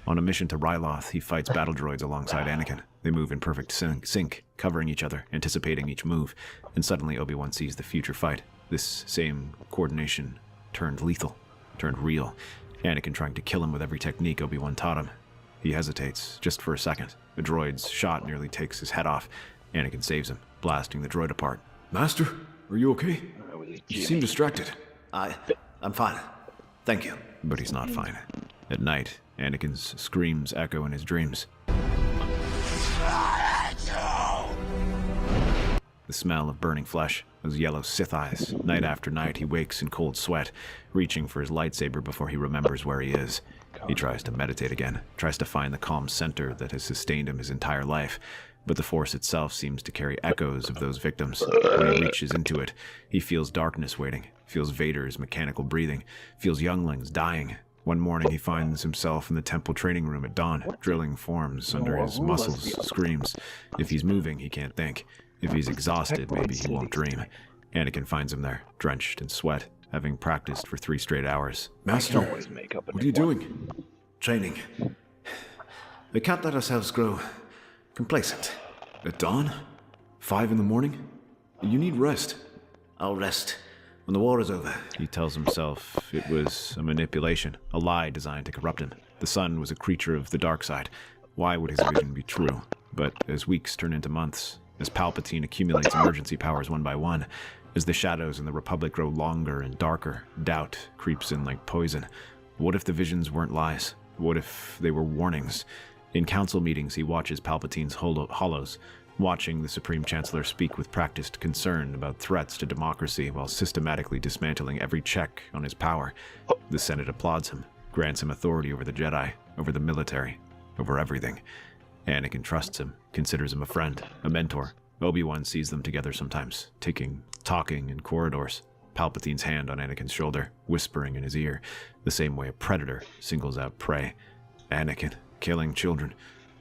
On a mission to Ryloth, he fights battle droids alongside Anakin. They move in perfect sync, covering each other, anticipating each move. And suddenly Obi-Wan sees the future fight. This same coordination turned lethal, turned real. Anakin trying to kill him with every technique Obi-Wan taught him. He hesitates, just for a second. The droid's shot nearly takes his head off. Anakin saves him, blasting the droid apart. Master, are you okay? You seem distracted. I'm fine. Thank you. But he's not fine. At night, Anakin's screams echo in his dreams. The smell of burning flesh, those yellow Sith eyes. Night after night, he wakes in cold sweat, reaching for his lightsaber before he remembers where he is. He tries to meditate again, tries to find the calm center that has sustained him his entire life. But the Force itself seems to carry echoes of those victims. When he reaches into it, he feels darkness waiting, feels Vader's mechanical breathing, feels younglings dying. One morning, he finds himself in the temple training room at dawn, drilling forms under his muscles, screams. If he's moving, he can't think. If he's exhausted, maybe he won't dream. Anakin finds him there, drenched in sweat, having practiced for 3 straight hours. Master, what are you doing? Training. We can't let ourselves grow complacent. At dawn? 5 in the morning? You need rest. I'll rest when the war is over. He tells himself it was a manipulation, a lie designed to corrupt him. The sun was a creature of the dark side. Why would his vision be true? But as weeks turn into months, as Palpatine accumulates emergency powers one by one, as the shadows in the Republic grow longer and darker, doubt creeps in like poison. What if the visions weren't lies? What if they were warnings? In council meetings, he watches Palpatine's hollows, watching the Supreme Chancellor speak with practiced concern about threats to democracy while systematically dismantling every check on his power. The Senate applauds him, grants him authority over the Jedi, over the military, over everything. Anakin trusts him, considers him a friend, a mentor. Obi-Wan sees them together sometimes, talking in corridors. Palpatine's hand on Anakin's shoulder, whispering in his ear, the same way a predator singles out prey. Anakin, killing children.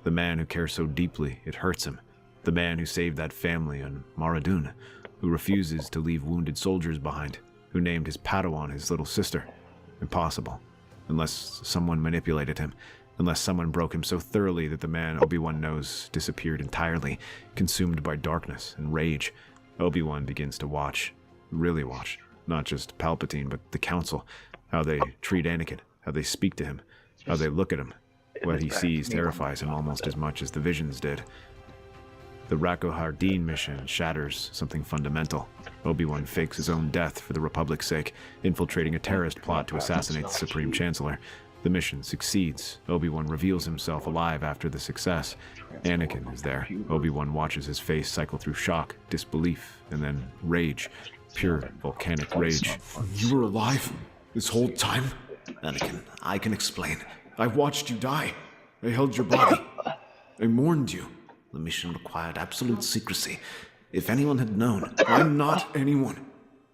The man who cares so deeply it hurts him. The man who saved that family on Mara Dune, who refuses to leave wounded soldiers behind, who named his Padawan his little sister. Impossible. Unless someone manipulated him. Unless someone broke him so thoroughly that the man Obi-Wan knows disappeared entirely, consumed by darkness and rage. Obi-Wan begins to watch. Really watch. Not just Palpatine, but the Council. How they treat Anakin. How they speak to him. How they look at him. What he sees terrifies him almost as much as the visions did. The Rako Hardeen mission shatters something fundamental. Obi-Wan fakes his own death for the Republic's sake, infiltrating a terrorist plot to assassinate the Supreme Chancellor. The mission succeeds. Obi-Wan reveals himself alive after the success. Anakin is there. Obi-Wan watches his face cycle through shock, disbelief, and then rage. Pure volcanic rage. You were alive this whole time? Anakin, I can explain. I watched you die. I held your body. I mourned you. The mission required absolute secrecy. If anyone had known... I'm not anyone.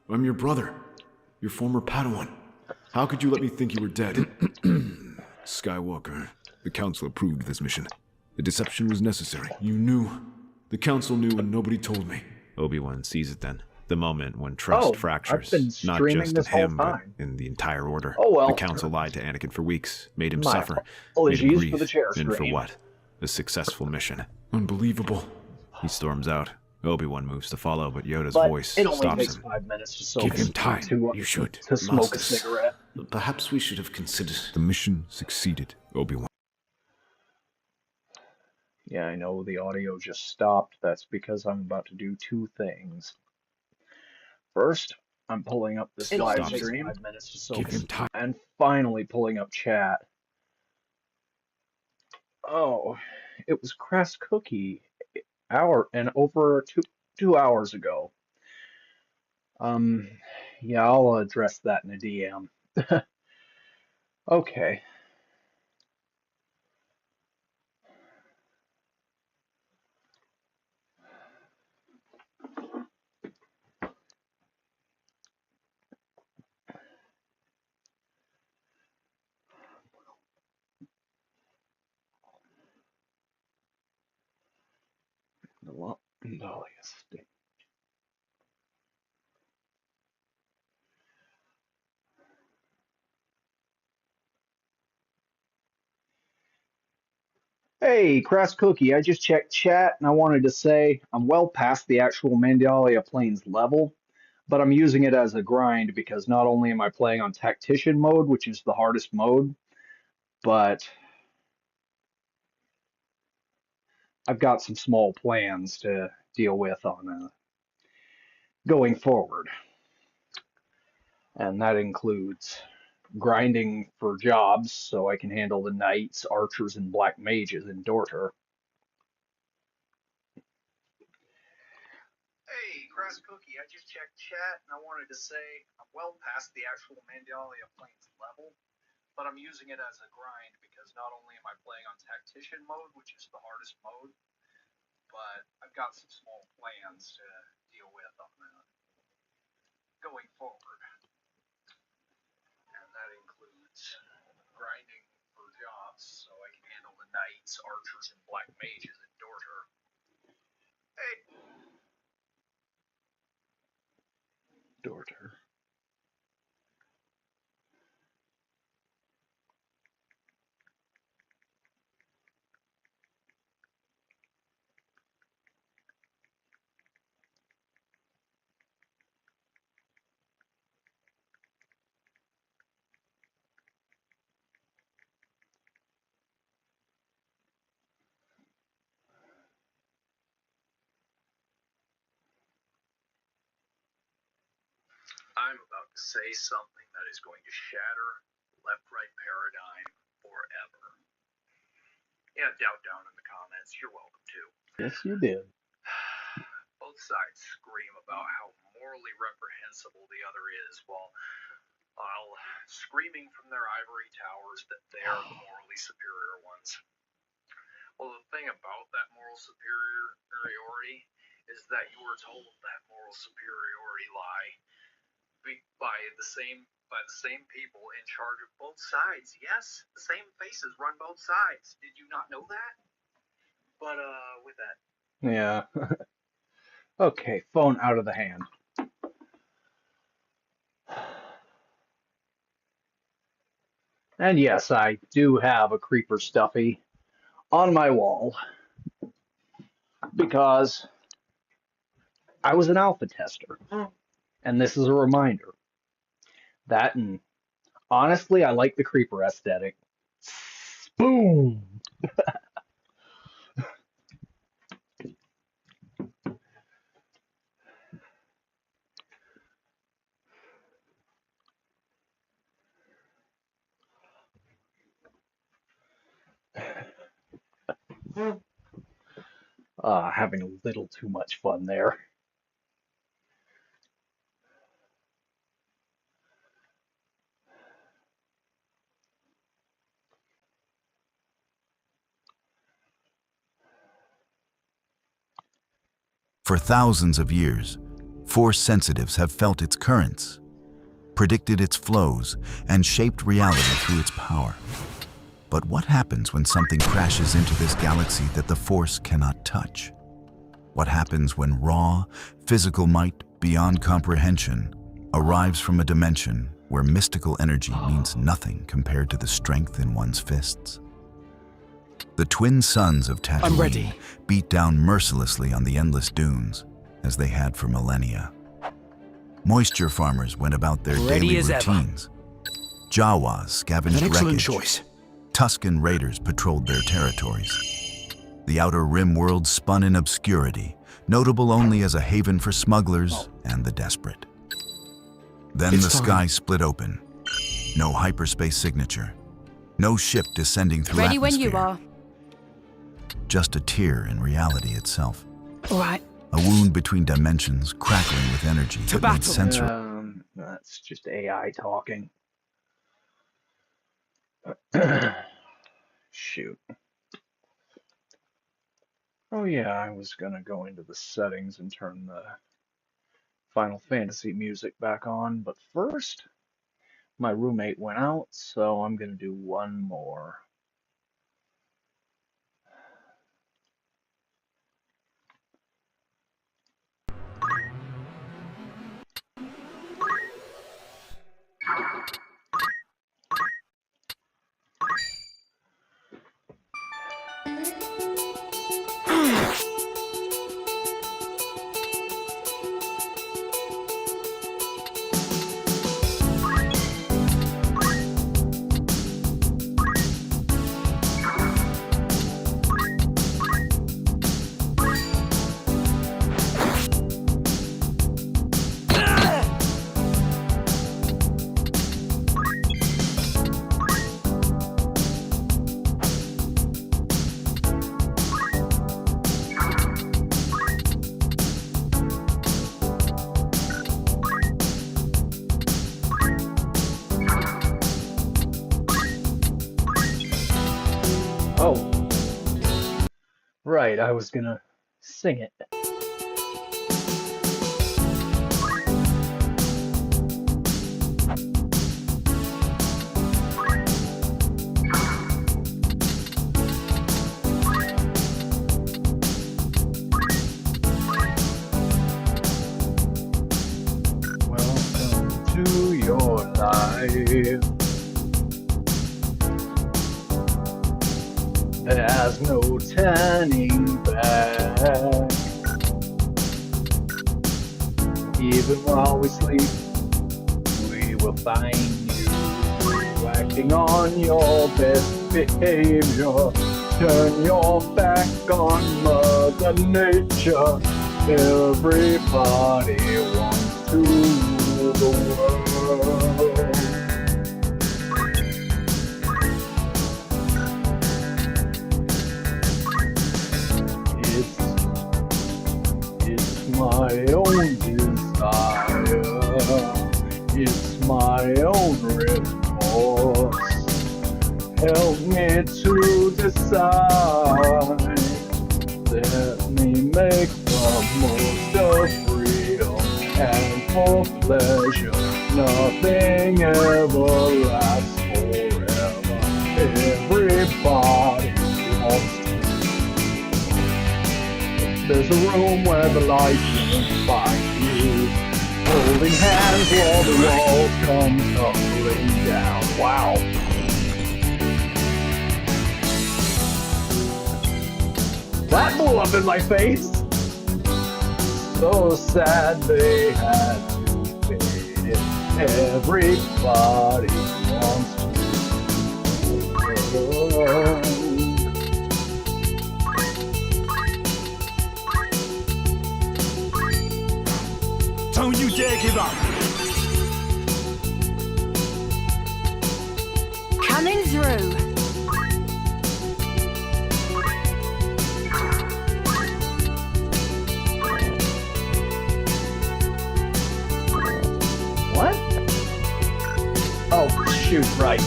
I'm your brother. Your former Padawan. How could you let me think you were dead? Skywalker, the Council approved this mission. The deception was necessary. You knew. The Council knew and nobody told me. Obi-Wan sees it then. The moment when trust fractures, not just in him, but in the entire order. The Council lied to Anakin for weeks, made him suffer, made him grieve, and for what? A successful mission. Unbelievable. He storms out. Obi-Wan moves to follow, but Yoda's voice stops him. 5 minutes to Give him time. You should. To smoke a cigarette. Perhaps we should have considered... The mission succeeded, Obi-Wan. Yeah, I know the audio just stopped. That's because I'm about to do 2 things. First, I'm pulling up this live stream. 5 minutes to soak. Give him time. And finally pulling up chat. Oh, it was Crass Cookie over 2 hours ago. Yeah, I'll address that in a DM. Okay. No, yes. Hey, Crass Cookie, I just checked chat and I wanted to say I'm well past the actual Mandalia Plains level, but I'm using it as a grind because not only am I playing on Tactician mode, which is the hardest mode, but I've got some small plans to deal with on going forward. And that includes grinding for jobs so I can handle the knights, archers, and black mages in Dorter. Hey, Crass Cookie, I just checked chat and I wanted to say I'm well past the actual Mandalia Plains level, but I'm using it as a grind because not only am I playing on Tactician mode, which is the hardest mode, but I've got some small plans to deal with on going forward. And that includes knights, archers, and black mages adored her. Hey. Adored her. I'm about to say something that is going to shatter left-right paradigm forever. Yeah, doubt down in the comments. You're welcome to. Yes, you did. Both sides scream about how morally reprehensible the other is, while screaming from their ivory towers that they are the morally superior ones. Well, the thing about that moral superiority is that you were told that moral superiority lie by the same people in charge of both sides. Yes, the same faces run both sides. Did you not know that? But with that. Yeah. Okay, phone out of the hand. And yes, I do have a creeper stuffy on my wall because I was an alpha tester. And this is a reminder. That, and honestly, I like the creeper aesthetic. Boom! Having a little too much fun there. For thousands of years, Force sensitives have felt its currents, predicted its flows, and shaped reality through its power. But what happens when something crashes into this galaxy that the Force cannot touch? What happens when raw, physical might beyond comprehension arrives from a dimension where mystical energy means nothing compared to the strength in one's fists? The twin suns of Tatooine beat down mercilessly on the endless dunes, as they had for millennia. Moisture farmers went about their daily routines. Jawas scavenged wreckage. Tusken raiders patrolled their territories. The Outer Rim world spun in obscurity, notable only as a haven for smugglers and the desperate. Then the sky split open. No hyperspace signature. No ship descending through atmosphere. Ready when you are. Just a tear in reality itself. All right. A wound between dimensions, crackling with energy that made sense. That's just AI talking. Shoot. Oh yeah, I was gonna go into the settings and turn the Final Fantasy music back on, but first, my roommate went out, so I'm gonna do one more. Right, I was gonna sing it. life. There's no turning back. Even while we sleep, we will find you acting on your best behavior. Turn your back on Mother Nature. Everybody wants to rule the world. It's my own desire. It's my own remorse. Help me to decide. Let me make the most of freedom and for pleasure. Nothing ever lasts forever. Everybody wants to. There's a room where the light won't find you. Holding hands while the walls come tumbling down. Wow. That blew up in my face. So sad they had to fade it. Everybody wants to go. Don't you dare give up. Coming through. What? Oh, shoot, right.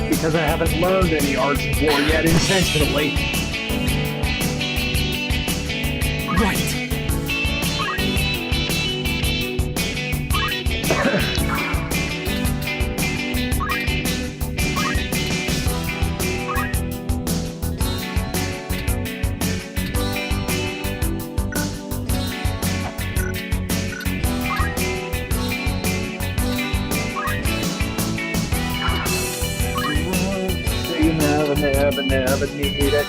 Because I haven't learned any arts war yet intentionally. Right. Never need it.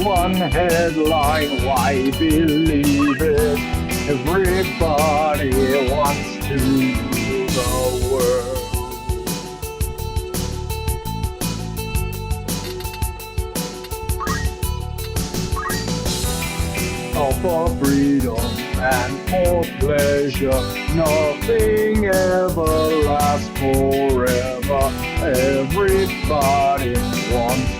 One headline, why believe it? Everybody wants to rule the world. All for freedom and for pleasure. Nothing ever lasts forever. Everybody wants to.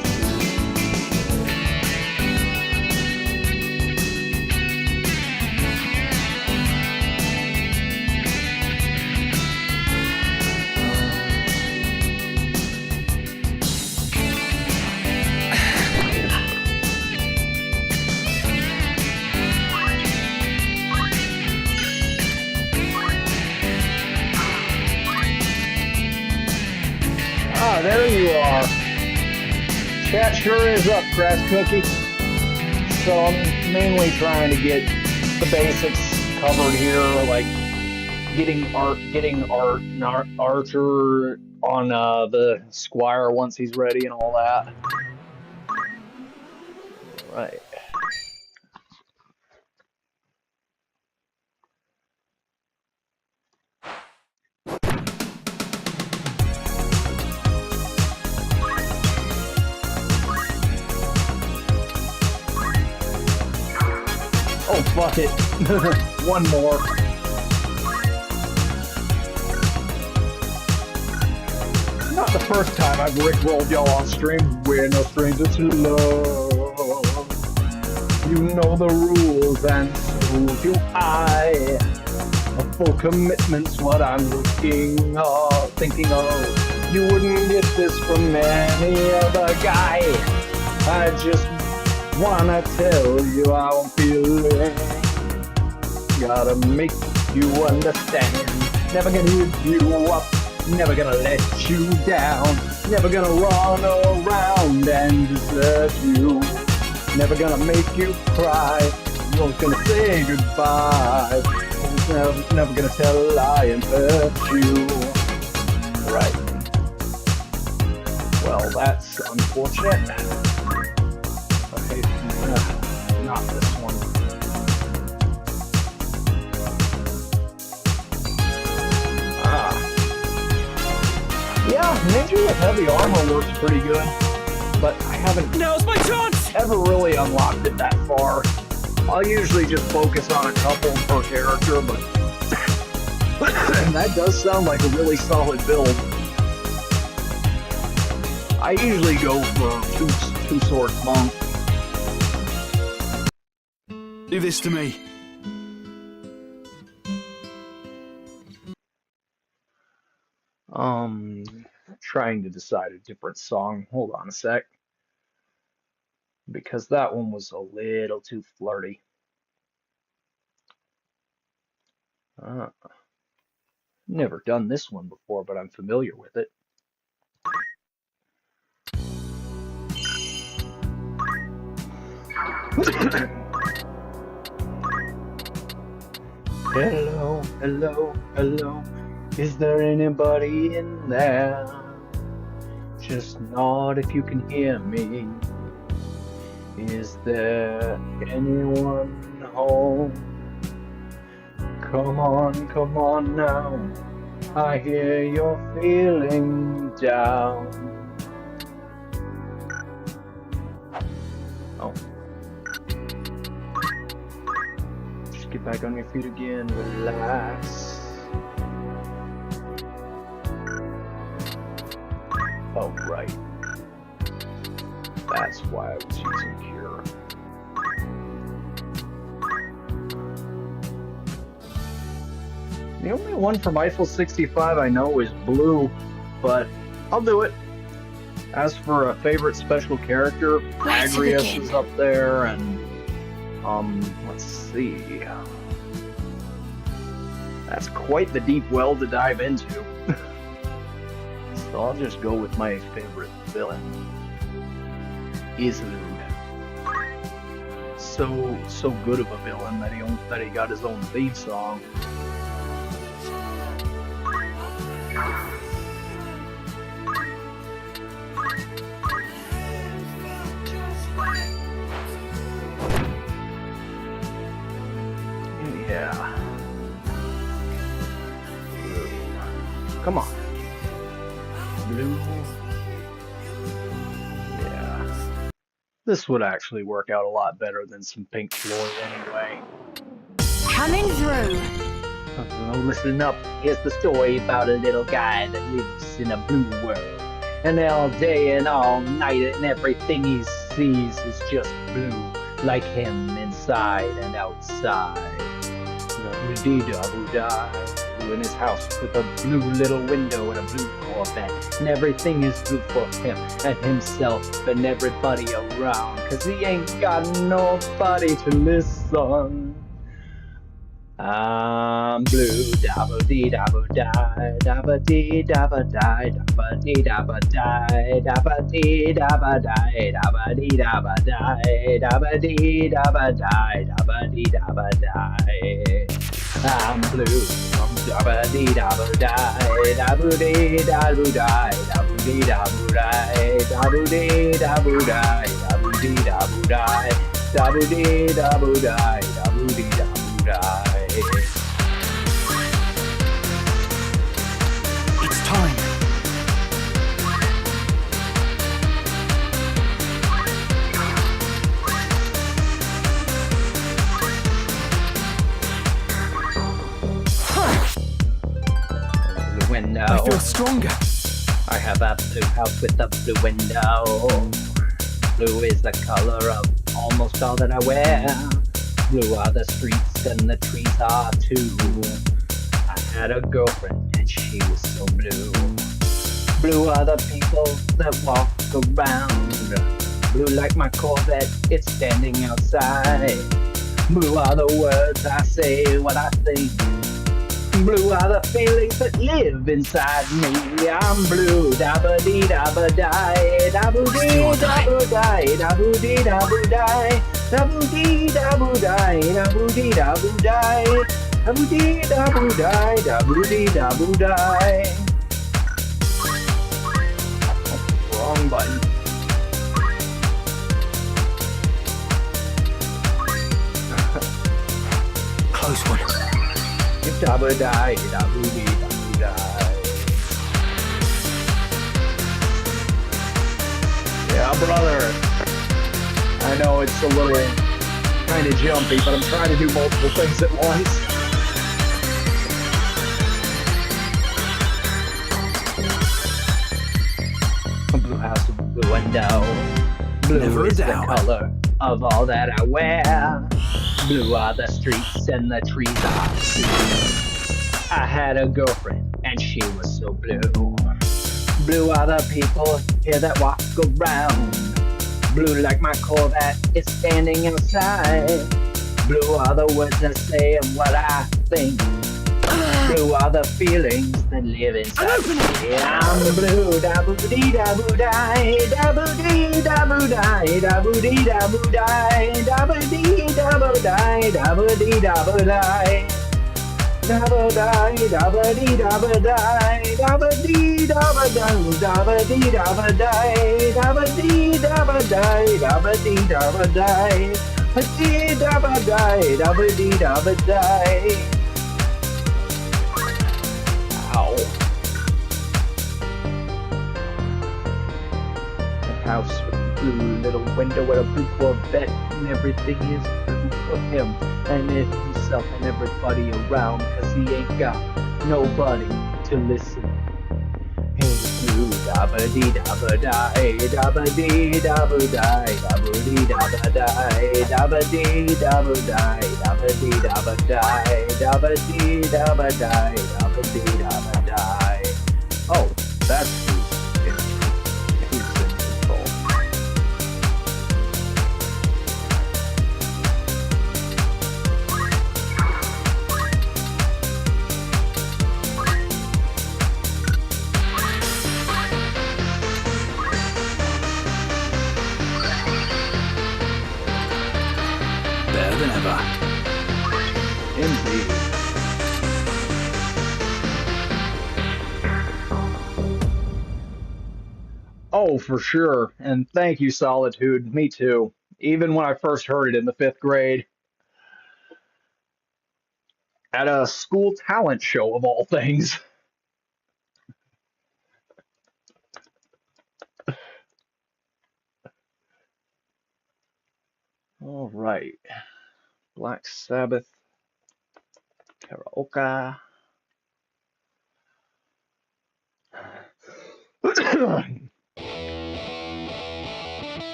Ah, there you are. Chat sure is up, Crash Cookie. So I'm mainly trying to get the basics covered here, like getting Archer on the Squire once he's ready and all that. Right. Oh, fuck it. One more. Not the first time I've rickrolled y'all on stream. We're no stranger to love. You know the rules, and so do I. A full commitment's what I'm thinking of. You wouldn't get this from any other guy. I just wanna tell you how I'm feeling. Gotta make you understand. Never gonna give you up. Never gonna let you down. Never gonna run around and desert you. Never gonna make you cry. I'm gonna say goodbye. Never gonna tell a lie and hurt you. Right. Well, that's unfortunate. Okay, not this one. Yeah, Ninja with heavy armor works pretty good, but I haven't Now's my chance! ever really unlocked it that far. I'll usually just focus on a couple per character, but that does sound like a really solid build. I usually go for two sword monk. Do this to me. Trying to decide a different song. Hold on a sec. Because that one was a little too flirty. Never done this one before, but I'm familiar with it. Hello, hello, hello. Is there anybody in there? Just nod if you can hear me. Is there anyone home? Come on now. I hear you're feeling down. Oh. Just get back on your feet again, relax. Oh, right. That's why I was using Cure. The only one from Eiffel 65 I know is blue, but I'll do it. As for a favorite special character, Agrius is up there, and let's see. That's quite the deep well to dive into. So I'll just go with my favorite villain, Isilud. So good of a villain that he got his own theme song. Yeah. Blue. Come on. Blue. Yeah. This would actually work out a lot better than some Pink Floyd anyway. Coming through. Oh, listen up. Here's the story about a little guy that lives in a blue world. And all day and all night and everything he sees is just blue. Like him inside and outside. Blue-dee-da-boo-die. Blue in his house with a blue little window and a blue Corvette. And everything is blue for him and himself and everybody around. Cause he ain't got nobody to listen. I'm blue, dabba-dee-dabba-die, dabba-dee-dabba-die, dabba-dee-dabba-die, dabba-dee-dabba-die, dabba-dee-dabba-die, dabba-dee-dabba-die, dabba-dee-dabba-die. I'm blue, dabba-dee-dabba-die, dabba-dee-dabba-die, dabba-dee-dabba-die, dabba-dee-dabba-die, dabba-dee-dabba-die, dabba-dee-dabba-die, dabba-dee-dabba-die. It's time. The window. I feel stronger. I have a blue house with a blue window. Blue is the color of almost all that I wear. Blue are the streets and the trees are too. I had a girlfriend and she was so blue. Blue are the people that walk around. Blue like my Corvette, it's standing outside. Blue are the words I say what I think. Blue are the feelings that live inside me. I'm blue, dabba-dee-dabba-die, dabba-dee-dabba-die, dabba-dee-dabba-die, dabba-dee-dabba-die, dabba-dee-dabba-die. Daboo-dee-daboo-die, daboo-dee-daboo-die. Wrong button. Close one. Daboo-die, daboo-dee-daboo-die. Yeah, brother. I know it's a little kind of jumpy, but I'm trying to do multiple things at once. Blue house, blue window. Blue Never is the doubt. color of all that I wear. Blue are the streets and the trees are blue. I had a girlfriend and she was so blue. Blue are the people here that walk around. Blue like my Corvette is standing outside. Blue are the words I say and what I think. Blue are the feelings that live inside me. I'm blue, daboo-dee-daboo-die, daboo-dee-daboo-die, daboo-dee-daboo-die, daboo-dee-daboo-die, daboo-dee-daboo-die. Daboo-die, daboo-dee-daboo-die, daboo-dee-daboo-die, daboo-dee-daboo-die, daboo-dee-daboo-die, daboo-dee-daboo-die, daboo-dee-daboo-die, daboo-dee-daboo-die. Ow. The house with the blue little window with a blue Corvette and everything is blue for him and himself and everybody around, cause he ain't got nobody to listen. Hey, blue, dabba-dee-dabba-die, dabba-dee-dabba-die, dabba-dee-dabba-die, dabba-dee-dabba-die, dabba-dee-dabba-die, dabba-dee-dabba-die, dabba-dee-dabba-die. Oh, that's who's in control. Better than ever. Indeed. Oh, for sure. And thank you, Solitude. Me too. Even when I first heard it in the 5th grade. At a school talent show, of all things. All right. Black Sabbath. Karaoke.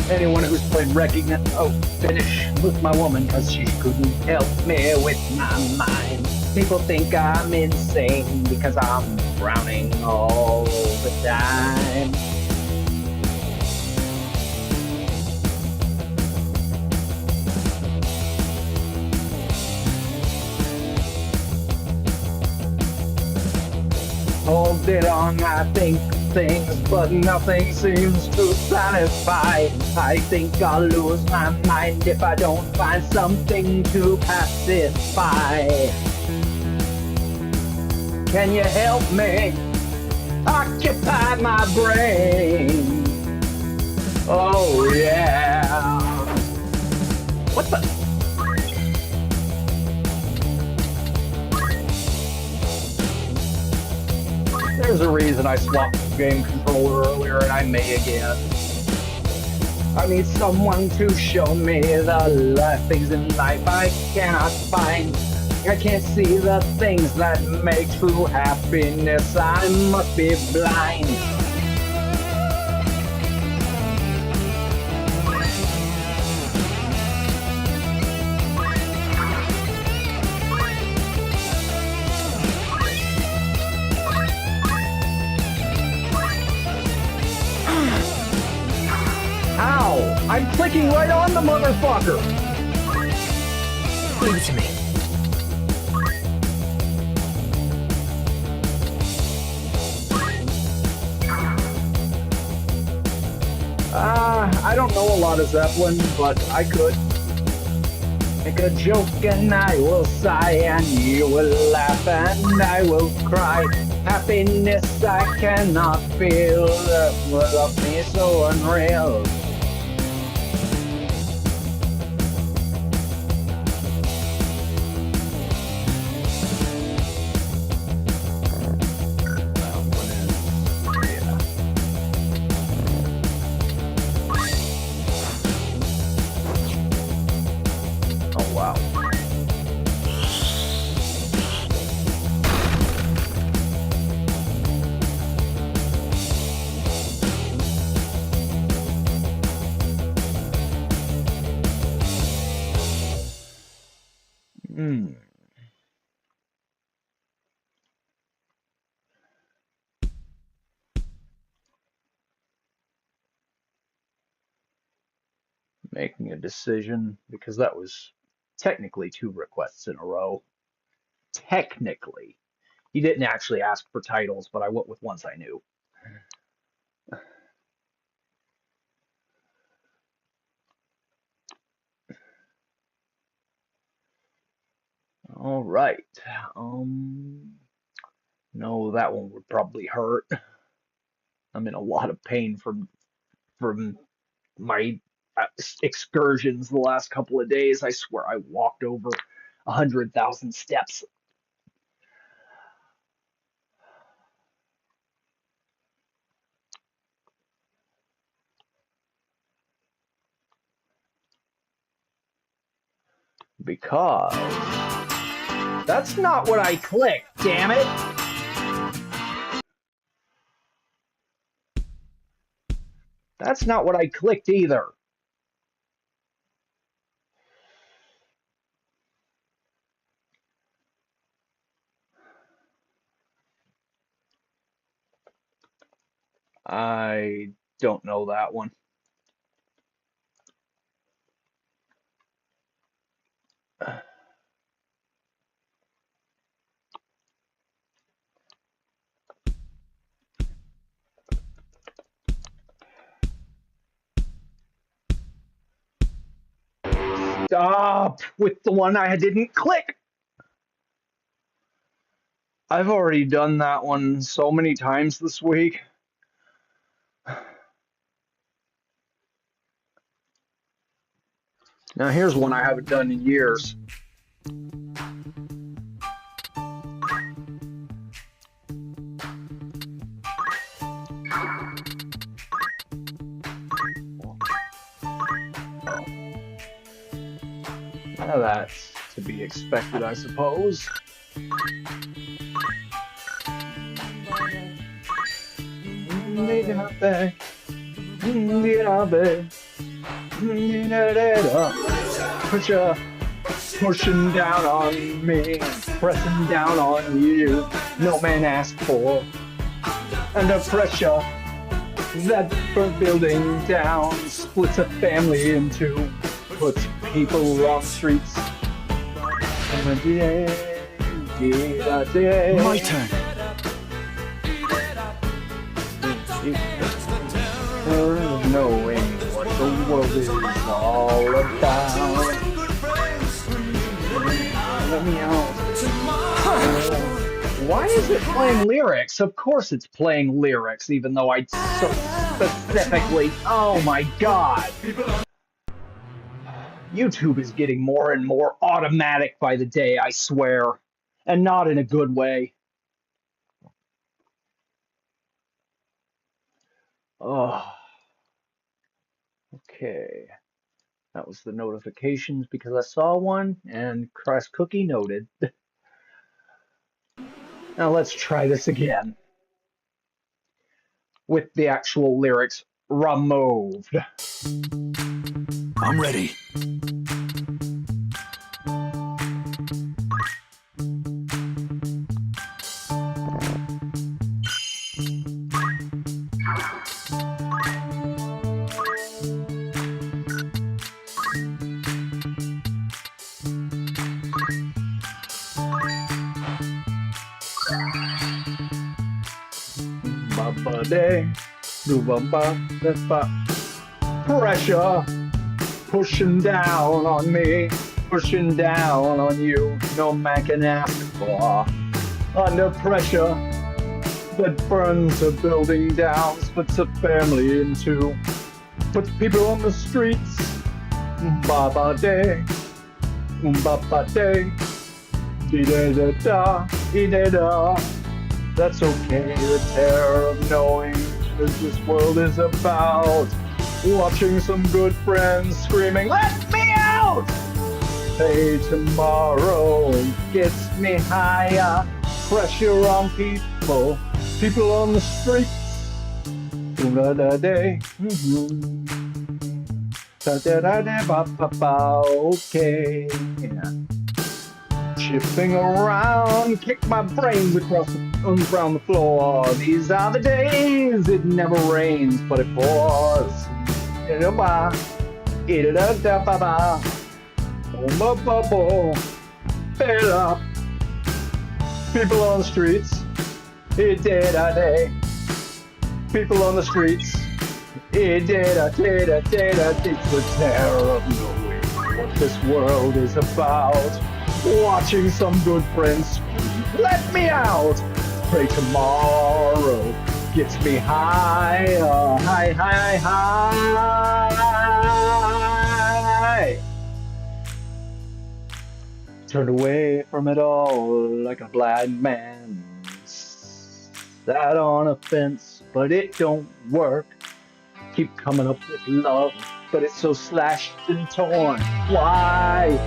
Anyone who's played finish with my woman, cause she couldn't help me with my mind. People think I'm insane because I'm frowning all the time. All day long I think things, but nothing seems to satisfy. I think I'll lose my mind if I don't find something to pacify. Can you help me occupy my brain? Oh yeah. What the? There's a reason I swapped the game controller earlier, and I may again. I need someone to show me the things in life I cannot find. I can't see the things that make true happiness. I must be blind. I'm clicking right on the motherfucker! Leave it to me. I don't know a lot of Zeppelin, but I could. Make a joke and I will sigh, and you will laugh and I will cry. Happiness I cannot feel, love me so unreal. Making a decision, because that was technically 2 requests in a row. Technically. He didn't actually ask for titles, but I went with ones I knew. All right. No, that one would probably hurt. I'm in a lot of pain from my excursions the last couple of days. I swear I walked over 100,000 steps. Because that's not what I clicked, damn it! That's not what I clicked either. I don't know that one. Stop with the one I didn't click. I've already done that one so many times this week. Now here's one I haven't done in years. Now that's to be expected, I suppose. Pushing down on me, pressing down on you. No man asked for. Under pressure, that building down splits a family in two, puts people on streets. My turn. Knowing what the world is all about. Let me out. Why is it playing lyrics? Of course it's playing lyrics, even though I so specifically... Oh my god! YouTube is getting more and more automatic by the day, I swear. And not in a good way. Oh. Okay. That was the notifications because I saw one, and Crust Cookie noted. Now let's try this again. With the actual lyrics removed. I'm ready. pressure, pushing down on me, pushing down on you. No man can ask for. Under pressure that burns a building down, splits a family in two, puts people on the streets. Ba-ba day, ba-ba day, dee-da-da-da, dee-da-da. That's okay, the terror of knowing that this world is about. Watching some good friends screaming, let me out! Hey, tomorrow gets me higher. Pressure on people, people on the streets. Da-da-day, da-da-da-da-ba-ba-ba, okay. Shifting around, kick my brains around the floor. These are the days, it never rains, but it pours. Da-da-da-ba-ba, ba-ba-ba, fill up. People on the streets, day. People on the streets, day. It's the terror of knowing what this world is about. Watching some good friends scream, let me out! Pray tomorrow gets me higher, high. Turned away from it all like a blind man. Sat on a fence, but it don't work. Keep coming up with love, but it's so slashed and torn. Why?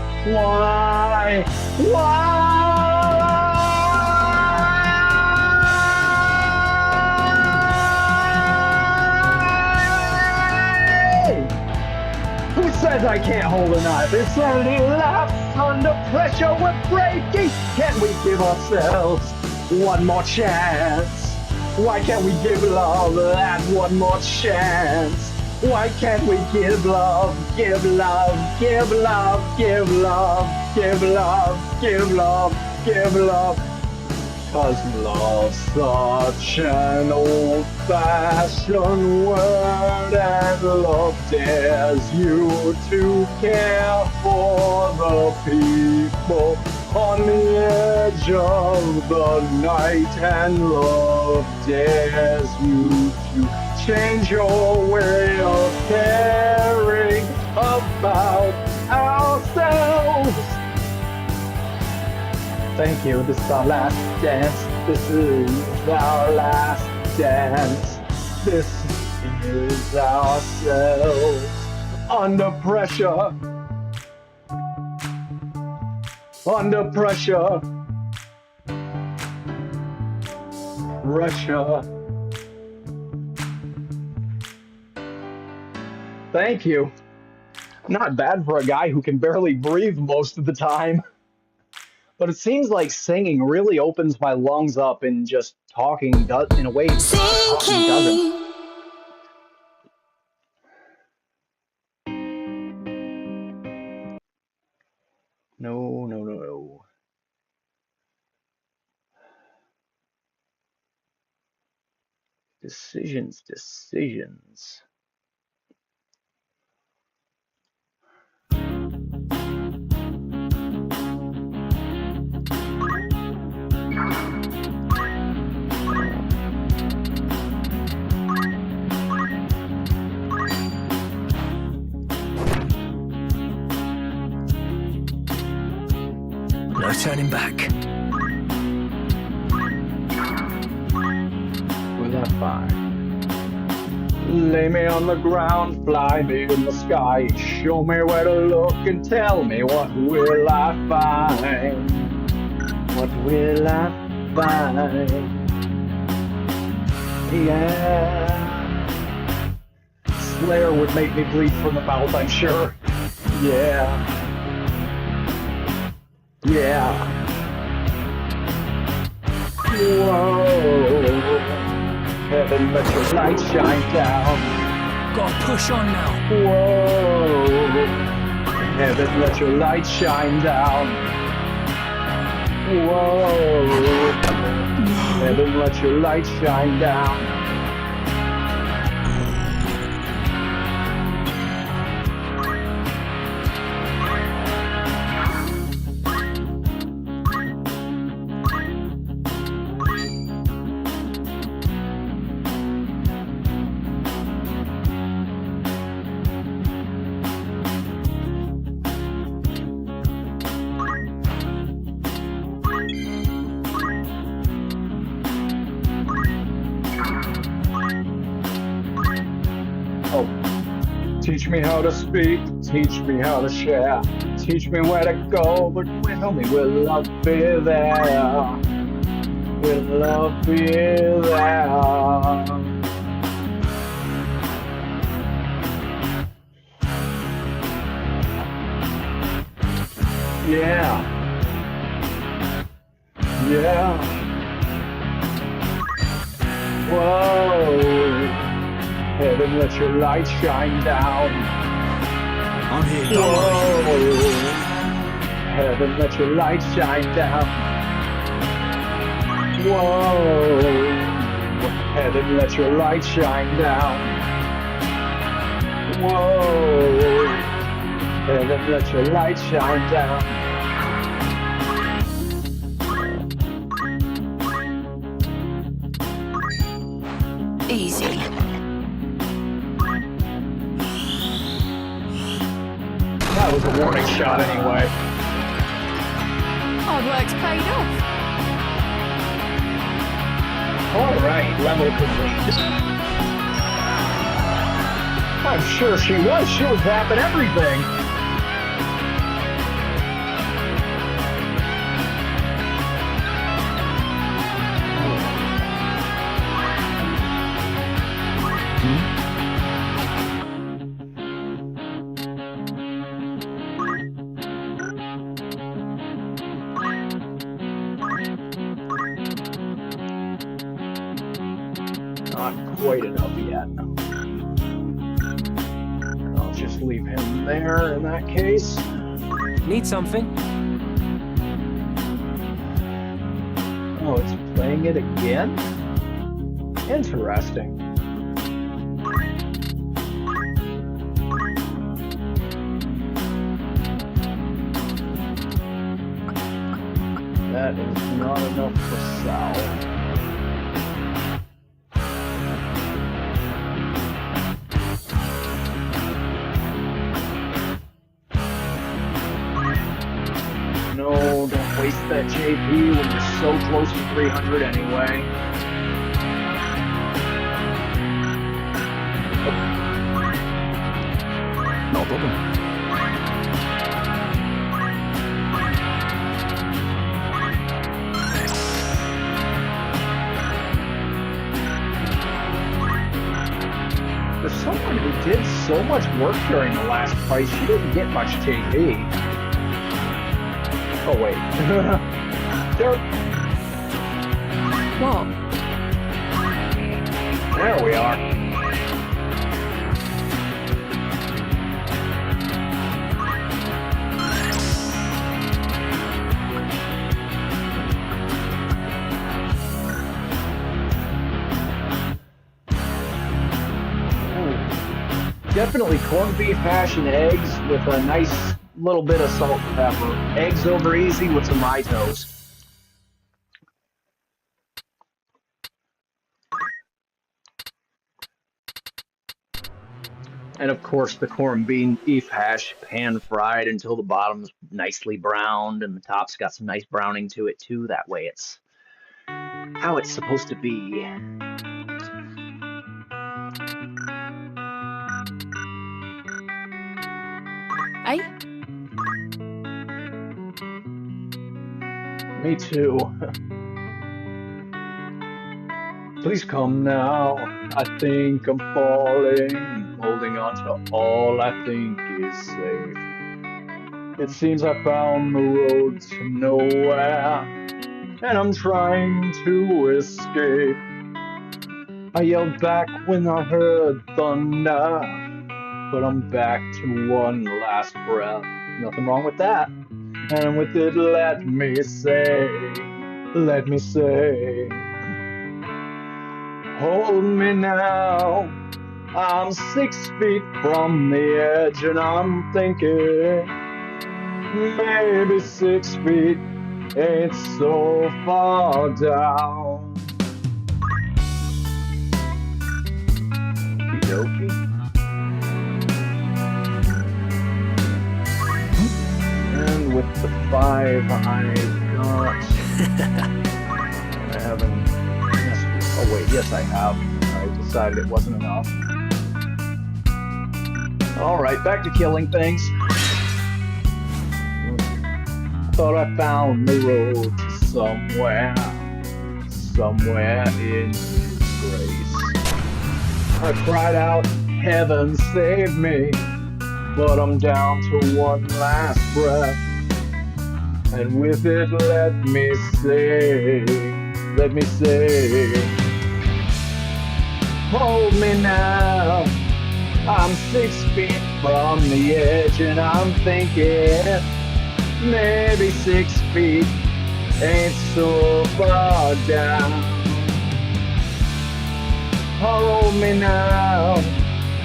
Who says I can't hold a knife? Insanity laughs under pressure, we're breaking. Can't we give ourselves one more chance? Why can't we give love that one more chance? Why can't we give love, give love, give love, give love, give love, give love, give love? 'Cause love's such an old-fashioned word, and love dares you to care for the people on the edge of the night, and love dares you to change your way of caring about ourselves. Thank you, this is our last dance. This is our last dance. This is ourselves. Under pressure. Under pressure. Pressure. Thank you. Not bad for a guy who can barely breathe most of the time. But it seems like singing really opens my lungs up, and just talking does, in a way, talking doesn't. No. Decisions. No turning back. Will I find? Lay me on the ground, fly me in the sky, show me where to look and tell me what will I find? What will I find? Yeah. Slayer would make me bleed from the mouth, I'm sure. Yeah. Whoa. Heaven, let your light shine down. Gotta push on now. Whoa. Heaven, let your light shine down. Whoa. Heaven, let your light shine down. Oh. Teach me how to speak, teach me how to share, teach me where to go, but tell me will love be there? Will love be there? Yeah. Yeah. Whoa. Heaven, let your light shine down. I'm here, Whoa. Heaven, let your light shine down. Whoa. Heaven, let your light shine down. Whoa. Heaven, let your light shine down. Easy. That was a warning shot anyway. Hard work's paid off. Alright, level complete. I'm sure she was zapping everything. Not quite enough yet. I'll just leave him there in that case. Need something? Oh, it's playing it again? Interesting. That is not enough for Sal. No, don't waste that JP when you're so close to 300 anyway. No problem. For someone who did so much work during the last fight, she didn't get much JP. Oh wait. What? There we are. Definitely corned beef hash and eggs with a nice little bit of salt and pepper. Eggs over easy with some rye toast. And of course the corned beef hash pan fried until the bottom's nicely browned and the top's got some nice browning to it too. That way it's how it's supposed to be. Eh? Me too. Please come now. I think I'm falling, holding on to all I think is safe. It seems I found the road to nowhere, and I'm trying to escape. I yelled back when I heard thunder, but I'm back to one last breath. Nothing wrong with that. And with it, let me say, hold me now. I'm 6 feet from the edge and I'm thinking, maybe 6 feet ain't so far down. Okey-dokey. And with the 5 I got, I haven't. Oh wait, yes I have. I decided it wasn't enough. Alright, back to killing things. Thought I found the road to somewhere in disgrace. I cried out, heaven save me, but I'm down to one last breath. And with it, let me say, hold me now. I'm 6 feet from the edge and I'm thinking, maybe 6 feet ain't so far down. Hold me now.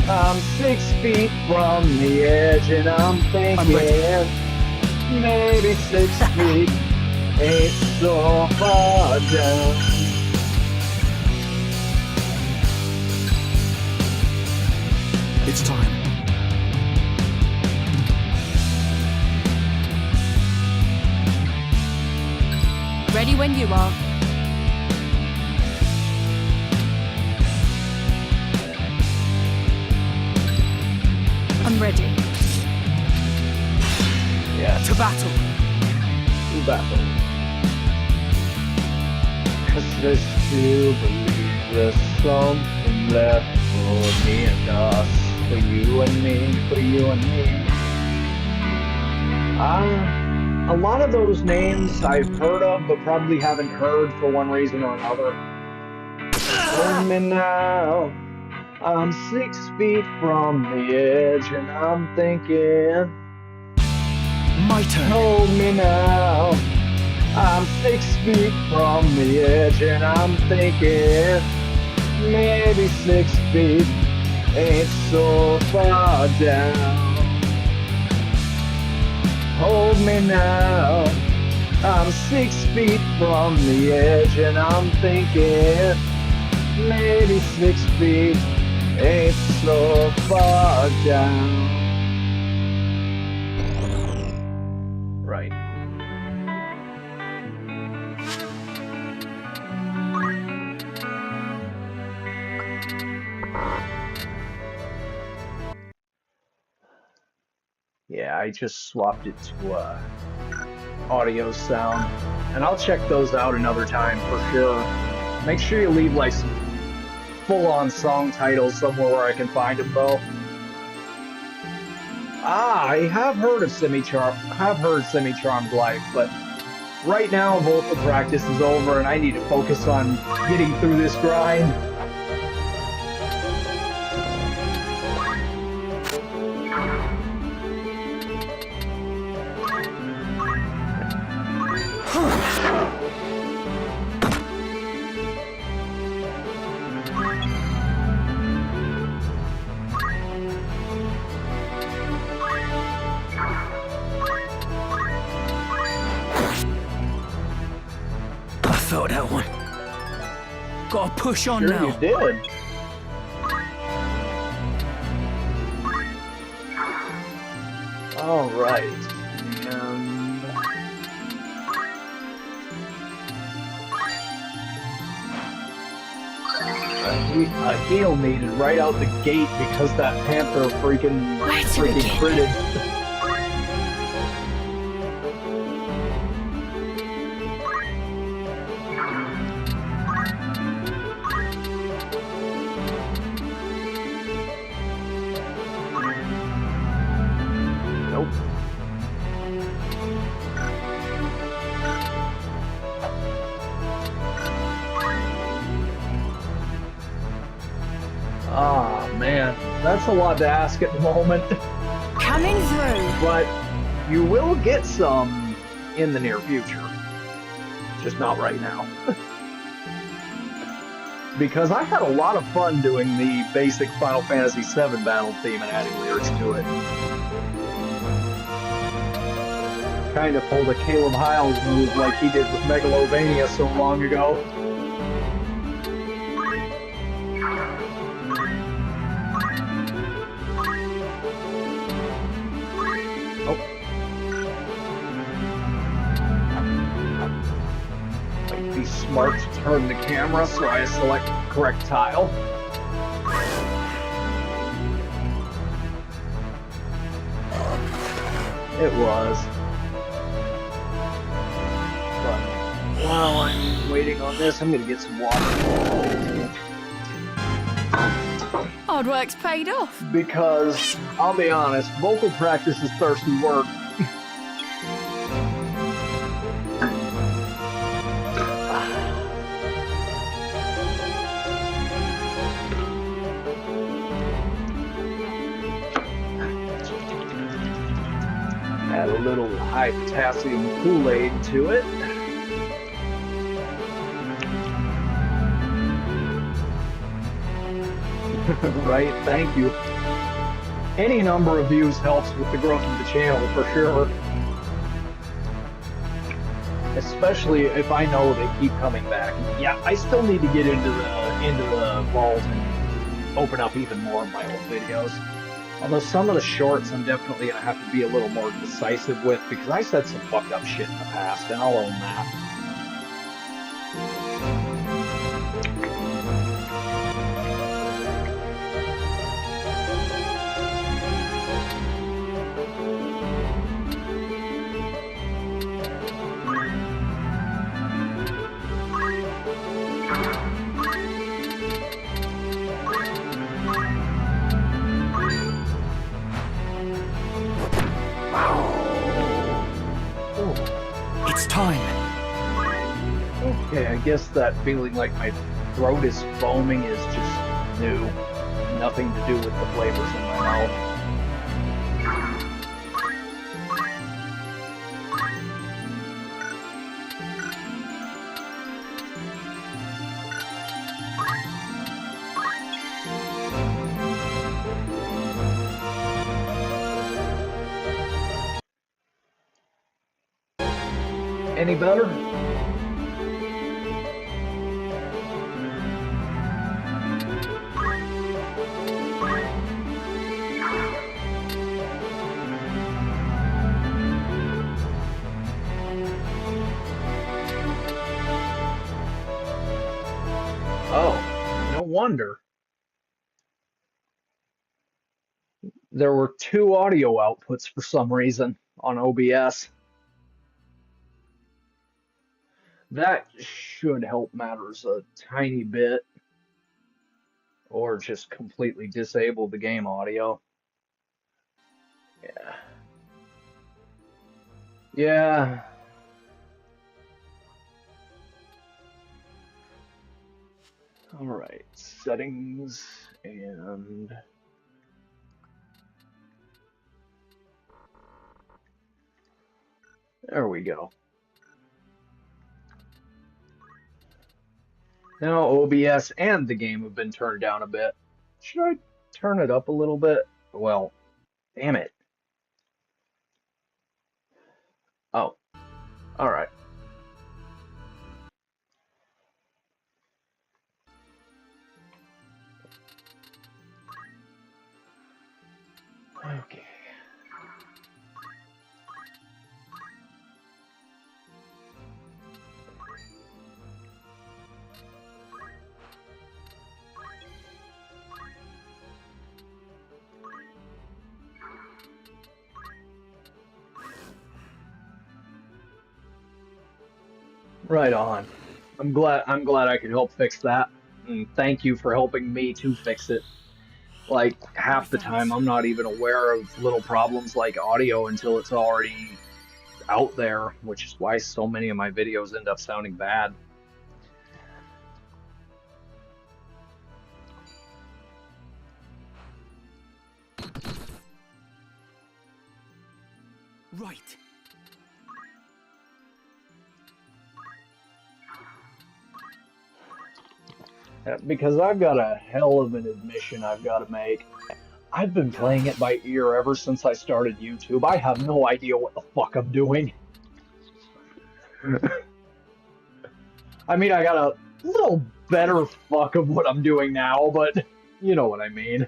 I'm 6 feet from the edge and I'm thinking, maybe 6 feet ain't so far down. It's time. Ready when you are. I'm ready. Yes. To battle. To battle. 'Cause I still believe there's something left for me and us. For you and me, for you and me. A lot of those names I've heard of, but probably haven't heard for one reason or another. Hold me now. I'm 6 feet from the edge and I'm thinking, my turn. Hold me now. I'm 6 feet from the edge and I'm thinking, maybe 6 feet ain't so far down. Hold me now. I'm 6 feet from the edge and I'm thinking, maybe 6 feet ain't so far down. Right. Yeah, I just swapped it to audio sound, and I'll check those out another time for sure. Make sure you leave like some full-on song titles somewhere where I can find them though. I have heard of Semi-Charmed Life, but right now vocal practice is over and I need to focus on getting through this grind. That one. Gotta push on now. You did. All right. And a heal needed right out the gate because that panther freaking critted. That's a lot to ask at the moment. Coming through. But you will get some in the near future. Just not right now. Because I had a lot of fun doing the basic Final Fantasy VII battle theme and adding lyrics to it. Kind of pulled a Caleb Hyles move like he did with Megalovania so long ago. Smart to turn the camera so I select the correct tile. It was. But while I'm waiting on this, I'm gonna get some water. Hard work's paid off. Because, I'll be honest, vocal practice is thirsty work. Add a little high potassium Kool-Aid to it. Right, thank you. Any number of views helps with the growth of the channel for sure. Especially if I know they keep coming back. Yeah, I still need to get into the vault and open up even more of my old videos. Although some of the shorts I'm definitely gonna have to be a little more decisive with because I said some fucked up shit in the past, and I'll own that. It's time. Okay, I guess that feeling like my throat is foaming is just new. Nothing to do with the flavors in my mouth. Any better? Oh, no wonder. There were two audio outputs for some reason on OBS. That should help matters a tiny bit. Or just completely disable the game audio. Yeah. Yeah. Alright, settings and... There we go. Now OBS and the game have been turned down a bit. Should I turn it up a little bit? Well, damn it. Oh, alright. Okay. Right on. I'm glad I could help fix that. And thank you for helping me to fix it. Like, half the time I'm not even aware of little problems like audio until it's already out there, which is why so many of my videos end up sounding bad. Right. Because I've got a hell of an admission I've got to make. I've been playing it by ear ever since I started YouTube. I have no idea what the fuck I'm doing. I mean, I got a little better fuck of what I'm doing now, but you know what I mean.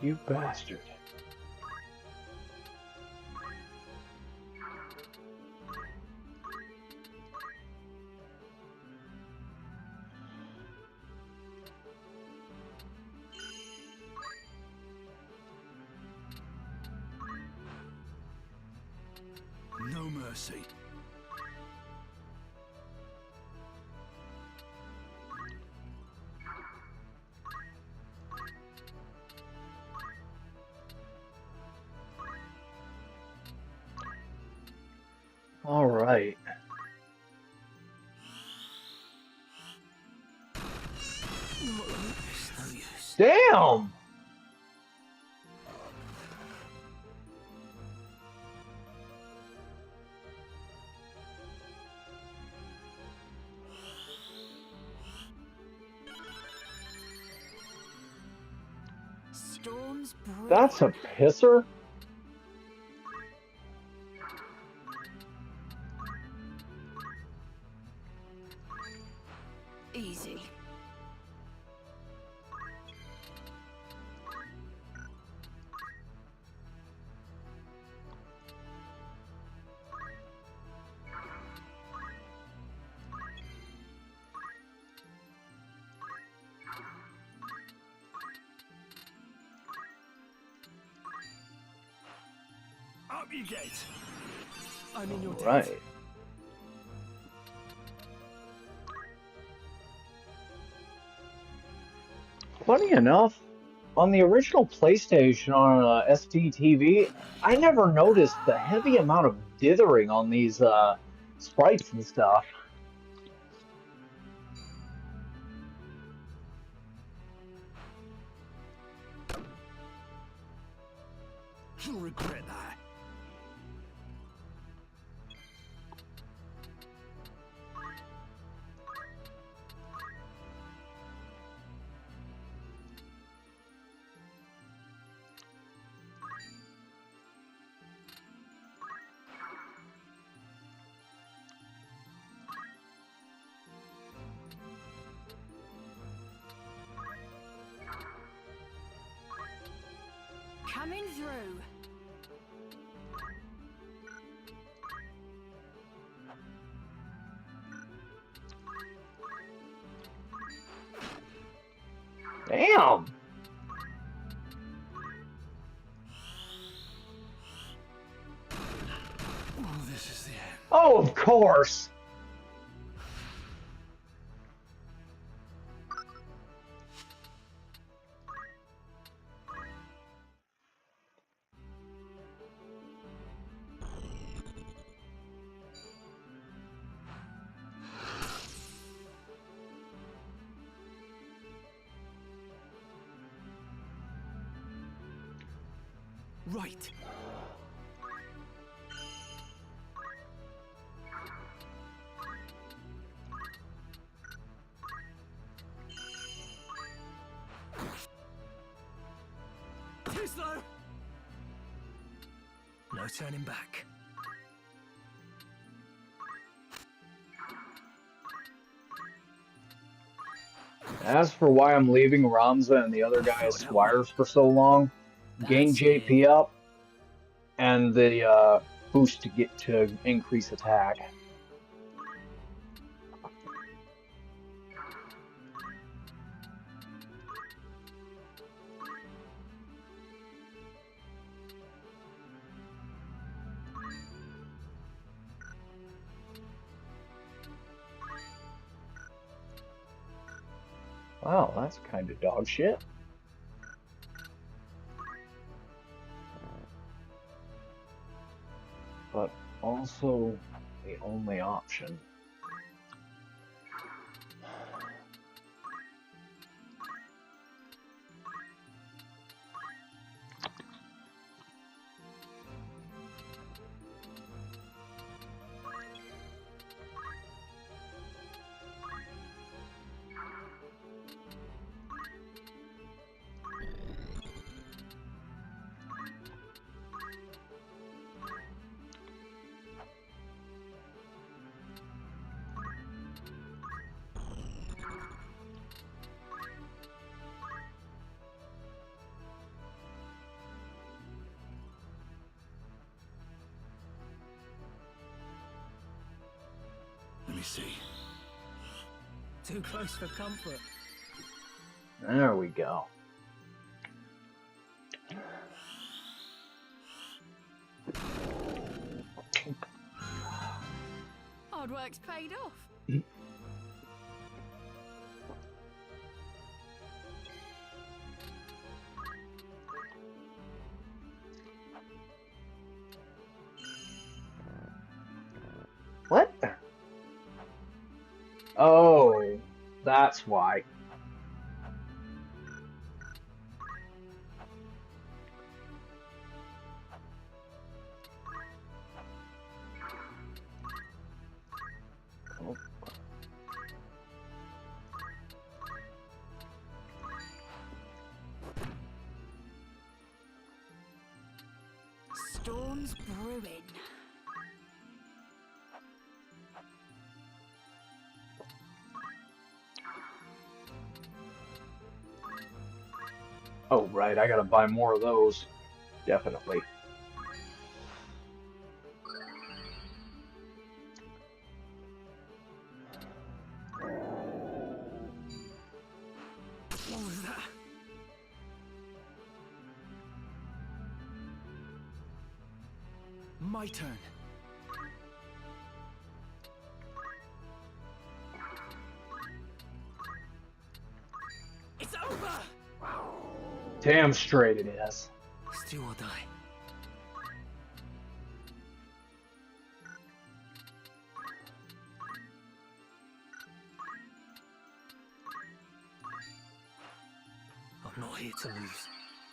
You bastard. No mercy. All right. Damn! Storms brew. That's a pisser? Easy. Up you get. I'm in your debt. Right. Funny enough, on the original PlayStation on SD TV, I never noticed the heavy amount of dithering on these sprites and stuff. You'll regret that. Coming through. Damn! Oh, this is the end. Oh, of course! Right. Too slow. No turning back. As for why I'm leaving Ramza and the other guys Squires for so long, gain JP up, and the boost to get to increase attack. Wow, that's kind of dog shit. But also the only option. me see. Too close for comfort. There we go. Hard work's paid off. What? Oh, that's why. Oh. Storm's brewing. Oh, right, I gotta buy more of those. Definitely. What was that? My turn. It's over! Damn straight it is. Still or die. I'm not here to lose.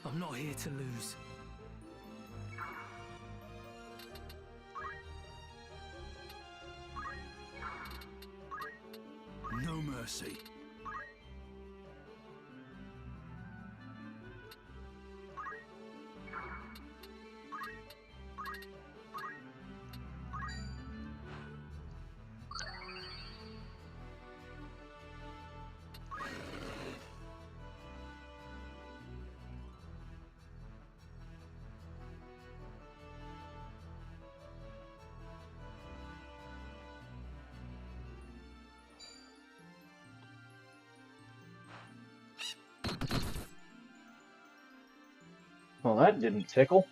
I'm not here to lose. No mercy. Well, that didn't tickle.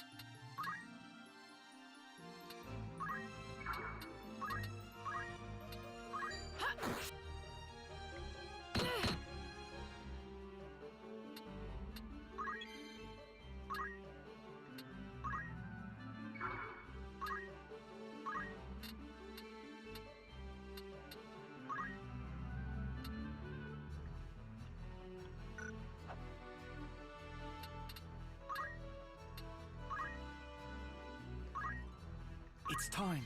It's time.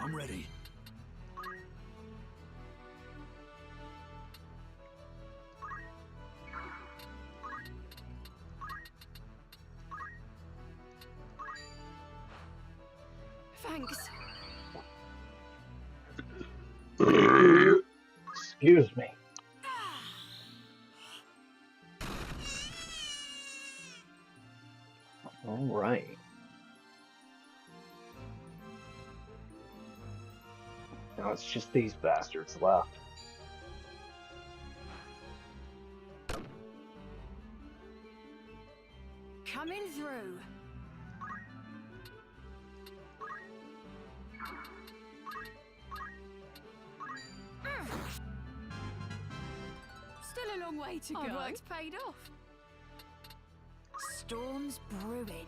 I'm ready. Thanks. Excuse me. All right. Now it's just these bastards left. Coming through. Still a long way to go. Hard work's paid off. Storm's brewing.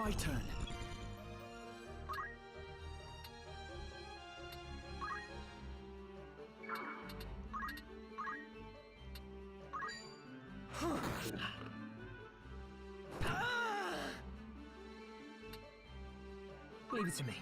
my turn. Leave it to me.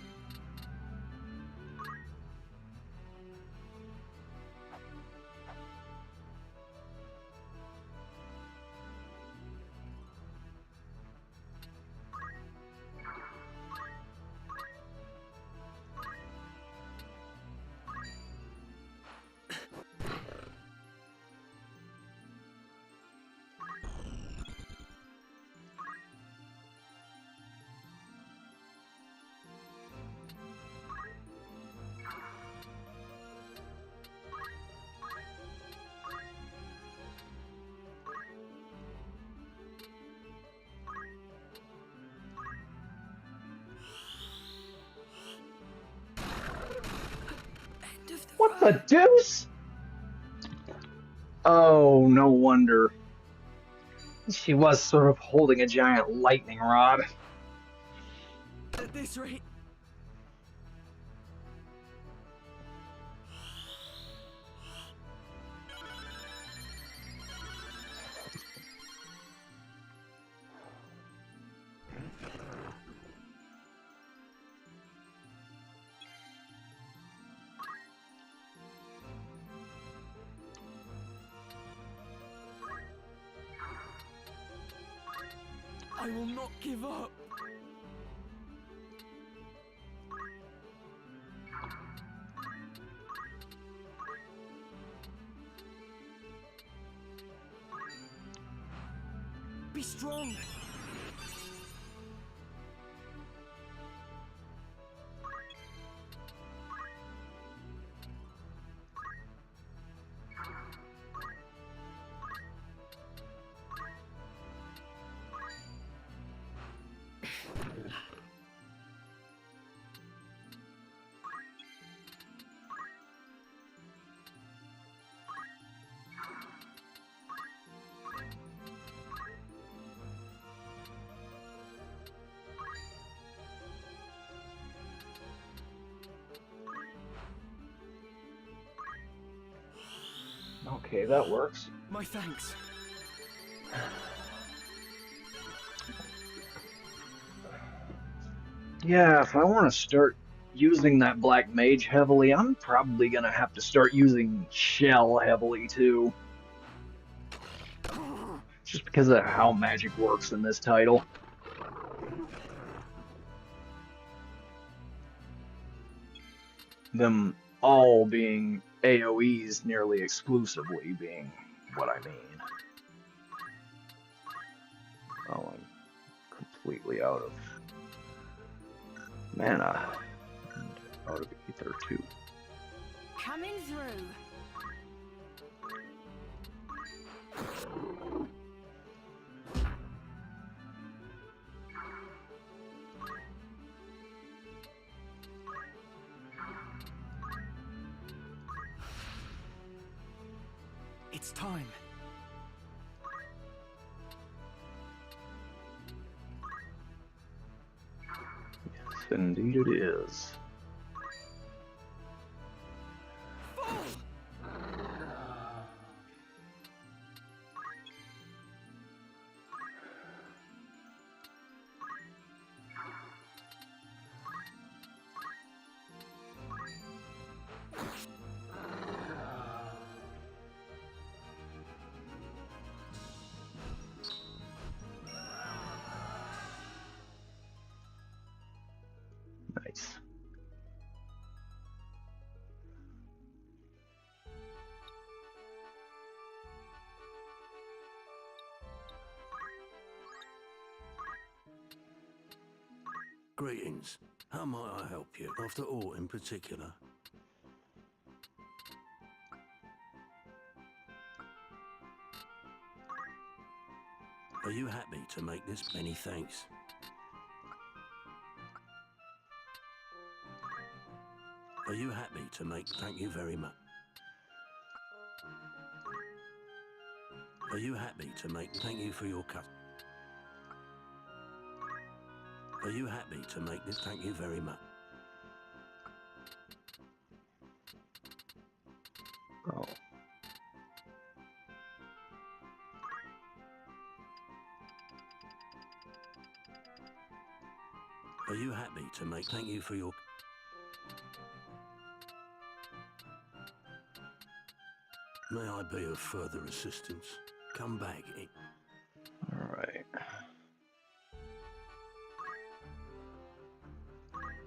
What the deuce? Oh, no wonder. She was sort of holding a giant lightning rod. At this rate. I will not give up. Be strong. Okay, that works. My thanks. Yeah, if I want to start using that black mage heavily, I'm probably gonna have to start using shell heavily too. Just because of how magic works in this title. Them all being AoEs nearly exclusively being what I mean. Oh, I'm completely out of mana and out of ether too. Coming through. It's time. Yes, indeed it is. Nice. Greetings. How might I help you? After all, in particular. Are you happy to make this? Many thanks. Are you happy to make? Thank you very much. Are you happy to make? Thank you for your cut. Are you happy to make this? Thank you very much. Oh. Are you happy to make? Thank you for your... May I be of further assistance? Come back. Alright.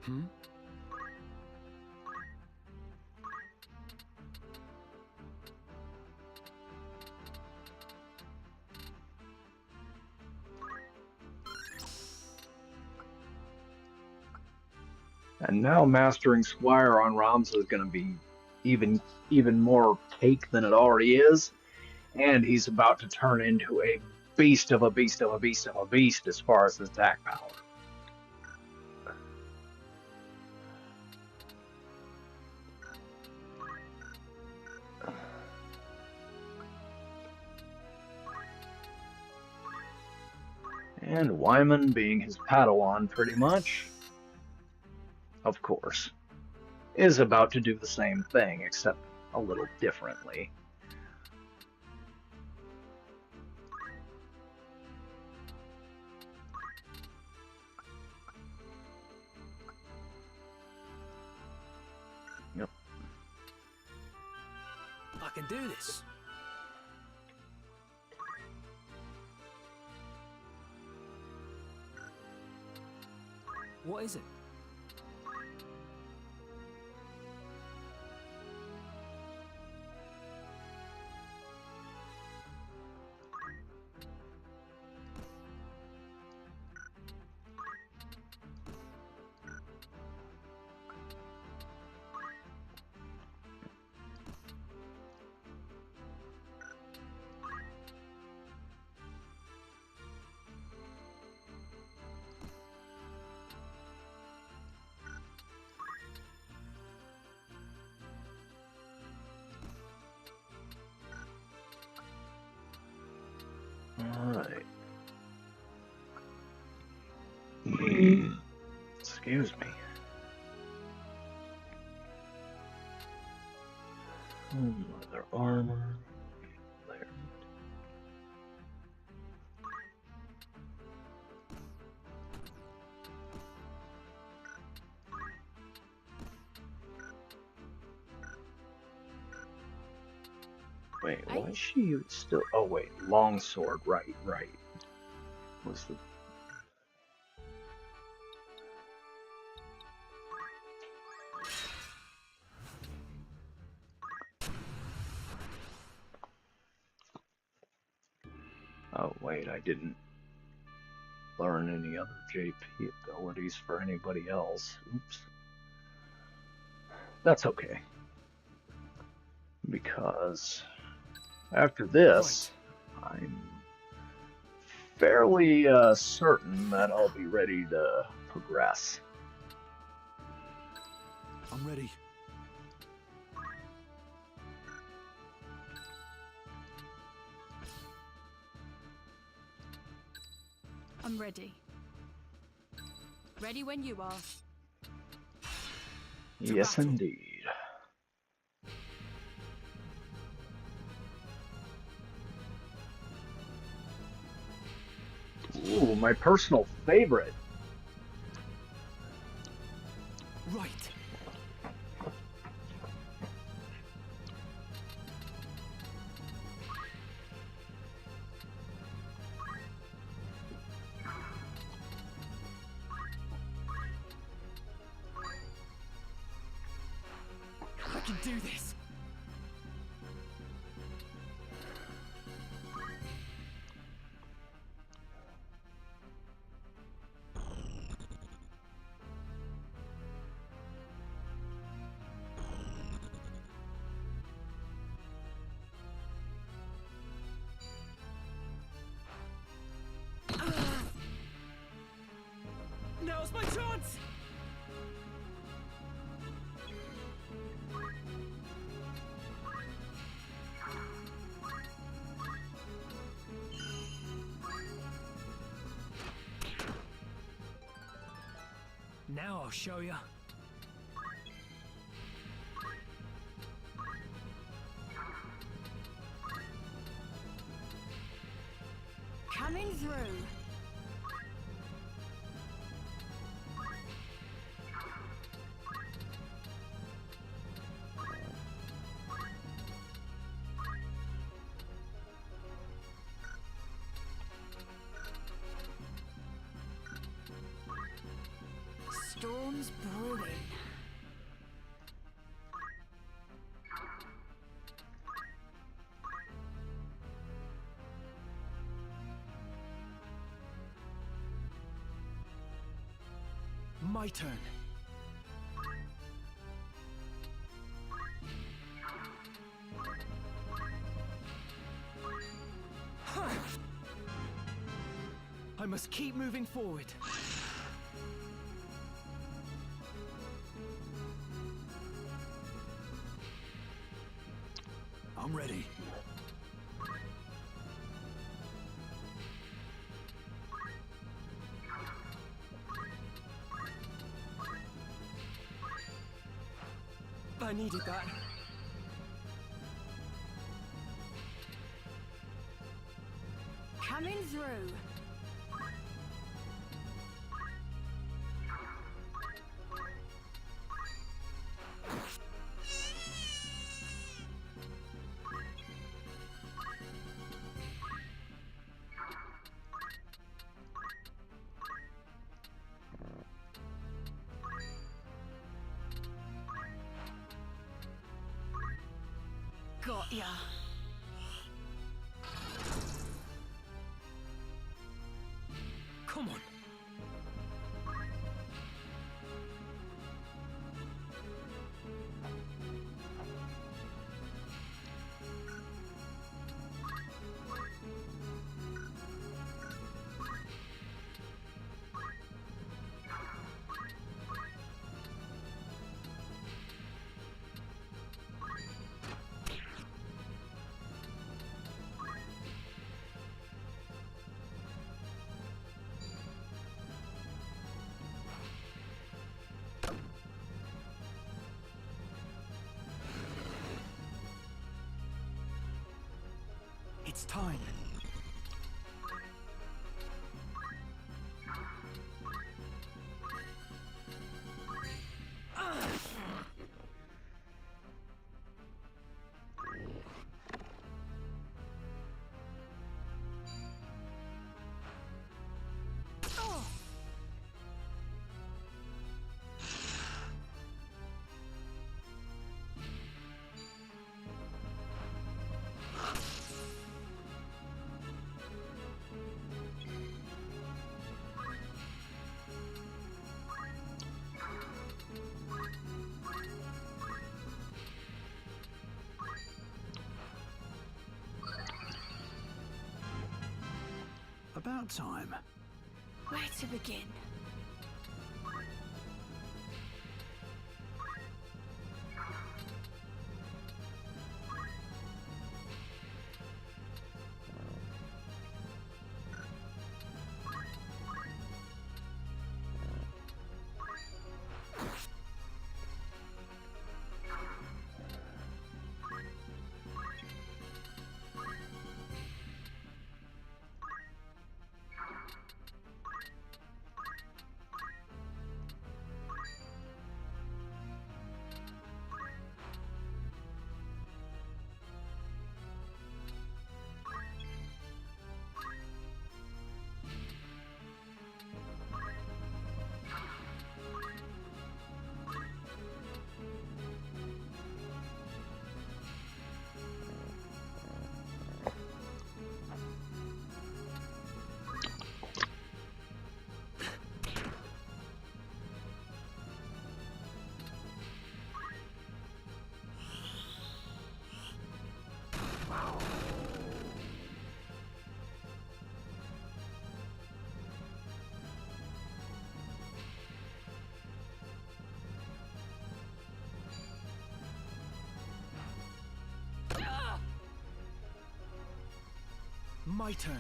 Hmm? And now mastering Squire on Ramza is going to be even more cake than it already is. And he's about to turn into a beast of a beast of a beast of a beast as far as his attack power. And Wyman, being his Padawan pretty much, of course, is about to do the same thing, except a little differently. Yep. I can do this. What is it? Alright. Excuse me. Leather armor. There. Wait, why is she still? Oh wait, longsword. Right. Was the? Oh wait, I didn't learn any other JP abilities for anybody else. Oops. That's okay. Because after this, I'm fairly certain that I'll be ready to progress. I'm ready. I'm ready. Ready when you are. Yes, indeed. Ooh, my personal favorite. Right. I can do this. Now's my chance! Now I'll show you. Coming through. Storm's brewing. My turn. I must keep moving forward. I'm ready. I needed that. Coming through. Got ya. Come on. It's time. About time. Where to begin? My turn.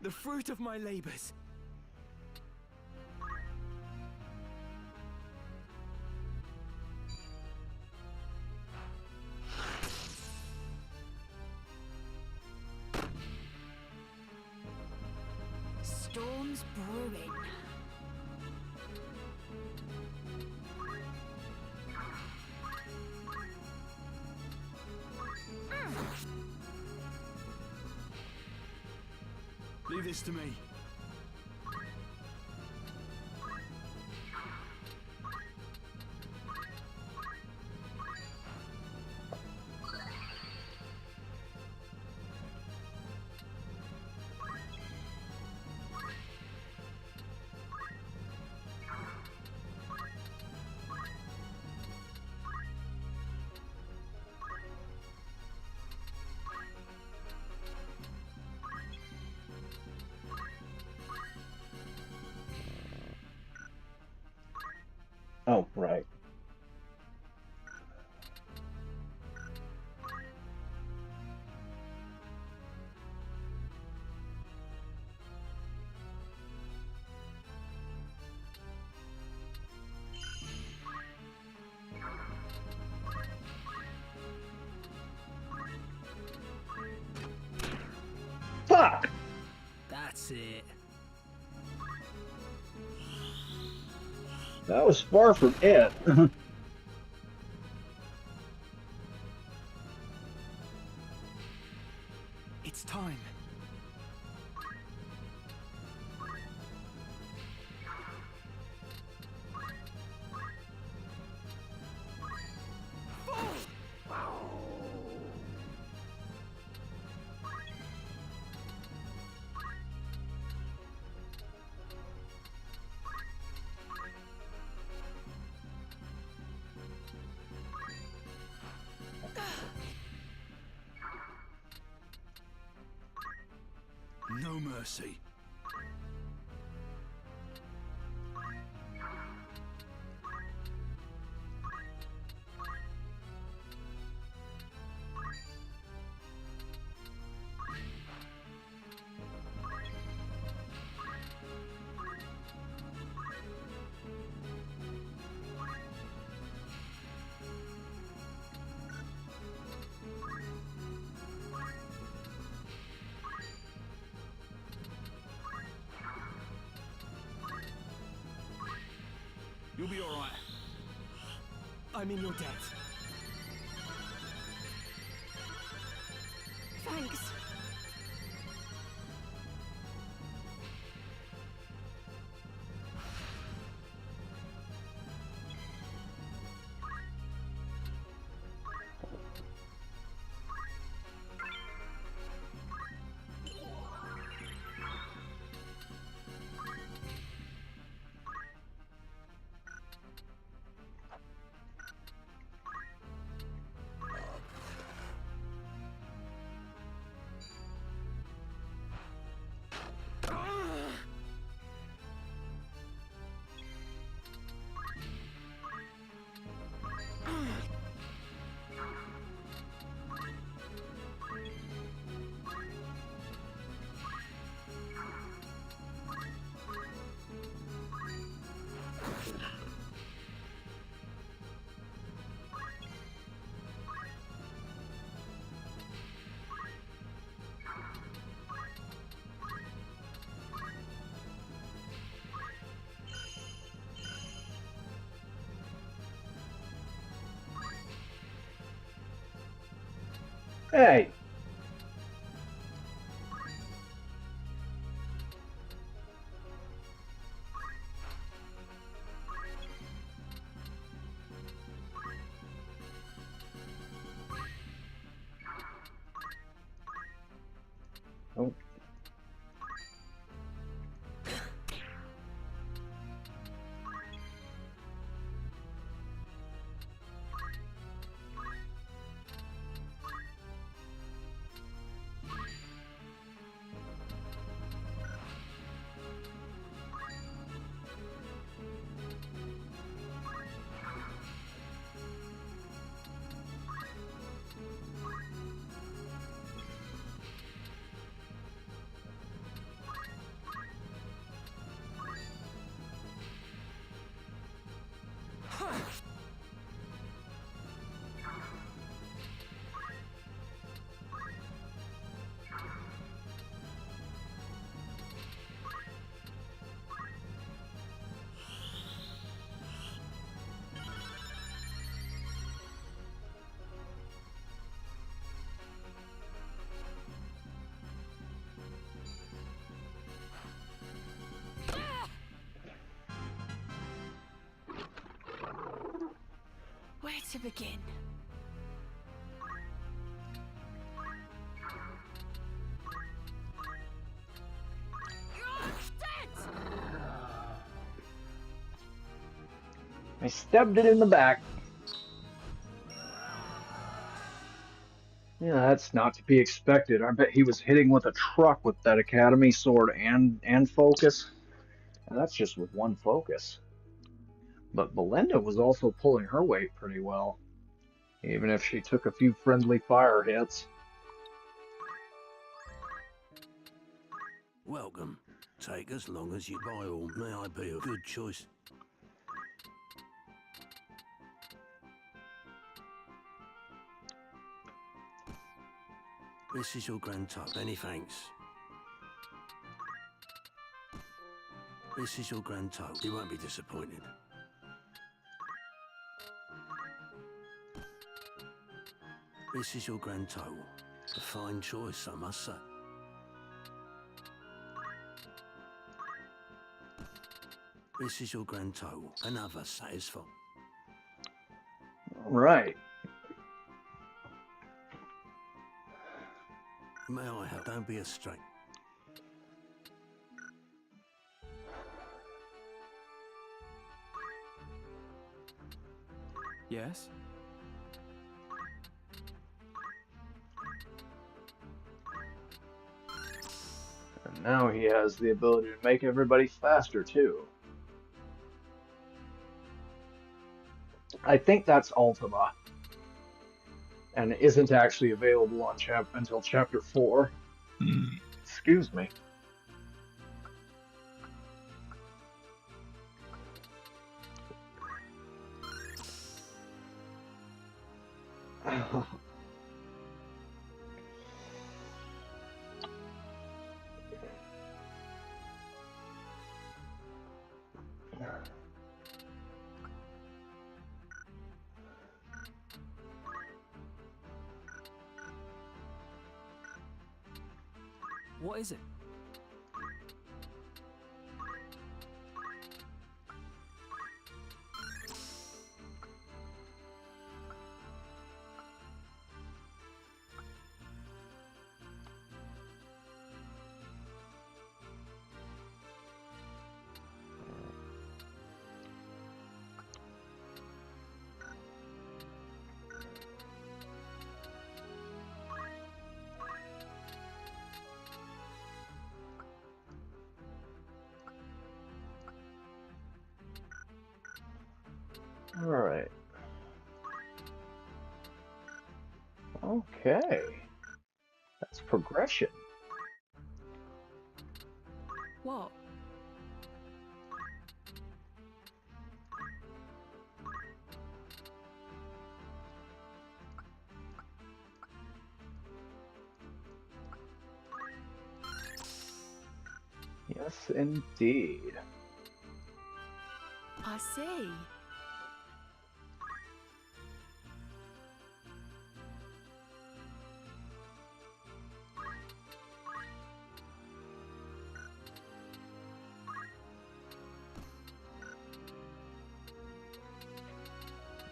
The fruit of my labors. Storms brewing. Leave this to me. Oh, right. Fuck! That's it. That was far from it. It's time. No mercy. You'll be all right. I'm in your debt. Thanks. Hey! Oh. to begin? I stabbed it in the back. Yeah, that's not to be expected. I bet he was hitting with a truck with that Academy sword and focus. And that's just with one focus. But Belinda was also pulling her weight pretty well, even if she took a few friendly fire hits. Welcome. Take as long as you by all. May I be a good choice? This is your grand total. Many thanks. This is your grand total. You won't be disappointed. This is your grand total. A fine choice, I must say. This is your grand total. Another satisfying. All right. May I help? Don't be a straight. Yes? And now he has the ability to make everybody faster, too. I think that's Ultima. And isn't actually available on until Chapter 4. Excuse me. What is it? All right. Okay. That's progression. What? Yes, indeed. I see.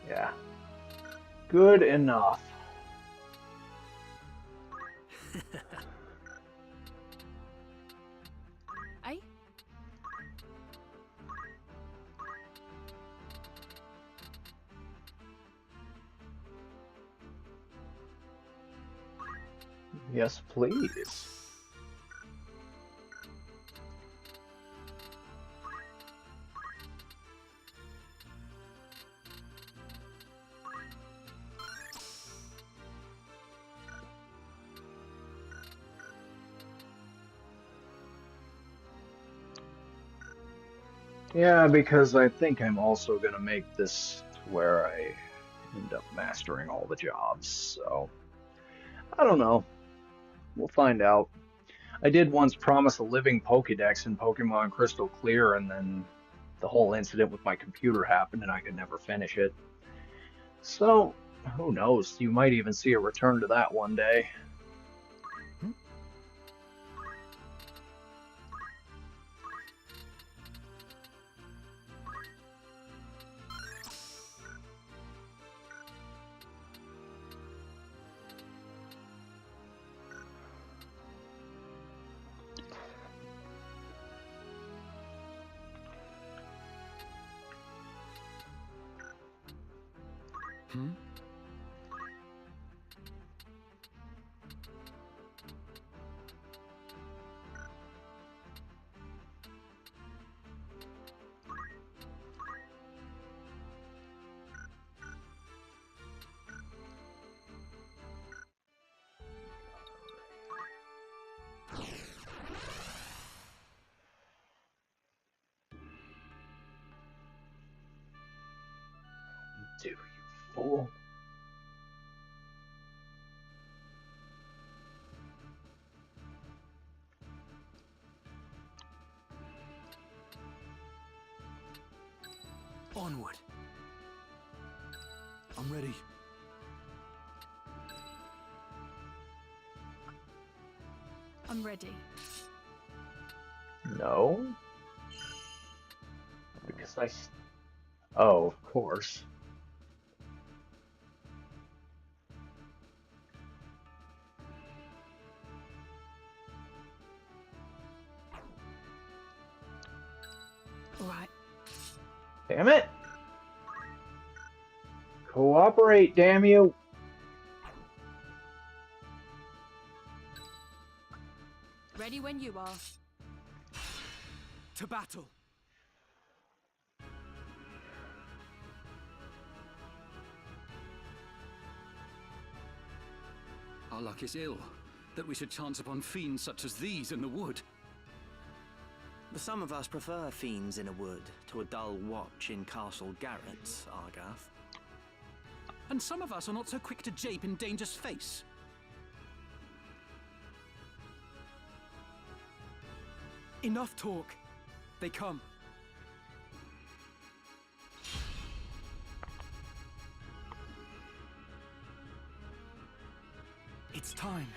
Yeah. Good enough. Eh? Yes, please. Yeah, because I think I'm also going to make this to where I end up mastering all the jobs, so I don't know. We'll find out. I did once promise a living Pokédex in Pokemon Crystal Clear, and then the whole incident with my computer happened and I could never finish it. So, who knows? You might even see a return to that one day. Hmm? Do you fool? Onward. I'm ready. I'm ready. No. Because oh, of course. Right. Damn it! Cooperate, damn you! Ready when you are. To battle. Our luck is ill, that we should chance upon fiends such as these in the wood. But some of us prefer fiends in a wood to a dull watch in Castle Garrett, Argath. And some of us are not so quick to jape in danger's face. Enough talk. They come. It's time.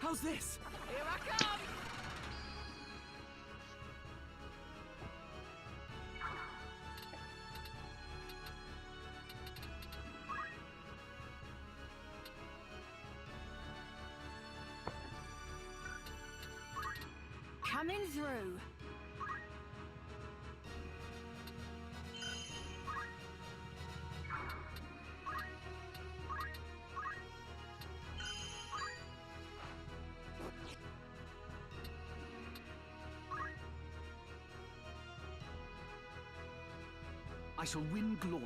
How's this? Here I come! Coming through. I shall win glory.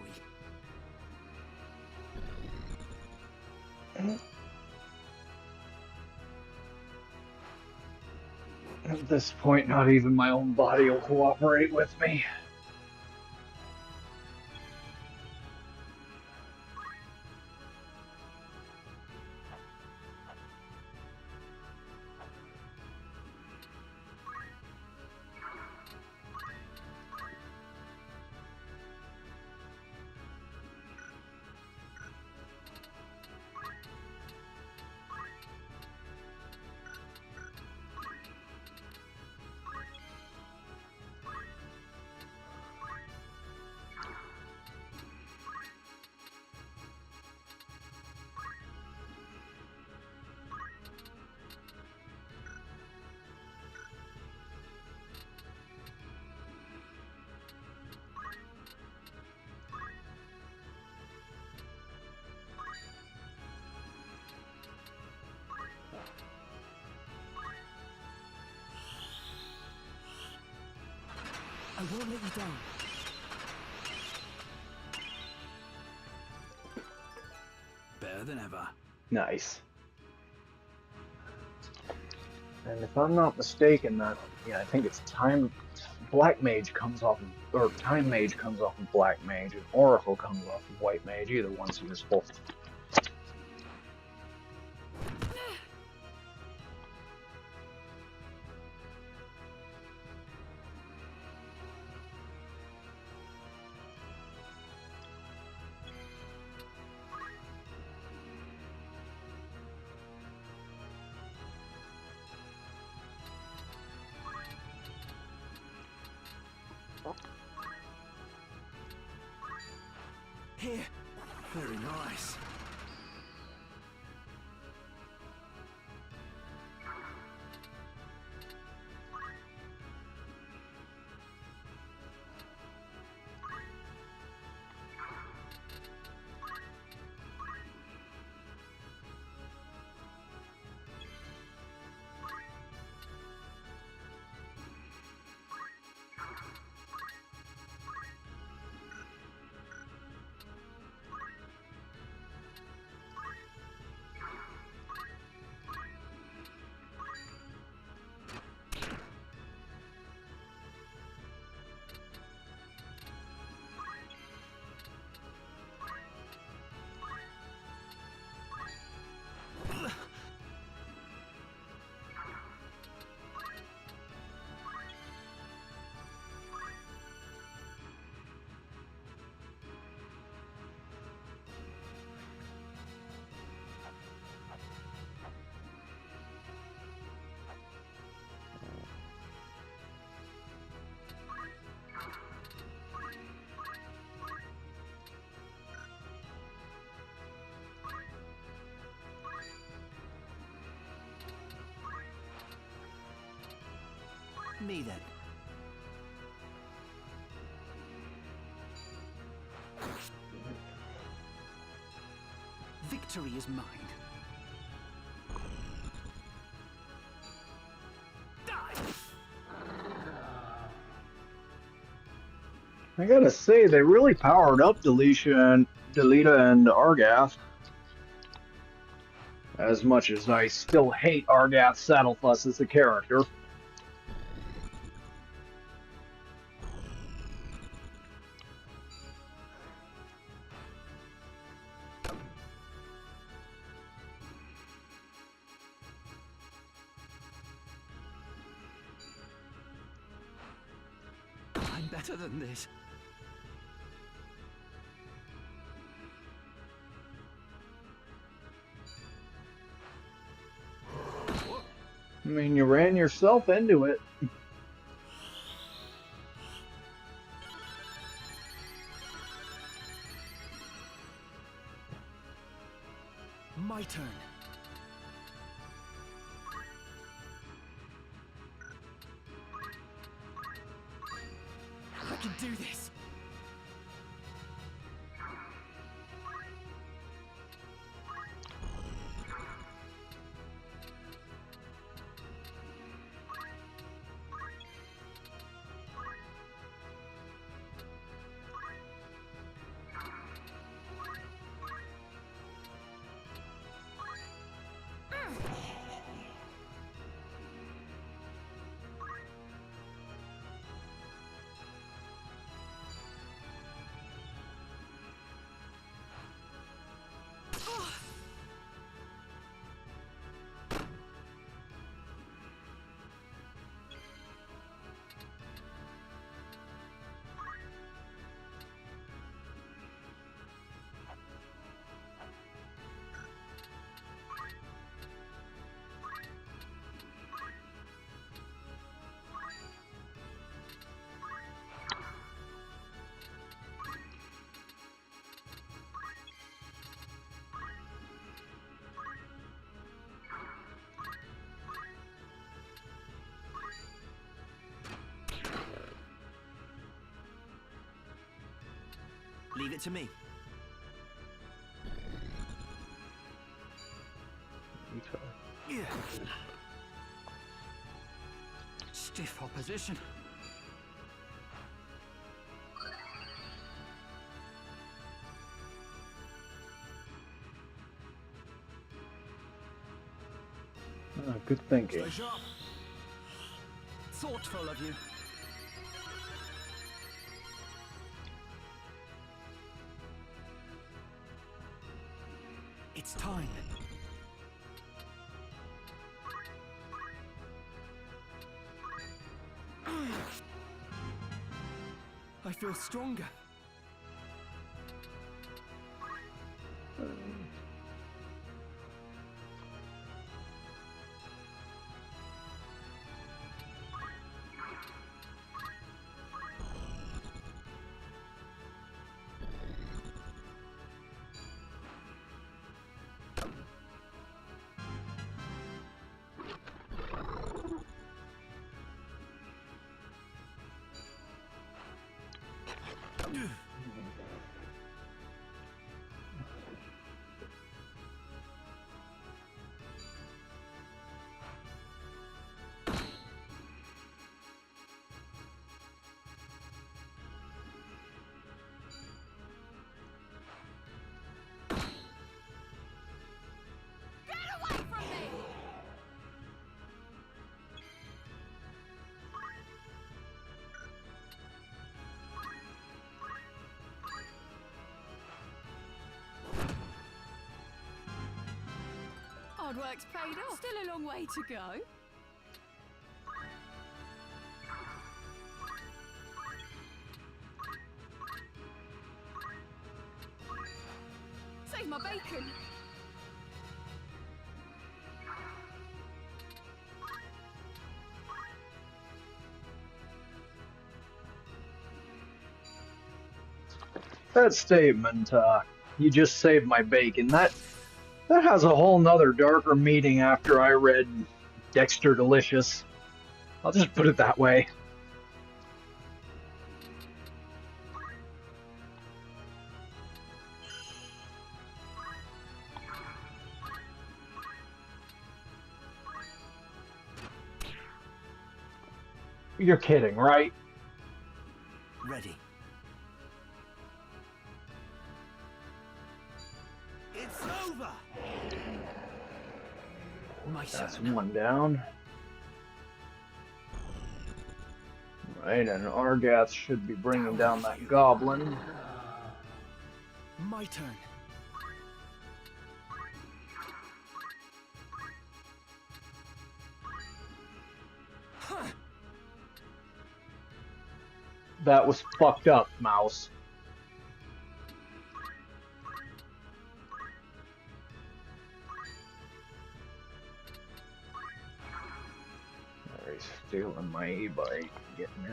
At this point, not even my own body will cooperate with me. I won't let you down. Better than ever. Nice. And if I'm not mistaken, I think it's Black Mage comes off of, or Time Mage comes off of Black Mage, and Oracle comes off of White Mage. Either one's useful. Here. Very nice. Me then. Victory is mine. I gotta say, they really powered up Delita and Argath. As much as I still hate Argath Saddlefuss as a character. I'm better than this. I mean, you ran yourself into it. My turn. I can do this. Leave it to me. Yeah. Stiff opposition. Good thinking. Stay sharp. Thoughtful of you. It's time. I feel stronger. Hard work's paid off. Still a long way to go. Save my bacon. That statement, you just saved my bacon, that has a whole nother darker meaning after I read Dexter Delicious. I'll just put it that way. You're kidding, right? Ready. It's over. That's one down. Right, and Argath should be bringing down that goblin. My turn. That was fucked up, mouse. He's stealing my e-bike, getting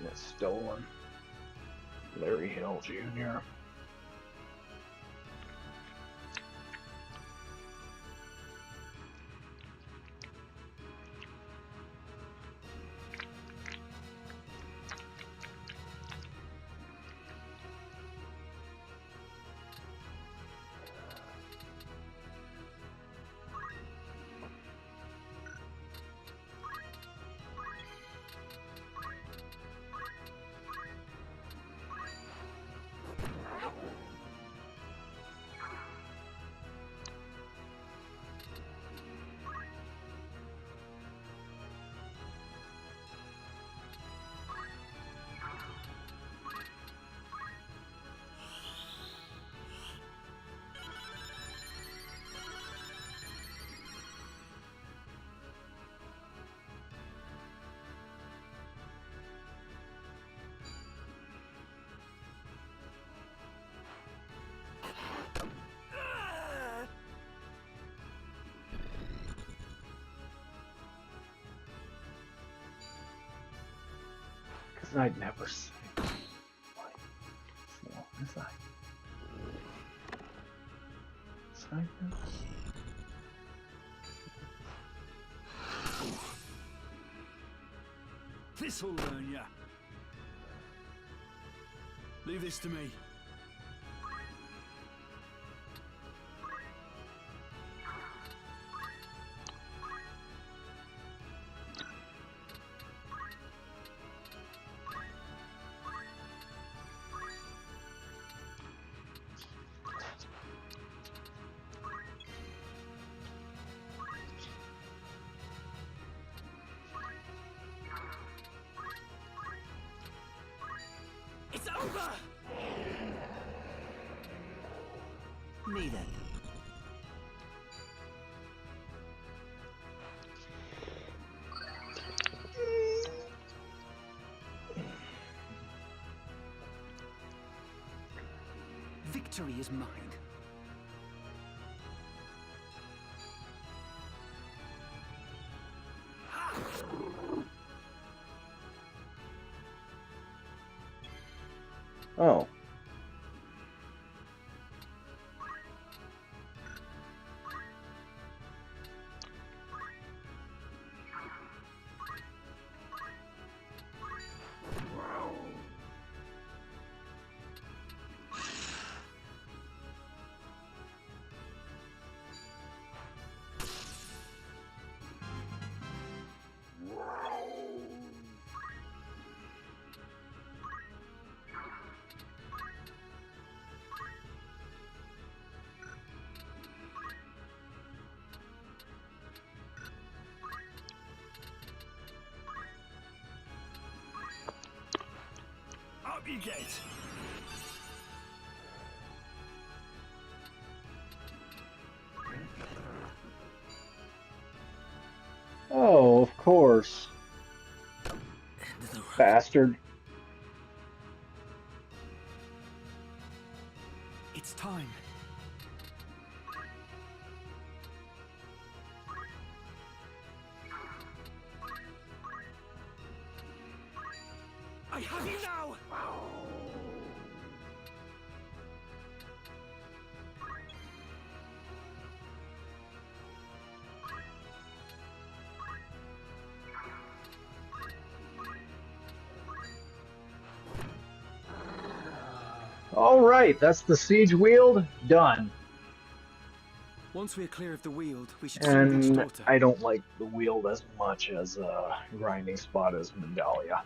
it stolen. Larry Hill Jr. I'd never say This'll learn ya. Leave this to me. It's over! Me then. Victory is mine. Oh. Up you get. Oh, of course. Bastard. It's time. I have you now! Alright, that's the siege wield done. Once we're clear of the Weald, we should And daughter. I don't like the Weald as much as Grinding Spada's Mandalia.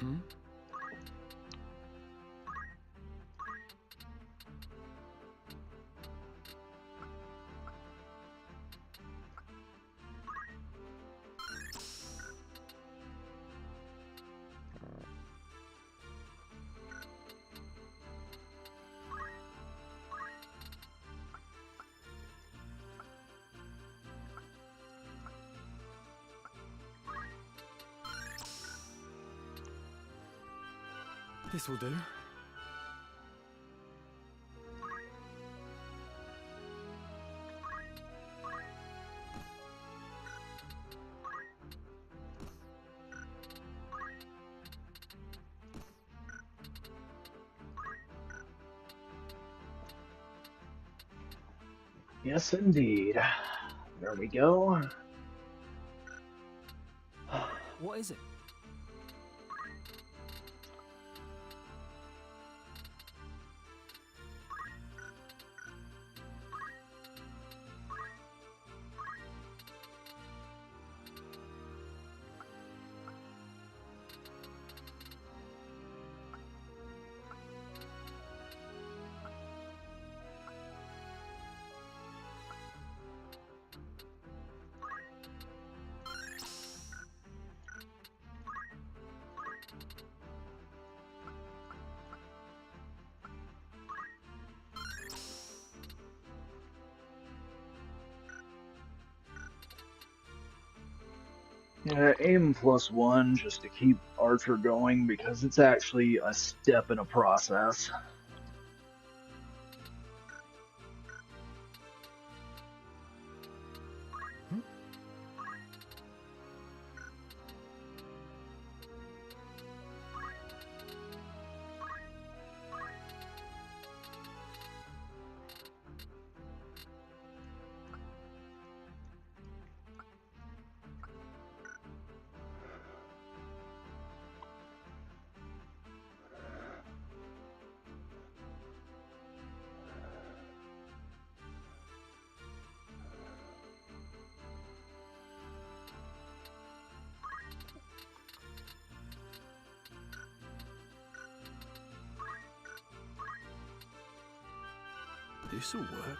Hmm? This will do. Yes, indeed. There we go. What is it? Yeah, aim +1 just to keep Archer going because it's actually a step in a process. This'll work.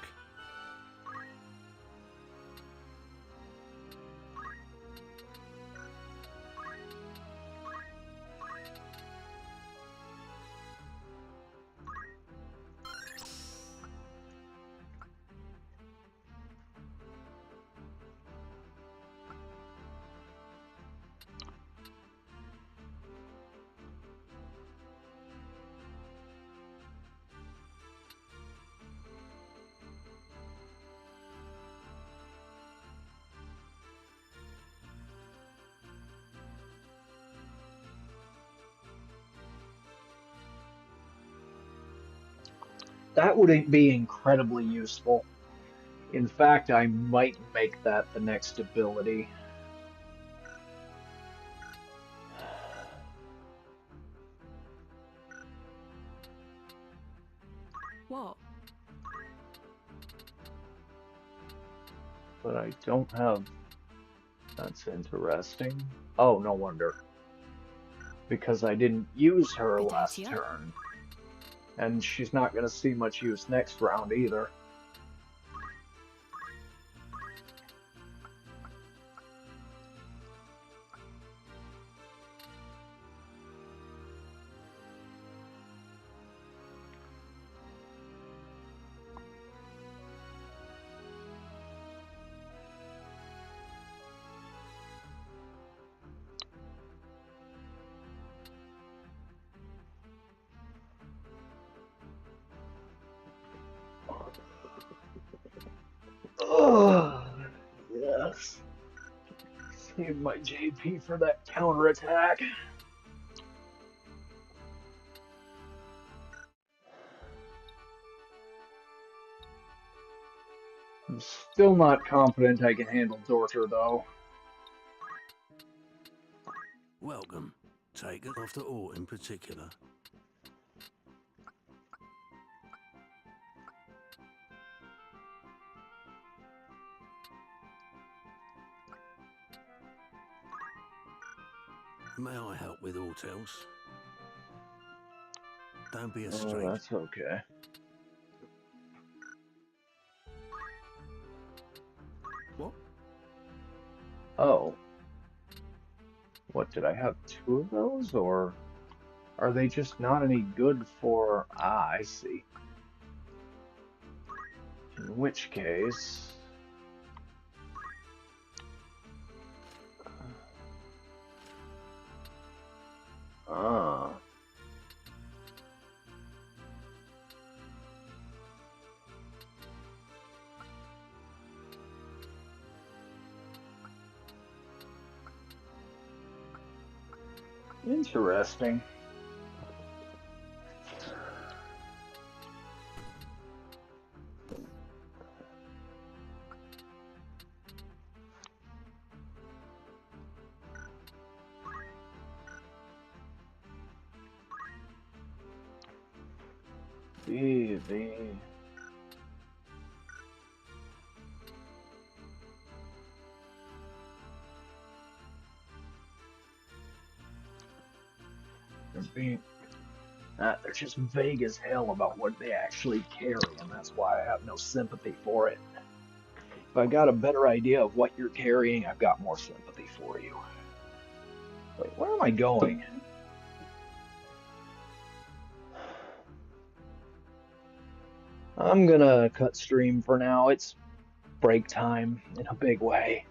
That would be incredibly useful. In fact, I might make that the next ability. What? But I don't have... That's interesting. Oh, no wonder. Because I didn't use her last turn. And she's not going to see much use next round either. Save my JP for that counterattack. I'm still not confident I can handle Dorter, though. Welcome. Take it after all in particular. May I help with aught else? Don't be a stranger. Oh, that's okay. What? Oh. What, did I have 2 of those, or are they just not any good for... Ah, I see. In which case... Ah. Interesting. The they're just vague as hell about what they actually carry, and that's why I have no sympathy for it. If I got a better idea of what you're carrying, I've got more sympathy for you. Wait, where am I going? I'm gonna cut stream for now. It's break time in a big way.